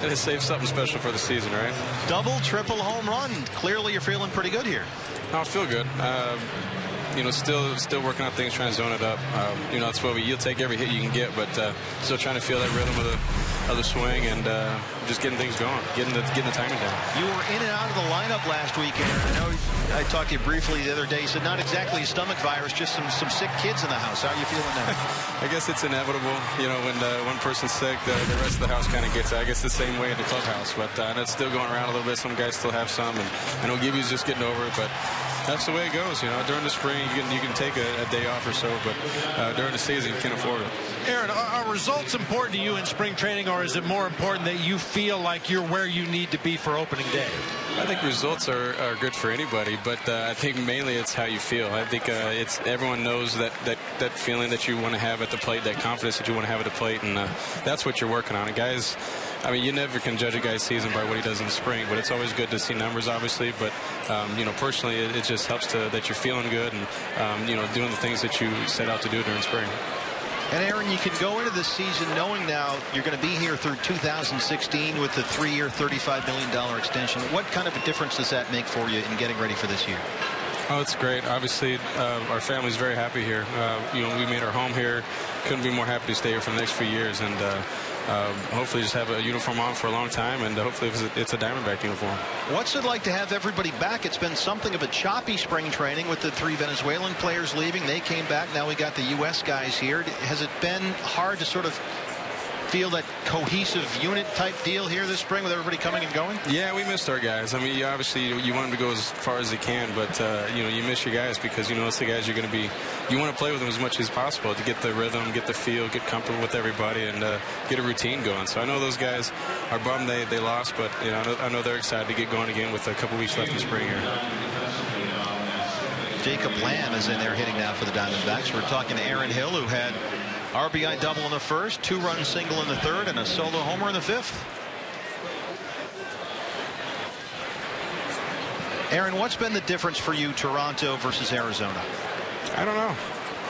And it saves something special for the season, right? Double, triple home run. Clearly you're feeling pretty good here. I feel good. You know, still working on things, trying to zone it up. You know, that's what you'll take every hit you can get, but still trying to feel that rhythm of the swing and just getting things going, getting the timing down. You were in and out of the lineup last weekend. I know I talked to you briefly the other day. You said not exactly a stomach virus, just some sick kids in the house. How are you feeling now? I guess it's inevitable. You know, when one person's sick, the rest of the house kind of gets it. I guess the same way in the clubhouse, but it's still going around a little bit. Some guys still have some, and I know Gibby's just getting over it, but that's the way it goes. You know, during the spring you can take a day off or so, but during the season you can't afford it. Aaron, are results important to you in spring training, or is it more important that you feel like you're where you need to be for opening day? I think results are good for anybody, but I think mainly it's how you feel. I think everyone knows that feeling that you want to have at the plate, that confidence that you want to have at the plate, and that's what you're working on. And guys, I mean, you never can judge a guy's season by what he does in the spring, but it's always good to see numbers, obviously. But you know, personally, it just helps that you're feeling good and you know, doing the things that you set out to do during spring. And Aaron, you can go into this season knowing now you're going to be here through 2016 with the 3-year, $35 million extension. What kind of a difference does that make for you in getting ready for this year? Oh, it's great. Obviously, our family's very happy here. You know, we made our home here. Couldn't be more happy to stay here for the next few years, and hopefully just have a uniform on for a long time, and hopefully it's a Diamondback uniform. What's it like to have everybody back? It's been something of a choppy spring training with the 3 Venezuelan players leaving. They came back. Now we got the U.S. guys here. Has it been hard to sort of feel that cohesive unit type deal here this spring with everybody coming and going? Yeah, we missed our guys. I mean, obviously you want them to go as far as they can, but you know, you miss your guys because you know it's the guys you're going to be. You want to play with them as much as possible to get the rhythm, get the feel, get comfortable with everybody, and get a routine going. So I know those guys are bummed they lost, but you know, I know they're excited to get going again with a couple weeks left in spring here. Jacob Lamb is in there hitting now for the Diamondbacks. We're talking to Aaron Hill, who had RBI double in the first, 2-run single in the third, and a solo homer in the fifth. Aaron, what's been the difference for you, Toronto versus Arizona? I don't know.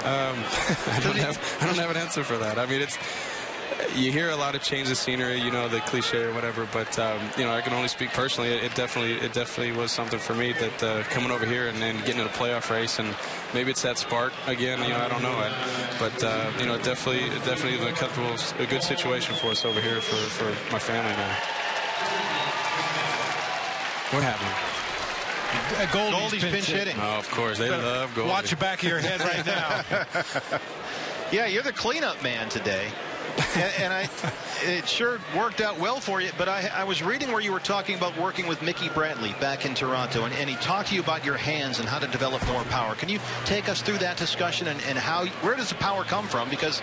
I don't have an answer for that. I mean, you hear a lot of change of scenery, you know, the cliche or whatever, but you know, I can only speak personally. It definitely was something for me that coming over here and getting in a playoff race, and maybe it's that spark again. You know, I don't know, but you know, it definitely is a good situation for us over here for my family now. What happened? Goldie's pinch hitting. Oh, of course, they love Goldie. Watch the back of your head right now. Yeah, you're the cleanup man today. and it sure worked out well for you, but I was reading where you were talking about working with Mickey Brantley back in Toronto, and he talked to you about your hands and how to develop more power. Can you take us through that discussion and where does the power come from? Because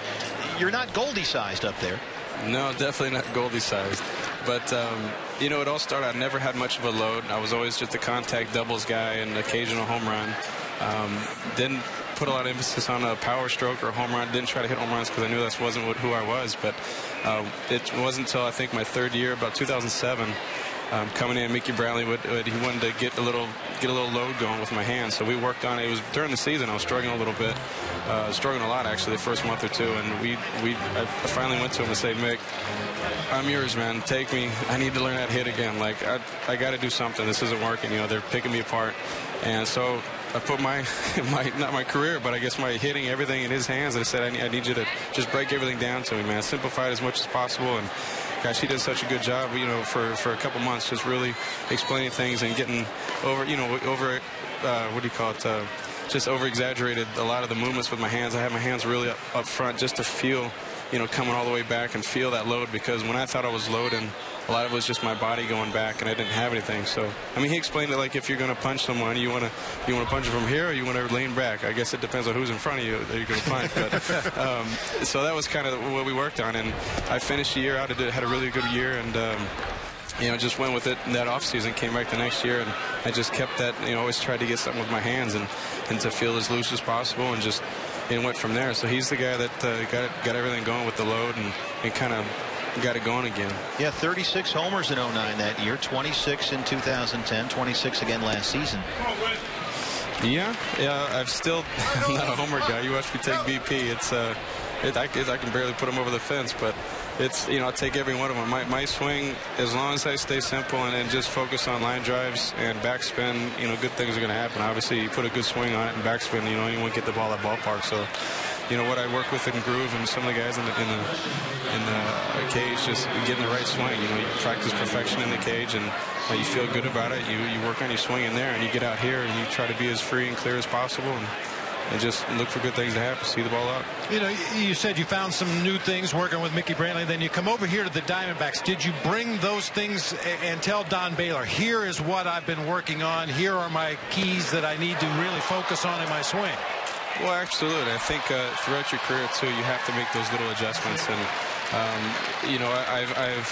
you're not Goldie-sized up there. No, definitely not Goldie-sized. But, you know, it all started, I never had much of a load. I was always just a contact doubles guy and occasional home run. Didn't put a lot of emphasis on a power stroke or a home run. Didn't try to hit home runs because I knew that wasn't who I was. But it wasn't until I think my third year, about 2007, coming in, Mickey Brantley he wanted to get a little load going with my hands. So we worked on it. It was during the season. I was struggling a little bit, struggling a lot actually the first month or two. And I finally went to him and said, Mick, I'm yours, man. Take me. I need to learn how to hit again. Like I got to do something. This isn't working. You know, they're picking me apart. And so I put not my career, but I guess my hitting, everything in his hands. And I said, I need you to just break everything down to me, man. Simplify it as much as possible. And gosh, he did such a good job, you know, for a couple months, just really explaining things and getting over what do you call it? Just over exaggerated a lot of the movements with my hands. I had my hands really up front just to feel, you know, coming all the way back and feel that load, because when I thought I was loading, a lot of it was just my body going back and I didn't have anything. So, I mean, he explained it like if you're going to punch someone, you want to punch it from here or you want to lean back. I guess it depends on who's in front of you that you're going to punch. But so that was kind of what we worked on, and I finished the year out. Had a really good year, and you know, just went with it in that off season. Came back the next year, and I just kept that. You know, always tried to get something with my hands and to feel as loose as possible, and went from there. So he's the guy that got everything going with the load and kind of got it going again. Yeah, 36 homers in 09 that year, 26 in 2010, 26 again last season. Yeah, I'm still not a homer guy. You watch me take BP. I can barely put them over the fence, but it's, I take every one of them. My swing, as long as I stay simple and just focus on line drives and backspin, good things are going to happen. Obviously, you put a good swing on it and backspin, anyone get the ball at ballpark. So, what I work with in Groove and some of the guys in the cage, just getting the right swing. You practice perfection in the cage, and you feel good about it. You work on your swing in there, and you get out here and you try to be as free and clear as possible, and just look for good things to happen, see the ball out. You said you found some new things working with Mickey Brantley. Then you come over here to the Diamondbacks. Did you bring those things and tell Don Baylor, here is what I've been working on, here are my keys that I need to really focus on in my swing? Well, absolutely. I think throughout your career, too, you have to make those little adjustments. And, I've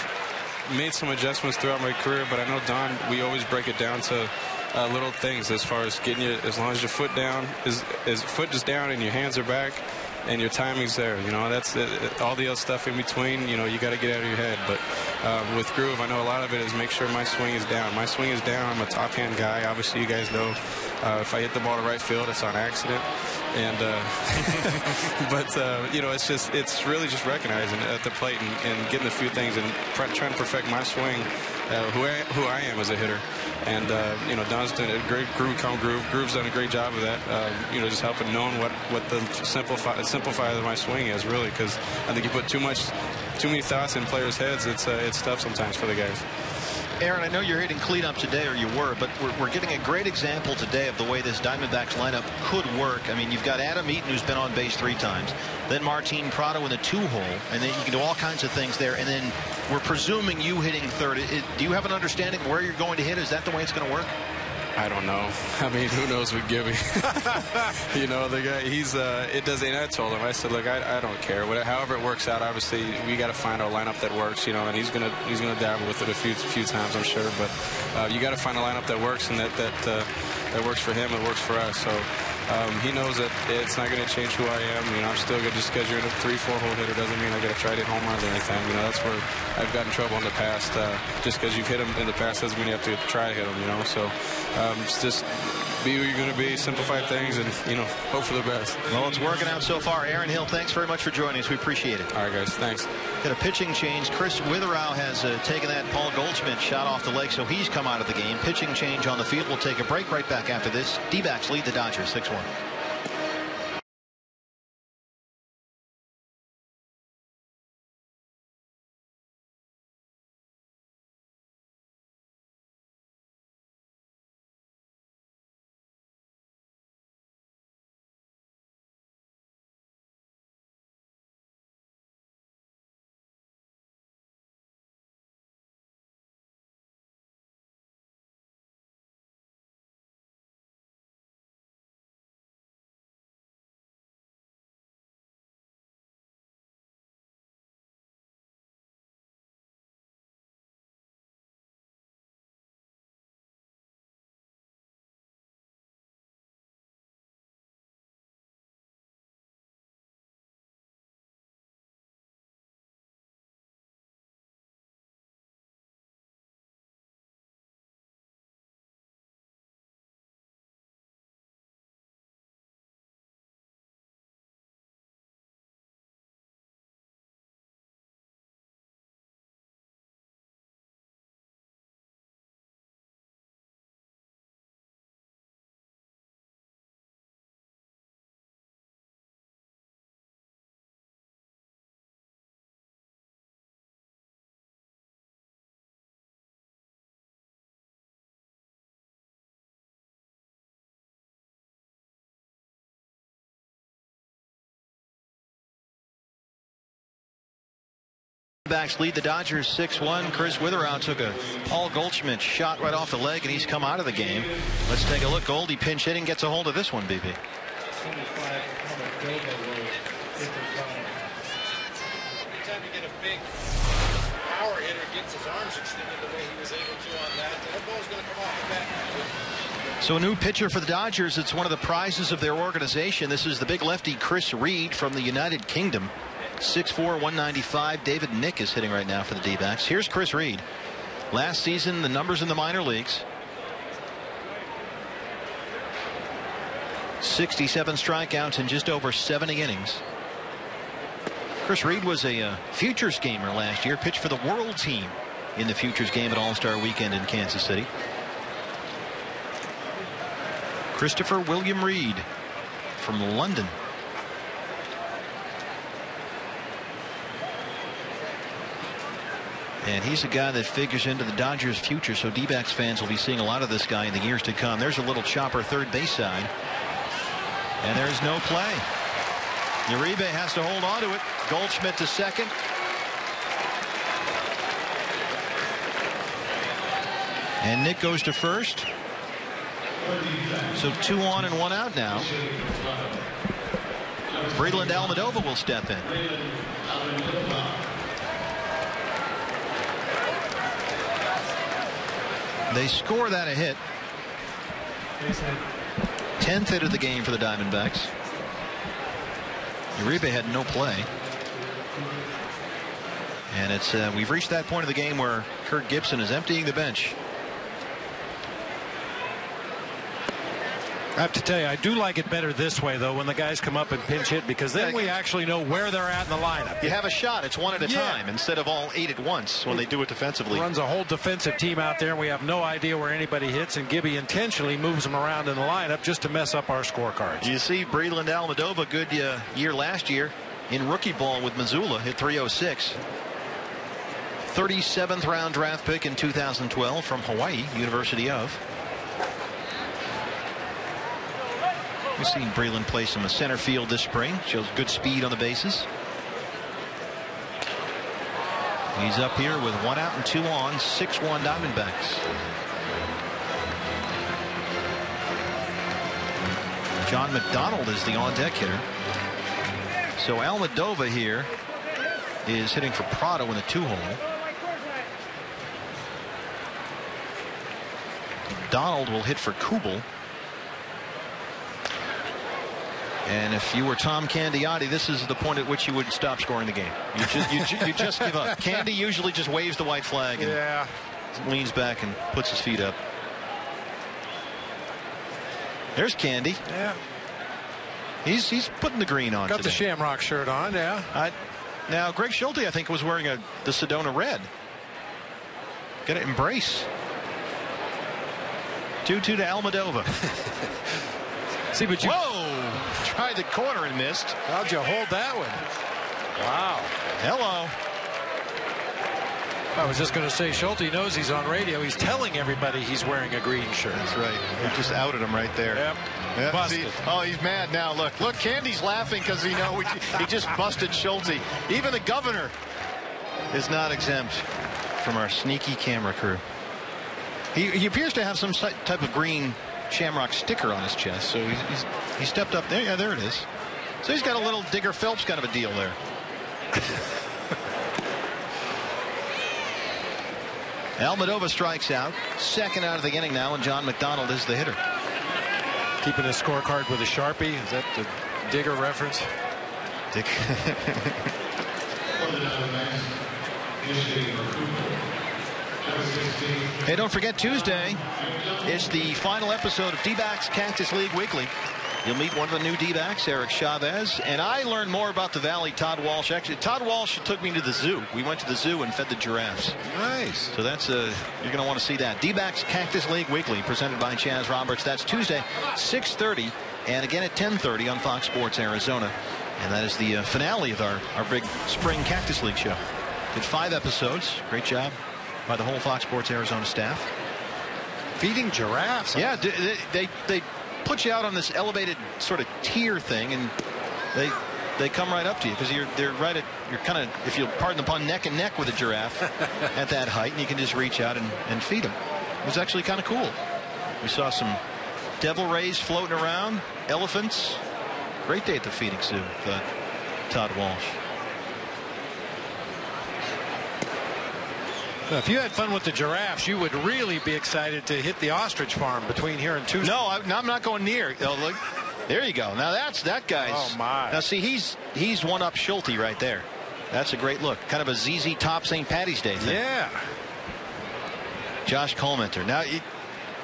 made some adjustments throughout my career, but I know Don, we always break it down to little things as far as getting you, as long as your foot down, foot is down and your hands are back and your timing's there. That's all the other stuff in between, you got to get out of your head. But with Groove, I know a lot of it is make sure my swing is down. My swing is down. I'm a top-hand guy. Obviously, you guys know if I hit the ball to right field, it's on accident. And it's really just recognizing at the plate and getting a few things and trying to perfect my swing, who I am as a hitter. And Don's done a great Groove's done a great job of that. Just helping knowing what the simplify my swing is, really, because I think you put too many thoughts in players' heads. It's tough sometimes for the guys. Aaron, I know you're hitting cleanup today, or you were, but we're getting a great example today of the way this Diamondbacks lineup could work. I mean, you've got Adam Eaton, who's been on base 3 times, then Martin Prado in the 2-hole, and then you can do all kinds of things there. And then we're presuming you hitting third. Do you have an understanding where you're going to hit? Is that the way it's going to work? I don't know. I mean, who knows with Gibby? The guy, it does. And I told him, I said, look, I don't care. However it works out, obviously, we got to find a lineup that works, and he's gonna dabble with it a few times, I'm sure. But you got to find a lineup that works and that works for him and works for us. So he knows that it's not going to change who I am. I'm still good. Just because you're in a 3-4 hole hitter doesn't mean I got to try to hit home runs or anything. That's where I've gotten in trouble in the past. Just because you've hit him in the past doesn't mean you have to try to hit him. So it's just be who you're going to be, simplify things, and hope for the best. Well, it's working out so far. Aaron Hill, thanks very much for joining us. We appreciate it. All right, guys. Thanks. Got a pitching change. Chris Witherell has taken that Paul Goldschmidt shot off the leg, so he's come out of the game. Pitching change on the field. We'll take a break. Right back after this. D-backs lead the Dodgers 6-1. Backs lead the Dodgers 6-1. Chris Witherell took a Paul Goldschmidt shot right off the leg, and he's come out of the game. Let's take a look. Goldie pinch hitting gets a hold of this one, BP. Anytime you get a big power hitter gets his arms extended the way he was able to on that ball's going to come off the bat. So a new pitcher for the Dodgers. It's one of the prizes of their organization. This is the big lefty Chris Reed from the United Kingdom. 6'4", 195. David Nick is hitting right now for the D-backs. Here's Chris Reed. Last season, the numbers in the minor leagues. 67 strikeouts in just over 70 innings. Chris Reed was a Futures gamer last year. Pitched for the World Team in the Futures game at All-Star Weekend in Kansas City. Christopher William Reed from London. And he's a guy that figures into the Dodgers' future, so D-backs fans will be seeing a lot of this guy in the years to come. There's a little chopper third base side. And there's no play. Uribe has to hold on to it. Goldschmidt to second. And Nick goes to first. So 2 on and 1 out now. Breland Almodovar will step in. They score that a hit. 10th hit of the game for the Diamondbacks. Uribe had no play. And it's we've reached that point of the game where Kirk Gibson is emptying the bench. I have to tell you, I do like it better this way, though, when the guys come up and pinch hit, because then we actually know where they're at in the lineup. You have a shot. It's one at a time instead of all 8 at once when they do it defensively. Runs a whole defensive team out there, and we have no idea where anybody hits, and Gibby intentionally moves them around in the lineup just to mess up our scorecards. You see Breland Almodovar, good year last year in rookie ball with Missoula, hit .306. 37th round draft pick in 2012 from Hawaii, University of. We've seen Breland play some center field this spring. Shows good speed on the bases. He's up here with 1 out and 2 on. 6-1 Diamondbacks. John McDonald is the on-deck hitter. So Almodovar here is hitting for Prado in the 2-hole. Donald will hit for Kubel. And if you were Tom Candiotti, this is the point at which you would stop scoring the game. You just give up. Candy usually just waves the white flag and leans back and puts his feet up. There's Candy. Yeah. He's putting the green on. Got today. the Shamrock shirt on. Yeah. Now Greg Schulte, I think, was wearing the Sedona red. Got to embrace. 2-2 to Almodovar. See, but you. Whoa! Tried the corner and missed. How'd you hold that one? Wow. Hello. I was just going to say, Schulte knows he's on radio. He's telling everybody he's wearing a green shirt. That's right. We just outed him right there. Yep. Busted. Oh, he's mad now. Look, Candy's laughing because he just busted Schulte. Even the governor is not exempt from our sneaky camera crew. He appears to have some type of green Shamrock sticker on his chest, so he stepped up there. Yeah, there it is. So he's got a little Digger Phelps kind of a deal there. Almodovar strikes out, second out of the inning now, and John McDonald is the hitter. Keeping his scorecard with a Sharpie. Is that the Digger reference? Dick. Hey, don't forget Tuesday. It's the final episode of D-backs Cactus League Weekly. You'll meet one of the new D-backs, Eric Chavez, and I learned more about the Valley. Todd Walsh. Actually, Todd Walsh took me to the zoo. We went to the zoo and fed the giraffes. Nice. So that's you're going to want to see that. D-backs Cactus League Weekly, presented by Chaz Roberts. That's Tuesday, 6:30, and again at 10:30 on Fox Sports Arizona. And that is the finale of our big spring Cactus League show. Did 5 episodes. Great job by the whole Fox Sports Arizona staff. Feeding giraffes. Yeah, they put you out on this elevated sort of tier thing, and they come right up to you because you're kind of, if you'll pardon the pun, neck and neck with a giraffe at that height, and you can just reach out and feed them. It was actually kind of cool. We saw some devil rays floating around, elephants. Great day at the feeding zoo with Todd Walsh. Now, if you had fun with the giraffes, you would really be excited to hit the ostrich farm between here and Tucson. No, I'm not going near. Oh, look, there you go. Now that guy's. Oh my! Now see, he's one up Schulte right there. That's a great look. Kind of a ZZ Top St. Patty's Day thing. Yeah. Josh Colementor. Now,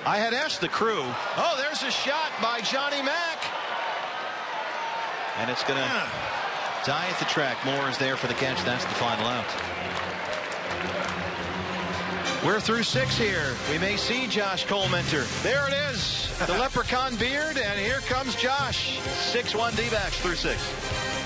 I had asked the crew, oh, there's a shot by Johnny Mack. And it's going to die at the track. Moore is there for the catch. That's the final out. We're through 6 here. We may see Josh Colementor. There it is. The leprechaun beard. And here comes Josh. 6-1 D-backs through 6.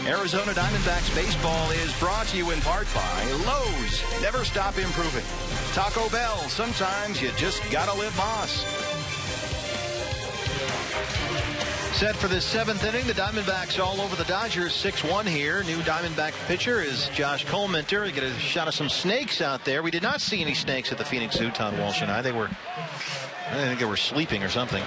Arizona Diamondbacks baseball is brought to you in part by Lowe's. Never stop improving. Taco Bell. Sometimes you just gotta live Moss. Set for the 7th inning. The Diamondbacks all over the Dodgers. 6-1 here. New Diamondback pitcher is Josh Colementor. You get a shot of some snakes out there. We did not see any snakes at the Phoenix Zoo, Todd Walsh and I. I think they were sleeping or something.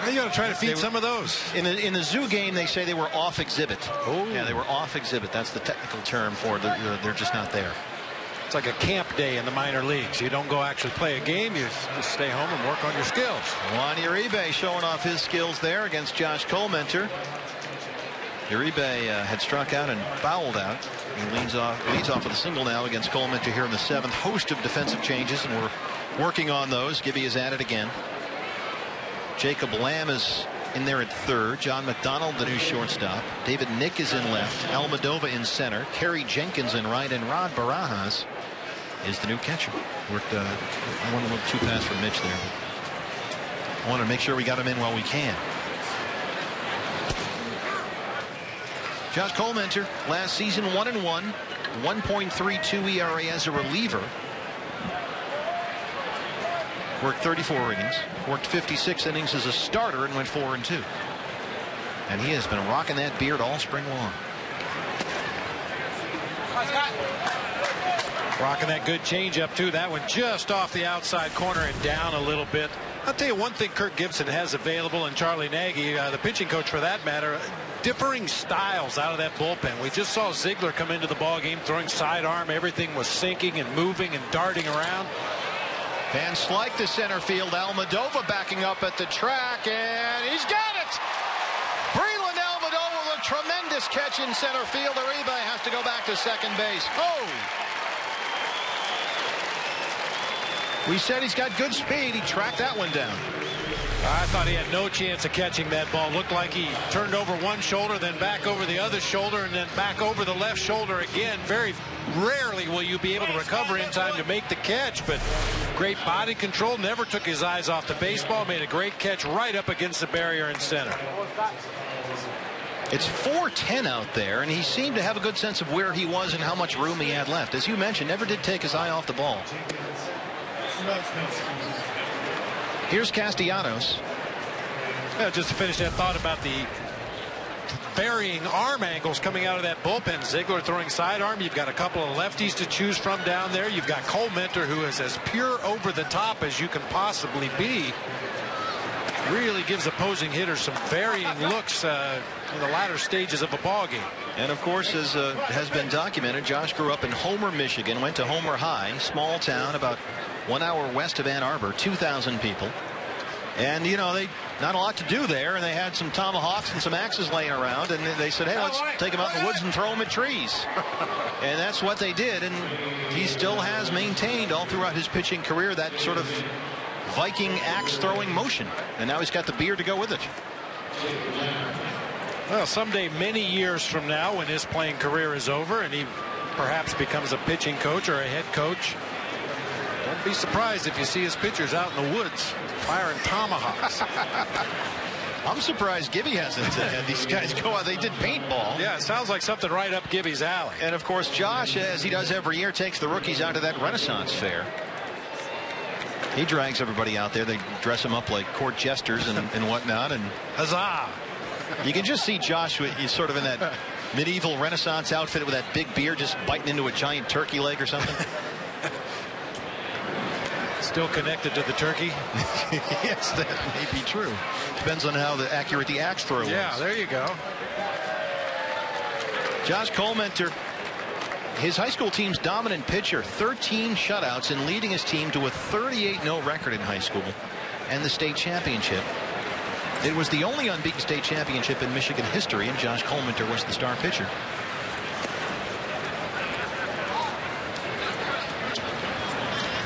You got to try to feed some of those. In the zoo game, they say they were off exhibit. Oh, yeah, they were off exhibit. That's the technical term for it. They're just not there. It's like a camp day in the minor leagues. You don't go actually play a game. You just stay home and work on your skills. Juan Uribe showing off his skills there against Josh Colementor. Uribe had struck out and fouled out. He leads off with a single now against Colementor here in the 7th. Host of defensive changes, and we're working on those. Gibby is at it again. Jacob Lamb is in there at 3rd. John McDonald, the new shortstop. David Nick is in left. Almadova in center. Kerry Jenkins in right. And Rod Barajas is the new catcher. Worked one little 2-pass from Mitch there. I want to make sure we got him in while we can. Josh Colementor, last season 1-1. 1.32 ERA as a reliever. Worked 34 innings, worked 56 innings as a starter, and went 4-2. And he has been rocking that beard all spring long. Rocking that good changeup too. That one just off the outside corner and down a little bit. I'll tell you one thing Kirk Gibson has available, and Charlie Nagy, the pitching coach for that matter, differing styles out of that bullpen. We just saw Ziegler come into the ball game throwing sidearm. Everything was sinking and moving and darting around. Van Slyke to center field. Almadova backing up at the track, and he's got it! Breland Almadova with a tremendous catch in center field. Uribe has to go back to second base. Oh! We said he's got good speed. He tracked that one down. I thought he had no chance of catching that ball. Looked like he turned over one shoulder, then back over the other shoulder, and then back over the left shoulder again. Very rarely will you be able to recover in time to make the catch, but great body control. Never took his eyes off the baseball. Made a great catch right up against the barrier in center. It's 4:10 out there, and he seemed to have a good sense of where he was and how much room he had left. As you mentioned, never did take his eye off the ball. Here's Castellanos. Just to finish that thought about varying arm angles coming out of that bullpen. Ziegler throwing sidearm. You've got a couple of lefties to choose from down there. You've got Cole Mentor, who is as pure over the top as you can possibly be. Really gives opposing hitters some varying looks in the latter stages of a ball game. And of course, as has been documented, Josh grew up in Homer, Michigan, went to Homer High, small town about 1 hour west of Ann Arbor, 2,000 people. And, you know, they not a lot to do there, and they had some tomahawks and some axes laying around, and they said, hey, let's take them out in the woods and throw them at trees. And that's what they did, and he still has maintained all throughout his pitching career that sort of Viking axe throwing motion, and now he's got the beard to go with it. Well, someday, many years from now, when his playing career is over and he perhaps becomes a pitching coach or a head coach, don't be surprised if you see his pitchers out in the woods firing tomahawks. I'm surprised Gibby hasn't had these guys go out. They did paintball. Yeah, it sounds like something right up Gibby's alley. And of course, Josh, as he does every year, takes the rookies out to that Renaissance fair. He drags everybody out there. They dress him up like court jesters and whatnot. And huzzah! You can just see Josh. He's sort of in that medieval Renaissance outfit with that big beard, just biting into a giant turkey leg or something. Still connected to the turkey? Yes, that may be true. Depends on how accurate the axe throw is. Yeah, there you go. Josh Cole Mentor, his high school team's dominant pitcher, 13 shutouts and leading his team to a 38-0 record in high school and the state championship. It was the only unbeaten state championship in Michigan history, and Josh Cole Mentor was the star pitcher.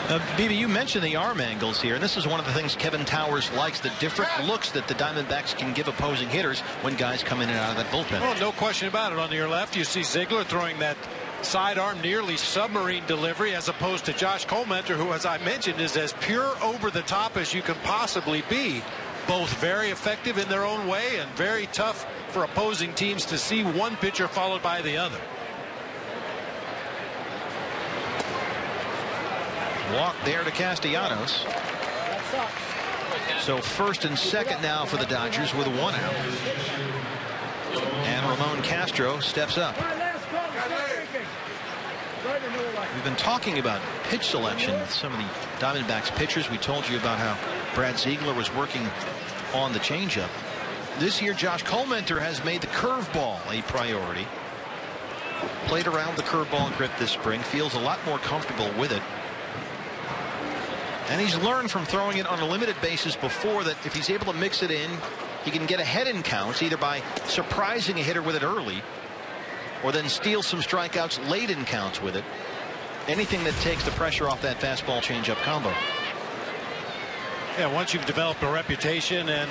BB, you mentioned the arm angles here, and this is one of the things Kevin Towers likes, the different looks that the Diamondbacks can give opposing hitters when guys come in and out of that bullpen. Well, no question about it. On your left, you see Ziegler throwing that sidearm, nearly submarine delivery, as opposed to Josh Cole Mentor, who, as I mentioned, is as pure over the top as you can possibly be. Both very effective in their own way and very tough for opposing teams to see one pitcher followed by the other. Walk there to Castellanos. So first and second now for the Dodgers with 1 out. And Ramon Castro steps up. We've been talking about pitch selection with some of the Diamondbacks pitchers. We told you about how Brad Ziegler was working on the changeup. This year, Josh Cole Mentor has made the curveball a priority. Played around the curveball grip this spring. Feels a lot more comfortable with it. And he's learned from throwing it on a limited basis before that if he's able to mix it in, he can get ahead in counts either by surprising a hitter with it early or then steal some strikeouts late in counts with it. Anything that takes the pressure off that fastball changeup combo. Yeah, once you've developed a reputation and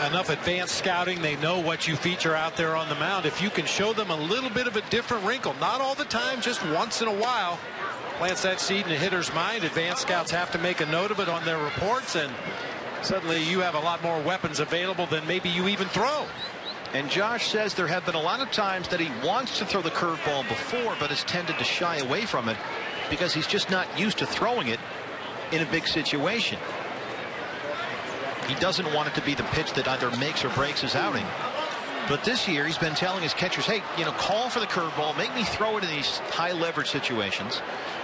enough advanced scouting, they know what you feature out there on the mound. If you can show them a little bit of a different wrinkle, not all the time, just once in a while, plants that seed in the hitter's mind. Advanced scouts have to make a note of it on their reports, and suddenly you have a lot more weapons available than maybe you even throw. And Josh says there have been a lot of times that he wants to throw the curveball before, but has tended to shy away from it because he's just not used to throwing it in a big situation. He doesn't want it to be the pitch that either makes or breaks his outing. But this year he's been telling his catchers, hey, you know, call for the curveball, make me throw it in these high leverage situations,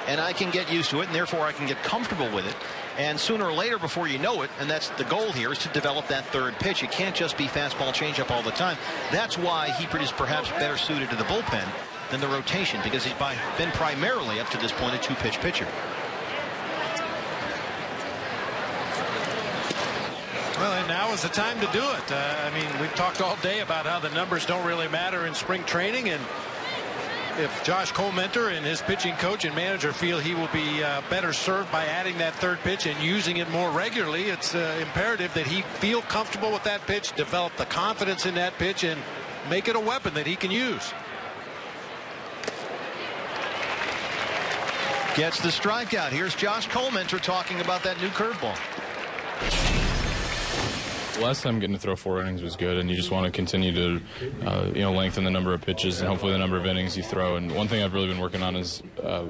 and I can get used to it, and therefore I can get comfortable with it. And sooner or later, before you know it, and that's the goal here, is to develop that third pitch. It can't just be fastball changeup all the time. That's why he is perhaps better suited to the bullpen than the rotation, because he's been primarily up to this point a two-pitch pitcher. Well, and now is the time to do it. I mean, we've talked all day about how the numbers don't really matter in spring training, and if Josh Cole Mentor and his pitching coach and manager feel he will be better served by adding that third pitch and using it more regularly, it's imperative that he feel comfortable with that pitch, develop the confidence in that pitch, and make it a weapon that he can use. Gets the strikeout. Here's Josh Cole Mentor talking about that new curveball. last time getting to throw 4 innings was good, and you just want to continue to, lengthen the number of pitches and hopefully the number of innings you throw. And one thing I've really been working on is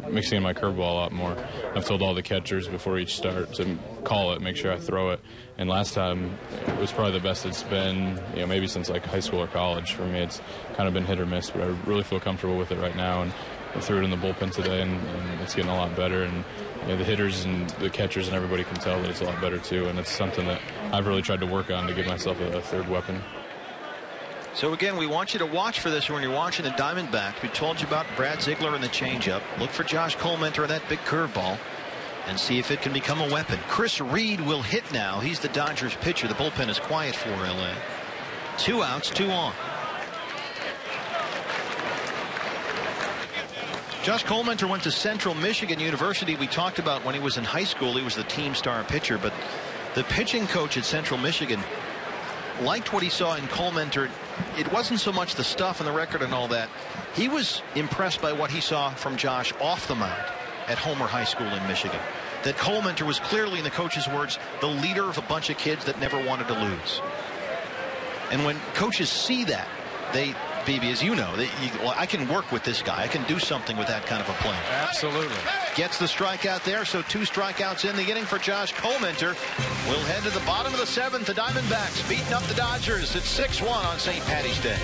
mixing in my curveball a lot more. I've told all the catchers before each start to call it, make sure I throw it. And last time it was probably the best it's been, maybe since like high school or college. For me, it's kind of been hit or miss, but I really feel comfortable with it right now. And I threw it in the bullpen today, and it's getting a lot better. And the hitters and the catchers and everybody can tell that it's a lot better too. And it's something that I've really tried to work on to give myself a third weapon. So again, we want you to watch for this when you're watching the Diamondbacks. We told you about Brad Ziegler and the changeup. Look for Josh Colemanter and that big curveball, and see if it can become a weapon. Chris Reed will hit now. He's the Dodgers pitcher. The bullpen is quiet for LA. 2 outs, 2 on. Josh Colemanter went to Central Michigan University. We talked about when he was in high school, he was the team star pitcher, but the pitching coach at Central Michigan liked what he saw in Colemanter. It wasn't so much the stuff and the record and all that. He was impressed by what he saw from Josh off the mound at Homer High School in Michigan. That Colemanter was clearly, in the coach's words, the leader of a bunch of kids that never wanted to lose. And when coaches see that, BB, as you know, I can work with this guy. I can do something with that kind of a play. Absolutely. Gets the strikeout there, so 2 strikeouts in the inning for Josh Colemanter. We'll head to the bottom of the 7th. The Diamondbacks beating up the Dodgers at 6-1 on St. Paddy's Day.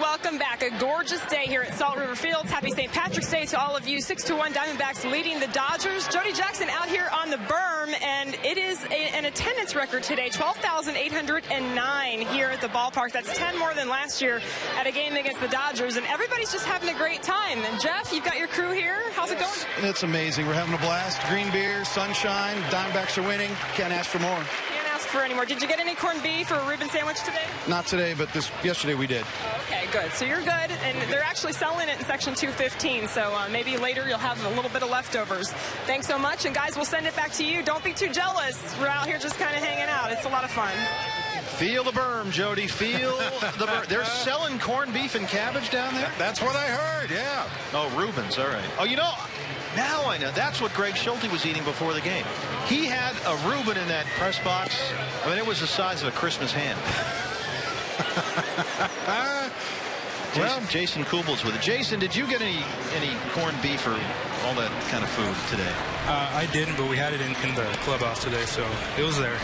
Welcome back. A gorgeous day here at Salt River Fields. Happy St. Patrick's Day to all of you. 6-1 Diamondbacks leading the Dodgers. Jody Jackson out here on the berm, and it is an attendance record today. 12,809 here at the ballpark. That's 10 more than last year at a game against the Dodgers, and everybody's just having a great time. And Jeff, you've got your crew here. How's it going? It's amazing. We're having a blast. Green beer, sunshine. Diamondbacks are winning. Can't ask for more. For anymore. Did you get any corned beef or a reuben sandwich today? Not today, but yesterday we did. Okay, good. So you're good, and they're actually selling it in section 215, so maybe later you'll have a little bit of leftovers. Thanks so much, and guys, we'll send it back to you. Don't be too jealous. We're out here just kind of hanging out. It's a lot of fun. Feel the berm, Jody. Feel the berm. They're selling corned beef and cabbage down there? That's what I heard, yeah. Oh, Reuben's, all right. Oh, now I know. That's what Greg Schulte was eating before the game. He had a Reuben in that press box. I mean, it was the size of a Christmas ham. Jason Kubel's with it. Jason, did you get any corned beef or all that kind of food today? I didn't, but we had it in the clubhouse today, so it was there.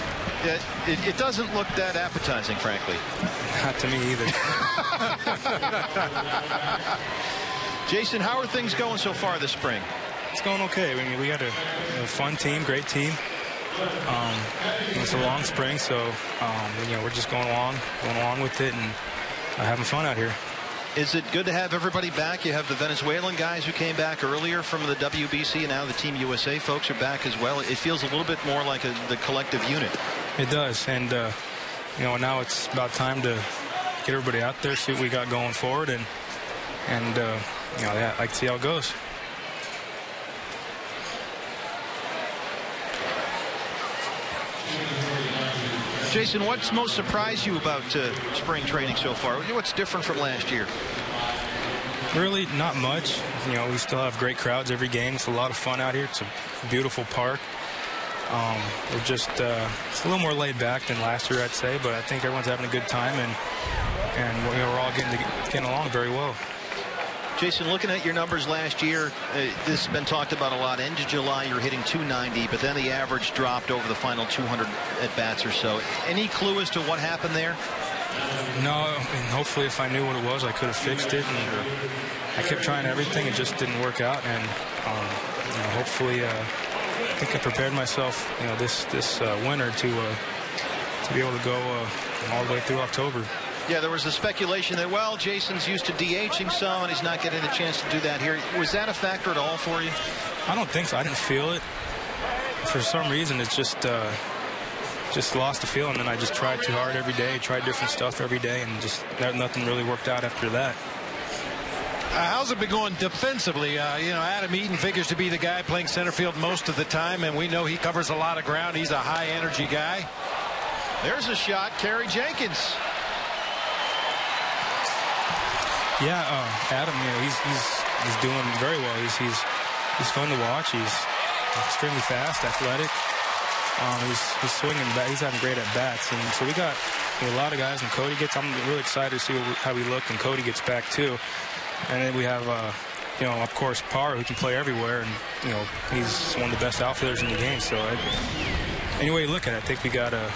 Yeah, it doesn't look that appetizing, frankly. Not to me either. Jason, how are things going so far this spring? It's going okay. I mean, we got a fun team, great team. It's a long spring, so we're just going along with it and having fun out here. Is it good to have everybody back? You have the Venezuelan guys who came back earlier from the WBC, and now the Team USA folks are back as well. It feels a little bit more like the collective unit. It does, and now it's about time to get everybody out there, see what we got going forward, and I'd like to see how it goes. Jason, what's most surprised you about spring training so far? What's different from last year? Really, not much. You know, we still have great crowds every game. It's a lot of fun out here. It's a beautiful park. We're just it's a little more laid back than last year, I'd say, but I think everyone's having a good time, and we're all getting along very well. Jason, looking at your numbers last year, this has been talked about a lot. End of July, you're hitting 290, but then the average dropped over the final 200 at-bats or so. Any clue as to what happened there? No, and hopefully if I knew what it was, I could have fixed it. And I kept trying everything. It just didn't work out. And you know, hopefully, I think I prepared myself, you know, this winter to be able to go all the way through October. Yeah, there was a speculation that, well, Jason's used to DHing some, and he's not getting a chance to do that here. Was that a factor at all for you? I don't think so. I didn't feel it. For some reason, it's just lost the feeling, and I just tried too hard every day, tried different stuff every day, and just nothing really worked out after that. How's it been going defensively? You know, Adam Eaton figures to be the guy playing center field most of the time, and we know he covers a lot of ground. He's a high-energy guy. There's a shot, Kerry Jenkins. Yeah, Adam, you know, he's doing very well. He's fun to watch. He's extremely fast, athletic. He's swinging back. He's having great at bats, and so we got a lot of guys. And Cody gets. I'm really excited to see how we look, and Cody gets back too. And then we have, you know, of course, Parr, who can play everywhere, and you know, he's one of the best outfielders in the game. So any way you look at it, I think we got a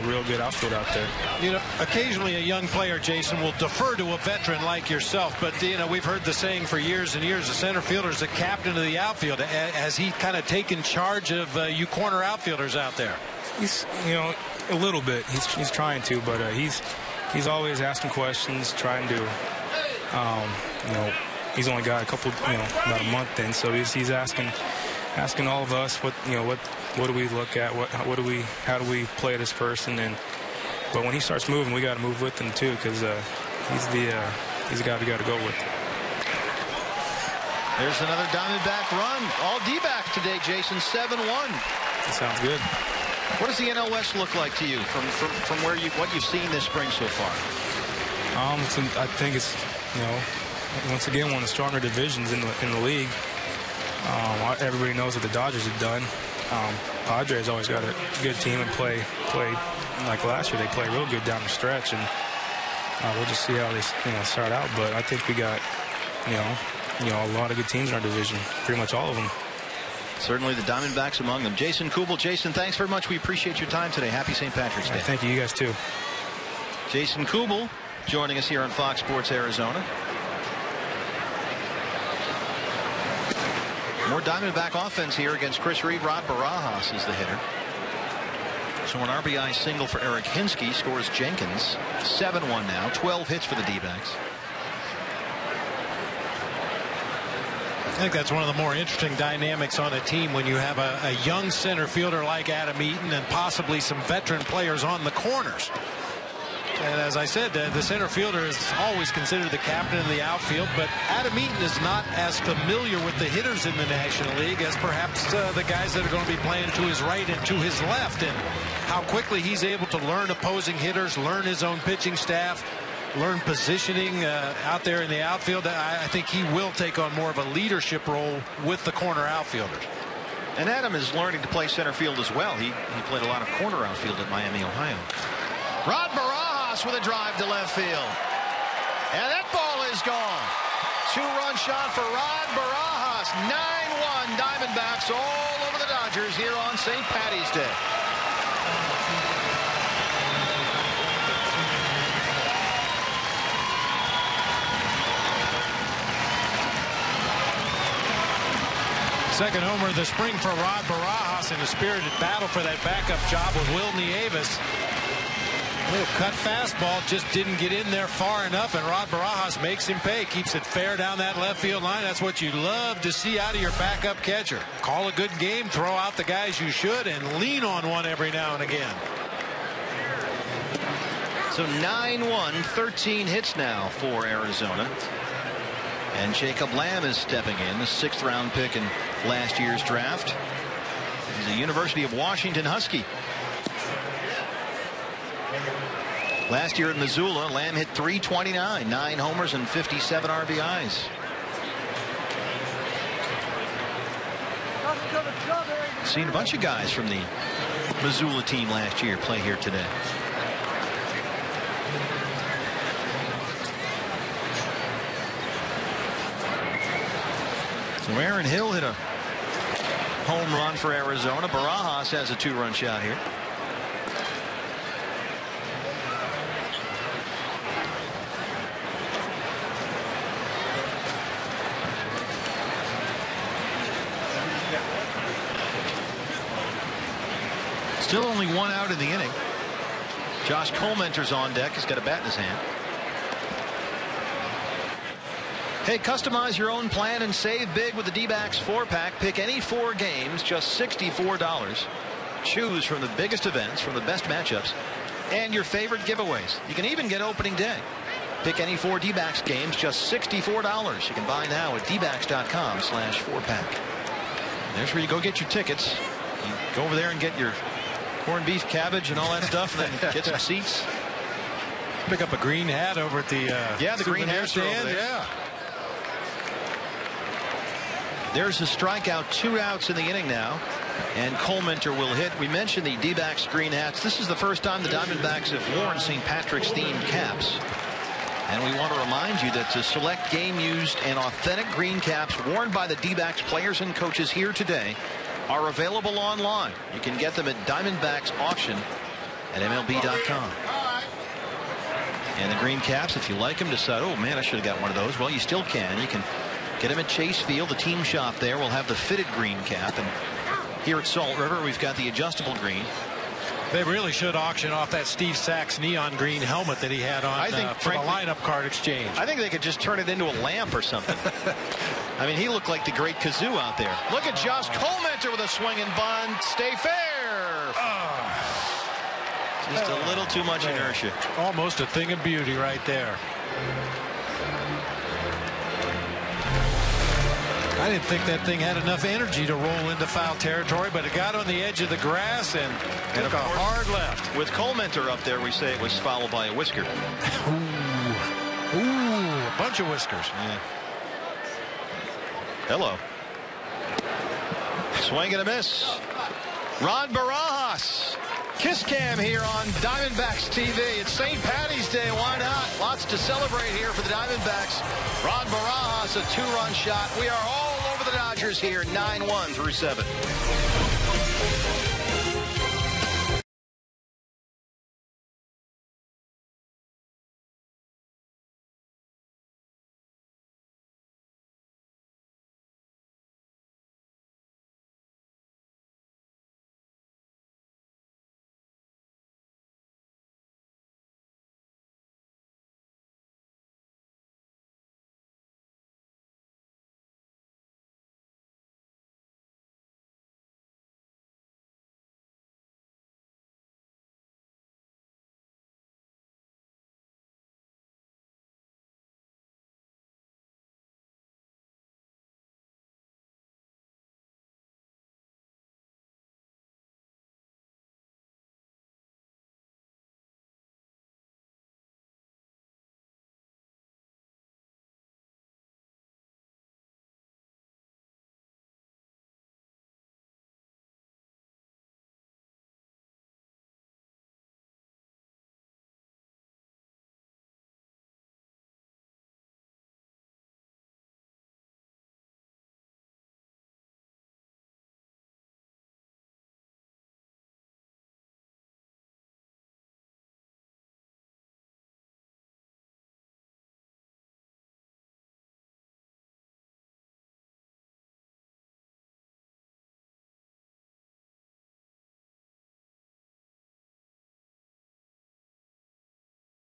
real good outfield out there. You know, occasionally a young player, Jason, will defer to a veteran like yourself, but you know, we've heard the saying for years and years: the center fielder is the captain of the outfield. Has he kind of taken charge of you corner outfielders out there? He's, you know, a little bit. He's trying to, but he's always asking questions, trying to, you know, he's only got a couple, you know, about a month in, so he's asking all of us what do we look at, how do we play this person, but when he starts moving, we got to move with him too, because he's the guy we got to go with. There's another Diamondback run, all D-back today, Jason. 7-1. That sounds good. What does the NL West look like to you from what you've seen this spring so far? I think it's, you know, once again, one of the stronger divisions in the league. Everybody knows what the Dodgers have done. Padres always got a good team and play like last year. They play real good down the stretch, and we'll just see how they start out. But I think we got you know a lot of good teams in our division, pretty much all of them. Certainly the Diamondbacks among them. Jason Kubel. Jason, thanks very much. We appreciate your time today. Happy St. Patrick's Day. Thank you. You guys too. Jason Kubel joining us here on Fox Sports Arizona. More Diamondback offense here against Chris Reed. Rod Barajas is the hitter. So an RBI single for Eric Hinsky, scores Jenkins. 7-1 now, 12 hits for the D-backs. I think that's one of the more interesting dynamics on a team when you have a young center fielder like Adam Eaton and possibly some veteran players on the corners. And as I said, the center fielder is always considered the captain of the outfield, but Adam Eaton is not as familiar with the hitters in the National League as perhaps the guys that are going to be playing to his right and to his left, and how quickly he's able to learn opposing hitters, learn his own pitching staff, learn positioning out there in the outfield. I think he will take on more of a leadership role with the corner outfielders. And Adam is learning to play center field as well. He played a lot of corner outfield at Miami, Ohio. Rod Barajas with a drive to left field. And that ball is gone. Two-run shot for Rod Barajas. 9-1 Diamondbacks all over the Dodgers here on St. Paddy's Day. Second homer of the spring for Rod Barajas in a spirited battle for that backup job with Will Nieves. Little cut fastball just didn't get in there far enough, and Rod Barajas makes him pay. Keeps it fair down that left field line. That's what you love to see out of your backup catcher. Call a good game, throw out the guys you should, and lean on one every now and again. So 9-1, 13 hits now for Arizona. And Jacob Lamb is stepping in, the 6th round pick in last year's draft. He's a University of Washington Husky. Last year at Missoula, Lamb hit .329, 9 homers and 57 RBIs. Seen a bunch of guys from the Missoula team last year play here today. So Aaron Hill hit a home run for Arizona. Barajas has a 2-run shot here. Still only 1 out in the inning. Josh Colementer's on deck. He's got a bat in his hand. Hey, customize your own plan and save big with the D-backs 4-pack. Pick any 4 games, just $64. Choose from the biggest events, from the best matchups, and your favorite giveaways. You can even get opening day. Pick any 4 D-backs games, just $64. You can buy now at dbacks.com/4pack. There's where you go get your tickets. You go over there and get your corned beef, cabbage, and all that stuff, and then get some seats. Pick up a green hat over at the the green hat stand. Yeah. There's a strikeout, 2 outs in the inning now, and Colementer will hit. We mentioned the D-backs green hats. This is the first time the Diamondbacks have worn St. Patrick's themed caps. And we want to remind you that to select game-used and authentic green caps worn by the D-backs players and coaches here today are available online. You can get them at Diamondbacks auction at MLB.com. And the green caps, if you like them, decide, oh man, I should have got one of those. Well, you still can. You can get them at Chase Field. The team shop there will have the fitted green cap. And here at Salt River, we've got the adjustable green. They really should auction off that Steve Sachs neon green helmet that he had on for the lineup card exchange. I think they could just turn it into a lamp or something. I mean, he looked like the great kazoo out there. Look at Josh Colementer with a swing and bunt. Stay fair. Just a little too much inertia. Almost a thing of beauty right there. I didn't think that thing had enough energy to roll into foul territory, but it got on the edge of the grass and took a hard left. With Colementer up there, we say it was followed by a whisker. Ooh, a bunch of whiskers. Yeah. Hello. Swing and a miss. Ron Barajas. Kiss cam here on Diamondbacks TV. It's St. Patty's Day. Why not? Lots to celebrate here for the Diamondbacks. Ron Barajas, a 2-run shot. We are all over the Dodgers here, 9-1 through 7.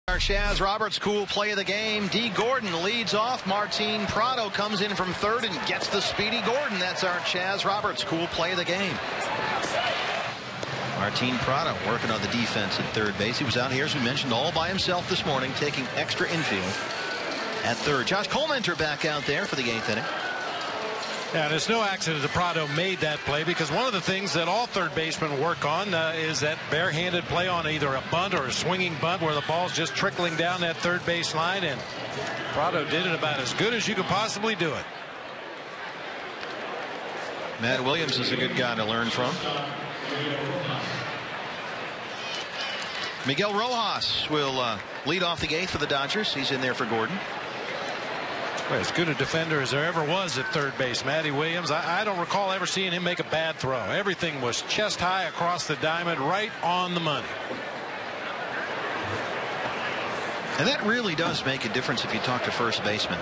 Our Chaz Roberts cool play of the game. D. Gordon leads off. Martin Prado comes in from third and gets the speedy Gordon. That's our Chaz Roberts cool play of the game. Martin Prado working on the defense at third base. He was out here, as we mentioned, all by himself this morning, taking extra infield at third. Josh Colementer back out there for the 8th inning. And it's no accident that Prado made that play, because one of the things that all third basemen work on is that barehanded play on either a bunt or a swinging bunt where the ball's just trickling down that third base line, and Prado did it about as good as you could possibly do it. Matt Williams is a good guy to learn from. Miguel Rojas will lead off the 8th for the Dodgers. He's in there for Gordon. Well, as good a defender as there ever was at third base, Matty Williams. I don't recall ever seeing him make a bad throw. Everything was chest high across the diamond, right on the money. And that really does make a difference if you talk to first baseman.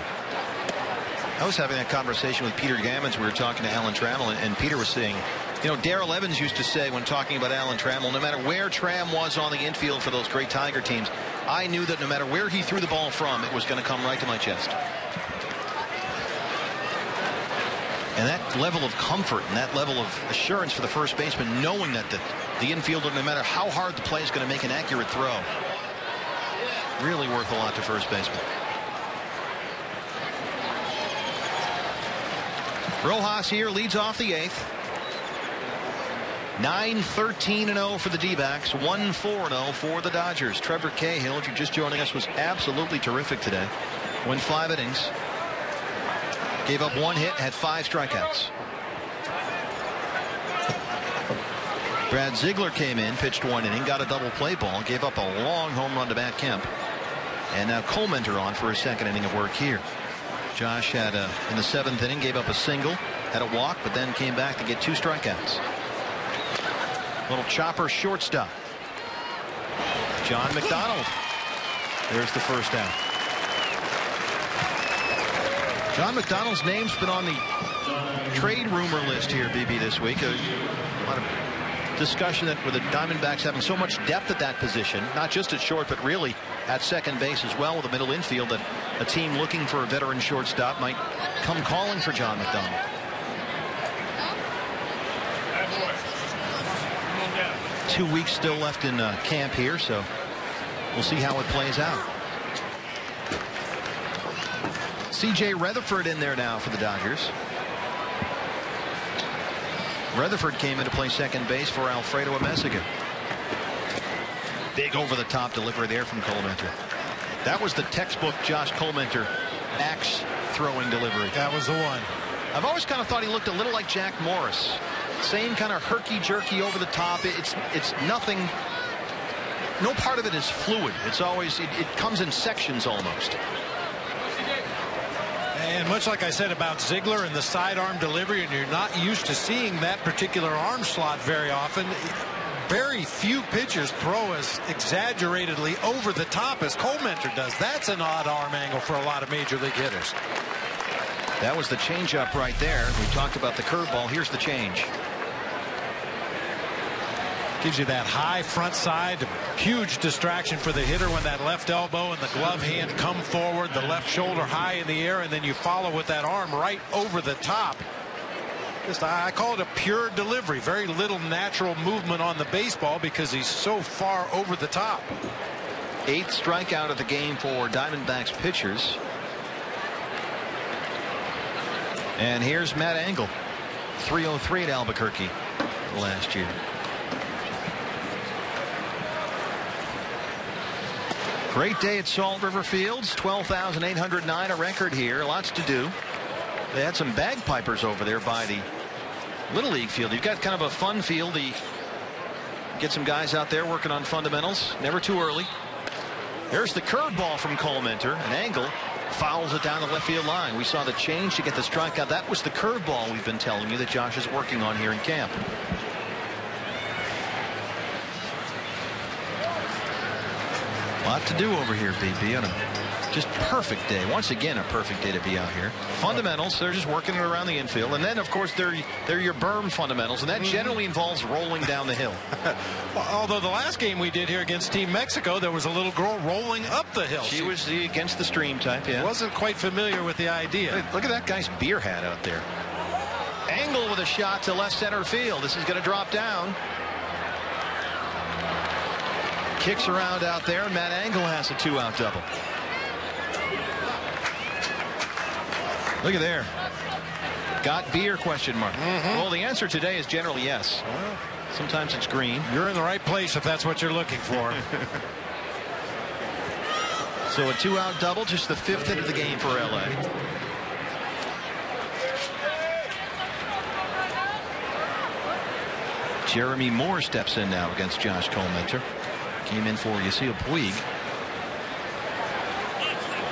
I was having that conversation with Peter Gammons. We were talking to Alan Trammell, and Peter was saying, you know, Darrell Evans used to say when talking about Alan Trammell, no matter where Tram was on the infield for those great Tiger teams, I knew that no matter where he threw the ball from, it was going to come right to my chest. And that level of comfort and that level of assurance for the first baseman, knowing that the infielder, no matter how hard the play, is going to make an accurate throw, really worth a lot to first baseman. Rojas here leads off the 8th. 9-13-0 for the D-backs, 1-4-0 for the Dodgers. Trevor Cahill, if you're just joining us, was absolutely terrific today. Went 5 innings. Gave up 1 hit, had 5 strikeouts. Brad Ziegler came in, pitched 1 inning, got a double play ball, gave up a long home run to Matt Kemp. And now Colementor on for his 2nd inning of work here. Josh had in the 7th inning, gave up a single, had a walk, but then came back to get 2 strikeouts. Little chopper shortstop. John McDonald. There's the first out. John McDonald's name's been on the trade rumor list here, BB, this week. A lot of discussion that with the Diamondbacks having so much depth at that position, not just at short, but really at second base as well with the middle infield, that a team looking for a veteran shortstop might come calling for John McDonald. Two weeks still left in camp here, so we'll see how it plays out. C.J. Rutherford in there now for the Dodgers. Rutherford came in to play second base for Alfredo Amezaga. Big over-the-top delivery there from Colementor. That was the textbook Josh Colementor axe throwing delivery. That was the one. I've always kind of thought he looked a little like Jack Morris. Same kind of herky-jerky over the top. It's nothing. No part of it is fluid. It's always it comes in sections almost. And much like I said about Ziegler and the sidearm delivery, and you're not used to seeing that particular arm slot very often. Very few pitchers throw as exaggeratedly over the top as Colementor does. That's an odd arm angle for a lot of major league hitters. That was the changeup right there. We talked about the curveball. Here's the change. Gives you that high front side, huge distraction for the hitter when that left elbow and the glove hand come forward, the left shoulder high in the air, and then you follow with that arm right over the top. Just, I call it a pure delivery. Very little natural movement on the baseball because he's so far over the top. 8th strikeout of the game for Diamondbacks pitchers. And here's Matt Engel. 303 at Albuquerque last year. Great day at Salt River Fields. 12,809, a record here. Lots to do. They had some bagpipers over there by the Little League field. You've got kind of a fun field. You get some guys out there working on fundamentals. Never too early. There's the curveball from Colementor. An angle. Fouls it down the left field line. We saw the change to get the strikeout. That was the curveball we've been telling you that Josh is working on here in camp. A lot to do over here, BB, on a just perfect day. Once again, a perfect day to be out here. Fundamentals, they're just working it around the infield. And then, of course, they're your berm fundamentals, and that generally involves rolling down the hill. Although the last game we did here against Team Mexico, there was a little girl rolling up the hill. She was the against the stream type, yeah. Wasn't quite familiar with the idea. Look at that guy's beer hat out there. Engel with a shot to left center field. This is going to drop down. Kicks around out there, and Matt Engel has a 2-out double. Look at there. Got beer? Question mark. Well, the answer today is generally yes. Well, sometimes it's green. You're in the right place if that's what you're looking for. So a 2-out double, just the 5th hit of the game for LA. Jeremy Moore steps in now against Josh Colmenter. Came in for Yasiel Puig.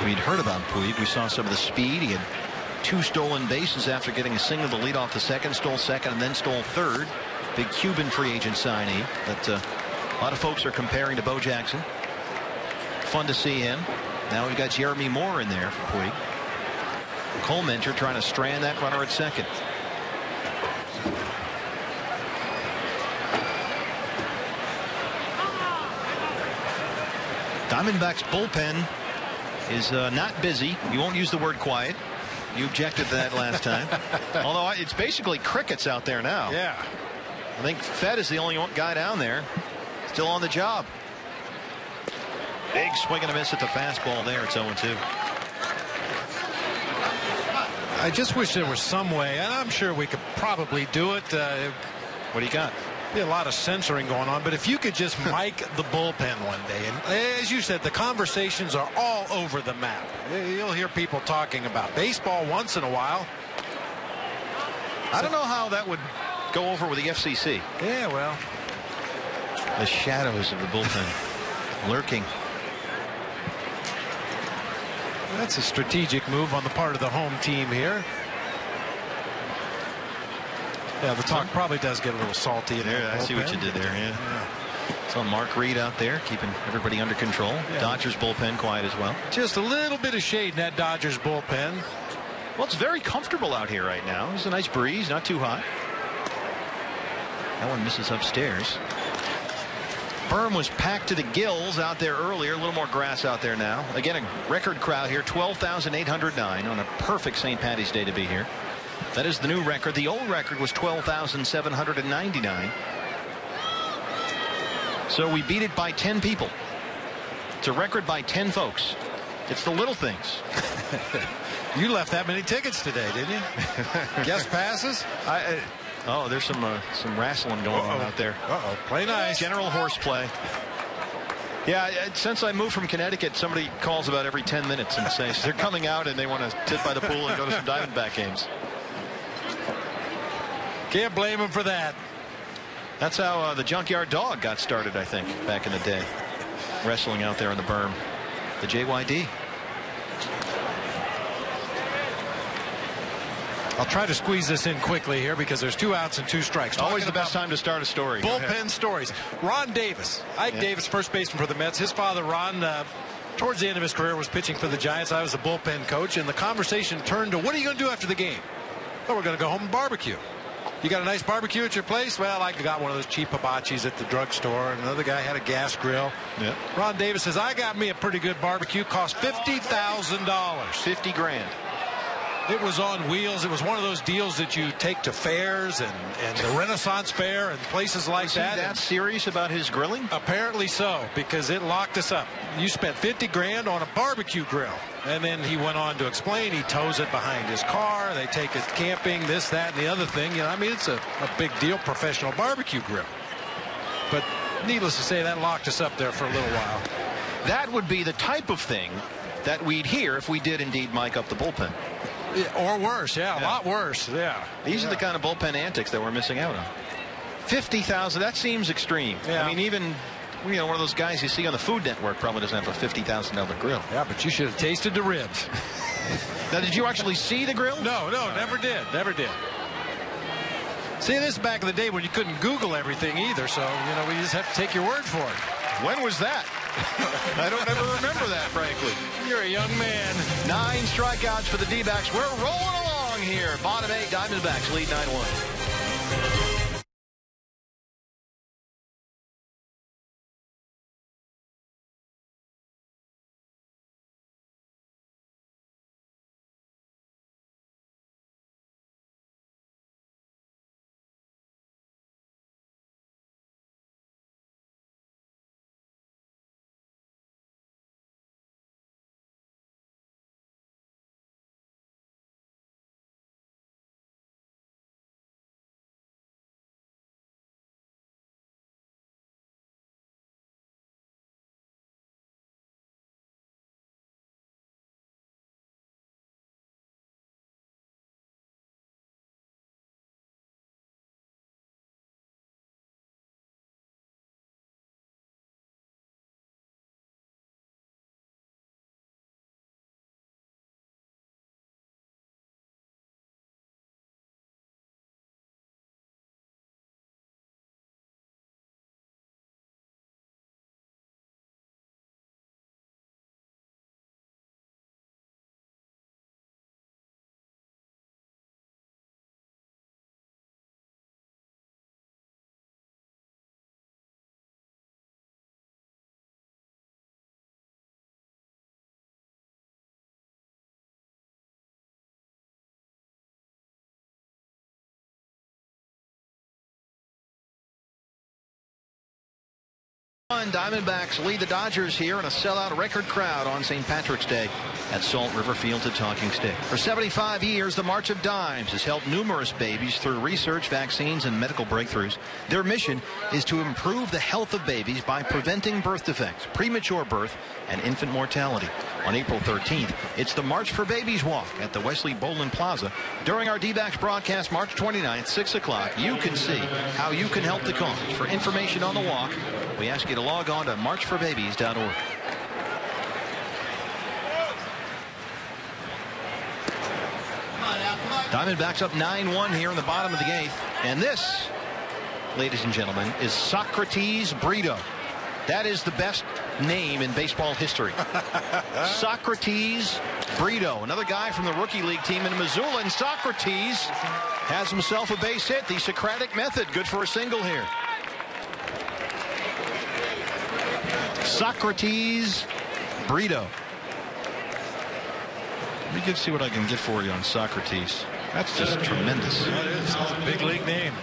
We'd heard about Puig. We saw some of the speed. He had 2 stolen bases after getting a single to lead off the second, stole second, and then stole third. Big Cuban free agent signee that a lot of folks are comparing to Bo Jackson. Fun to see him. Now we've got Jeremy Moore in there for Puig. Colmenter trying to strand that runner at second. Diamondbacks bullpen is not busy. You won't use the word quiet. You objected to that last time. Although it's basically crickets out there now. Yeah. I think Fed is the only guy down there still on the job. Big swing and a miss at the fastball there. It's 0-2. I just wish there was some way, and I'm sure we could probably do it. What do you got? Be a lot of censoring going on, but if you could just mic the bullpen one day, and as you said, the conversations are all over the map. You'll hear people talking about baseball once in a while. I don't know how that would go over with the FCC. Yeah, well, the shadows of the bullpen lurking. That's a strategic move on the part of the home team here. Yeah, the talk probably does get a little salty in there. I see what you did there. Yeah. So Mark Reed out there keeping everybody under control. Yeah. Dodgers bullpen quiet as well. Just a little bit of shade in that Dodgers bullpen. Well, it's very comfortable out here right now. There's a nice breeze, not too hot. That one misses upstairs. Berm was packed to the gills out there earlier. A little more grass out there now. Again, a record crowd here, 12,809 on a perfect St. Paddy's Day to be here. That is the new record. The old record was 12,799. So we beat it by 10 people. It's a record by 10 folks. It's the little things. You left that many tickets today, didn't you? Guest passes? Oh, there's some wrestling going on out there. Play nice. General horseplay. Yeah, since I moved from Connecticut, somebody calls about every 10 minutes and says they're coming out and they want to sit by the pool and go to some Diamondback games. Can't blame him for that. That's how the Junkyard Dog got started, I think, back in the day. Wrestling out there on the berm. The JYD. I'll try to squeeze this in quickly here because there's 2 outs and 2 strikes. Always the best time to start a story. Bullpen stories. Ron Davis. Ike Davis, first baseman for the Mets. His father, Ron, towards the end of his career was pitching for the Giants. I was the bullpen coach, and the conversation turned to, what are you going to do after the game? Well, we're going to go home and barbecue. You got a nice barbecue at your place? Well, I got one of those cheap hibachis at the drugstore, and another guy had a gas grill. Yeah. Ron Davis says, I got me a pretty good barbecue. Cost $50,000. 50 grand. It was on wheels. It was one of those deals that you take to fairs and the Renaissance Fair and places like that. Is he that serious about his grilling? Apparently so, because it locked us up. You spent 50 grand on a barbecue grill. And then he went on to explain he tows it behind his car. They take it camping, this, that, and the other thing. You know, I mean, it's a big deal, professional barbecue grill. But needless to say, that locked us up there for a little while. That would be the type of thing that we'd hear if we did indeed mic up the bullpen. Or worse, yeah, a lot worse. Yeah. These are the kind of bullpen antics that we're missing out on. 50,000, that seems extreme. Yeah. I mean, even one of those guys you see on the Food Network probably doesn't have a $50,000 grill. Yeah, but you should have tasted the ribs. Now, did you actually see the grill? No, never did. Never did. See, this is back in the day when you couldn't Google everything either, so, we just have to take your word for it. When was that? I don't ever remember that, frankly. You're a young man. 9 strikeouts for the D-backs. We're rolling along here. Bottom 8, Diamondbacks lead 9-1. Diamondbacks lead the Dodgers here in a sellout record crowd on St. Patrick's Day at Salt River Field to Talking Stick. For 75 years, the March of Dimes has helped numerous babies through research, vaccines, and medical breakthroughs. Their mission is to improve the health of babies by preventing birth defects, premature birth, and infant mortality. On April 13th, it's the March for Babies Walk at the Wesley Bowlin Plaza. During our D-backs broadcast March 29th, 6 o'clock, you can see how you can help the cause. For information on the walk, we ask you to log on to marchforbabies.org. Diamondbacks up 9-1 here in the bottom of the 8th. And this, ladies and gentlemen, is Socrates Brito. That is the best name in baseball history. Socrates Brito, another guy from the rookie league team in Missoula. And Socrates has himself a base hit. The Socratic method, good for a single here. Socrates Brito. Let me see what I can get for you on Socrates. That's just tremendous. That is. That's a big league name.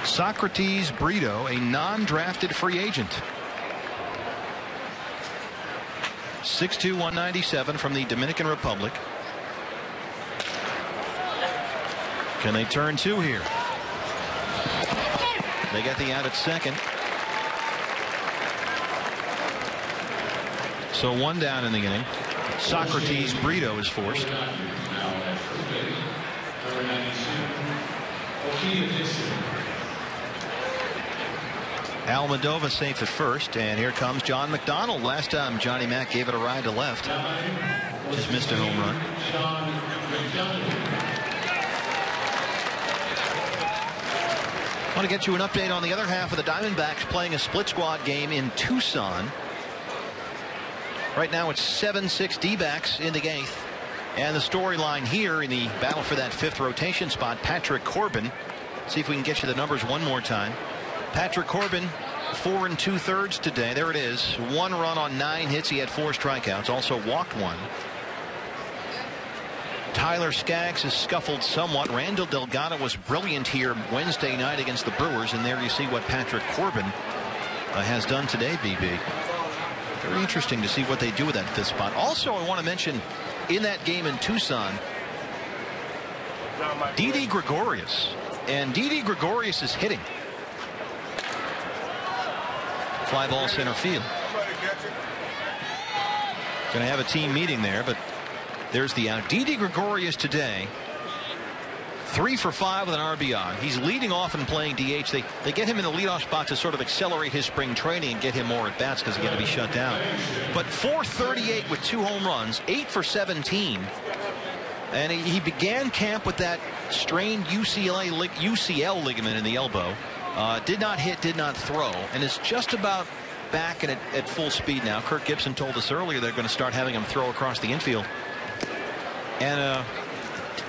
Socrates Brito, a non-drafted free agent. 6'2", 197 from the Dominican Republic. Can they turn two here? They get the out at second. So one down in the inning. Socrates Brito is forced. Almadova safe at first, and here comes John McDonald. Last time Johnny Mac gave it a ride to left. Just missed a home run. I want to get you an update on the other half of the Diamondbacks playing a split squad game in Tucson. Right now it's 7-6 D-backs in the 8th. And the storyline here in the battle for that 5th rotation spot, Patrick Corbin. See if we can get you the numbers one more time. Patrick Corbin, 4 2/3 today. There it is. 1 run on 9 hits. He had 4 strikeouts. Also walked 1. Tyler Skaggs has scuffled somewhat. Randall Delgado was brilliant here Wednesday night against the Brewers. And there you see what Patrick Corbin has done today, BB. Very interesting to see what they do with that 5th spot. Also, I want to mention in that game in Tucson, Didi Gregorius. And Didi Gregorius is hitting. Fly ball center field. Going to have a team meeting there, but there's the out. Didi Gregorius today, 3 for 5 with an RBI. He's leading off and playing DH. They get him in the leadoff spot to sort of accelerate his spring training and get him more at bats because he's going to be shut down. But 438 with 2 home runs, 8 for 17. And he began camp with that strained UCL ligament in the elbow. Did not hit, did not throw, and is just about back and at full speed now. Kirk Gibson told us earlier they're going to start having him throw across the infield. And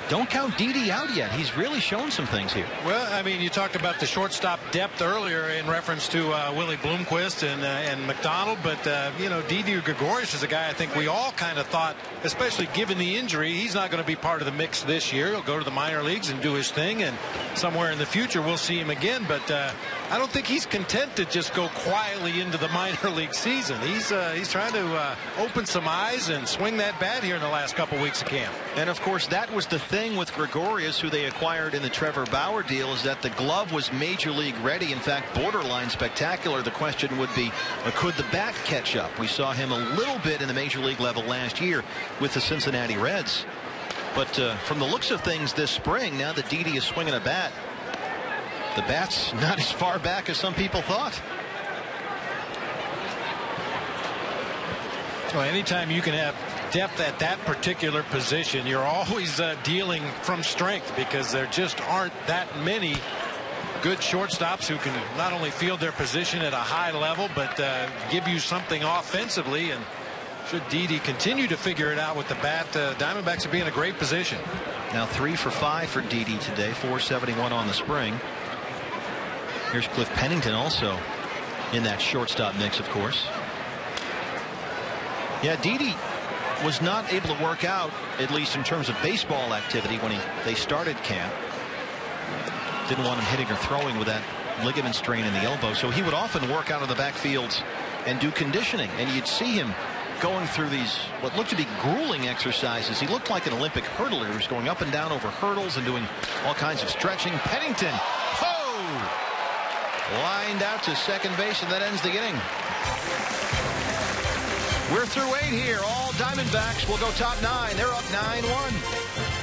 don't count Didi out yet. He's really shown some things here. Well, I mean, you talked about the shortstop depth earlier in reference to Willie Bloomquist and McDonald, but you know, Didi Gregorius is a guy I think we all kind of thought, especially given the injury, he's not going to be part of the mix this year. He'll go to the minor leagues and do his thing, and somewhere in the future we'll see him again. But I don't think he's content to just go quietly into the minor league season. He's trying to open some eyes and swing that bat here in the last couple weeks of camp. And of course, that was the thing with Gregorius, who they acquired in the Trevor Bauer deal, is that the glove was major league ready. In fact, borderline spectacular. The question would be, could the bat catch up? We saw him a little bit in the major league level last year with the Cincinnati Reds. But from the looks of things this spring, now that Didi is swinging a bat, the bat's not as far back as some people thought. Well, anytime you can have depth at that particular position, you're always dealing from strength, because there just aren't that many good shortstops who can not only field their position at a high level, but give you something offensively. And should Didi continue to figure it out with the bat, Diamondbacks would be in a great position. Now 3 for 5 for Didi today, 471 on the spring. Here's Cliff Pennington also in that shortstop mix, of course. Yeah, Didi was not able to work out, at least in terms of baseball activity, when they started camp. Didn't want him hitting or throwing with that ligament strain in the elbow, so he would often work out of the backfield and do conditioning, and you'd see him going through these what looked to be grueling exercises. He looked like an Olympic hurdler. He was going up and down over hurdles and doing all kinds of stretching. Pennington, lined out to second base, and that ends the inning. We're through 8 here. All Diamondbacks will go top 9. They're up 9-1.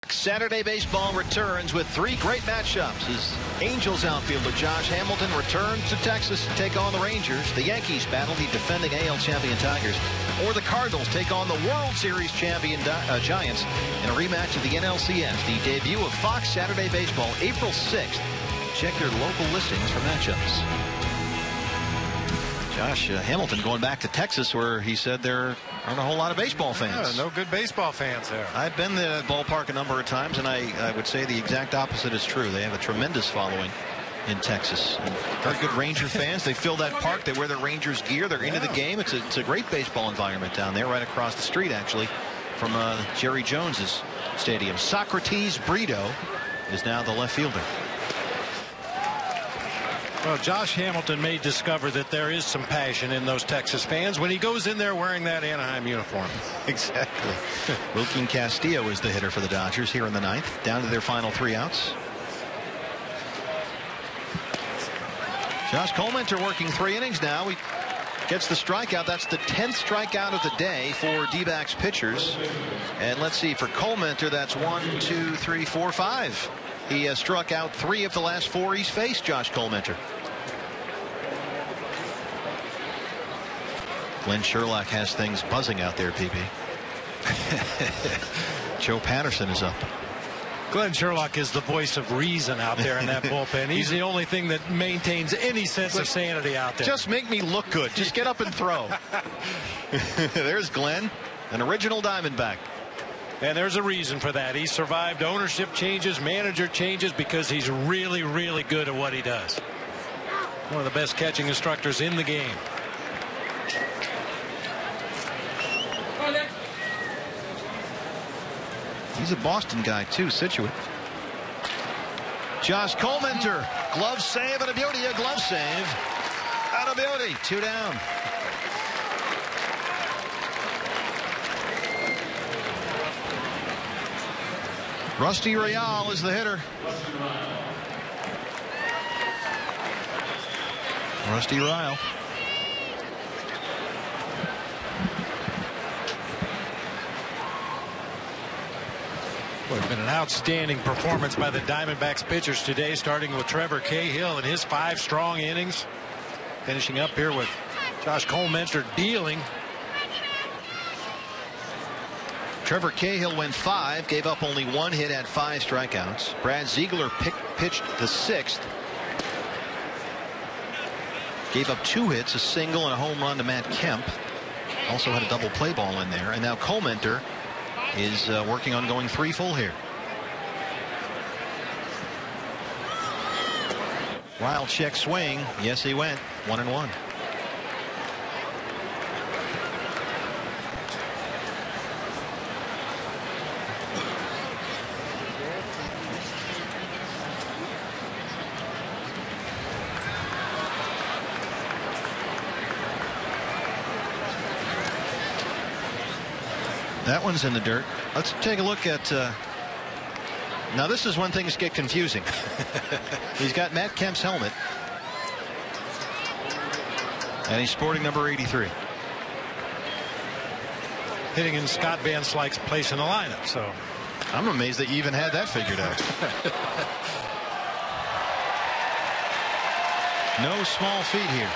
Saturday baseball returns with 3 great matchups as Angels outfielder Josh Hamilton returns to Texas to take on the Rangers. The Yankees battle the defending AL champion Tigers, or the Cardinals take on the World Series champion Giants in a rematch of the NLCS. The debut of Fox Saturday Baseball, April 6th. Check your local listings for matchups. Josh Hamilton going back to Texas, where he said there aren't a whole lot of baseball fans. Yeah, no good baseball fans there. I've been to that ballpark a number of times, and I would say the exact opposite is true. They have a tremendous following in Texas. And very good Ranger fans. They fill that park. They wear their Rangers gear. They're into the game. It's a great baseball environment down there, right across the street, actually, from Jerry Jones's stadium. Socrates Brito is now the left fielder. Well, Josh Hamilton may discover that there is some passion in those Texas fans when he goes in there wearing that Anaheim uniform. Exactly. Wilkin Castillo is the hitter for the Dodgers here in the 9th, down to their final 3 outs. Josh Colemanter working 3 innings now. He gets the strikeout. That's the 10th strikeout of the day for D-backs pitchers. And let's see, for Colemanter, that's 1, 2, 3, 4, 5. He has struck out 3 of the last 4 he's faced, Josh Colemanter. Glenn Sherlock has things buzzing out there, PB. Joe Patterson is up. Glenn Sherlock is the voice of reason out there in that bullpen. He's the only thing that maintains any sense of sanity out there. Just make me look good. Just get up and throw. There's Glenn, an original Diamondback. And there's a reason for that. He survived ownership changes, manager changes, because he's really, really good at what he does. One of the best catching instructors in the game. He's a Boston guy, too, Situate. Josh Colemanter, glove save and a beauty, a glove save. And a beauty, 2 down. Rusty Real is the hitter. Rusty Real. Well, it's been an outstanding performance by the Diamondbacks pitchers today, starting with Trevor Cahill in his 5 strong innings. Finishing up here with Josh Colemanter dealing. Trevor Cahill went 5, gave up only 1 hit, had 5 strikeouts. Brad Ziegler pitched the 6th. Gave up 2 hits, a single and a home run to Matt Kemp. Also had a double play ball in there. And now Comenter is working on going 3 full here. Wild check swing. Yes, he went 1-1. That one's in the dirt. Let's take a look at now this is when things get confusing. He's got Matt Kemp's helmet and he's sporting number 83. Hitting in Scott Van Slyke's place in the lineup. So I'm amazed that you even had that figured out. No small feat here.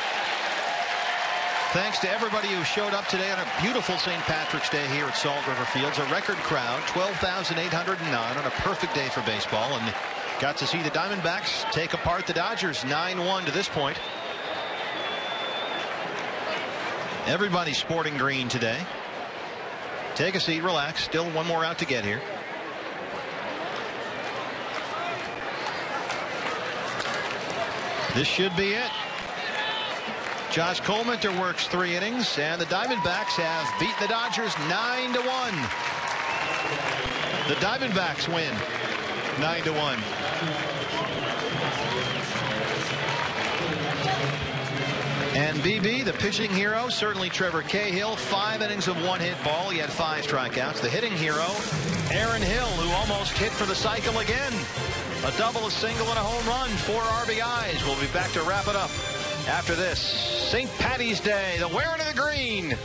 Thanks to everybody who showed up today on a beautiful St. Patrick's Day here at Salt River Fields. A record crowd, 12,809 on a perfect day for baseball. And got to see the Diamondbacks take apart the Dodgers 9-1 to this point. Everybody sporting green today. Take a seat, relax. Still one more out to get here. This should be it. Josh Comenter works 3 innings, and the Diamondbacks have beaten the Dodgers 9-1. The Diamondbacks win 9-1. And BB, the pitching hero, certainly Trevor Cahill, 5 innings of 1 hit ball. He had 5 strikeouts. The hitting hero, Aaron Hill, who almost hit for the cycle again. A double, a single, and a home run, 4 RBIs. We'll be back to wrap it up after this. St. Patty's Day, the wearing of the green.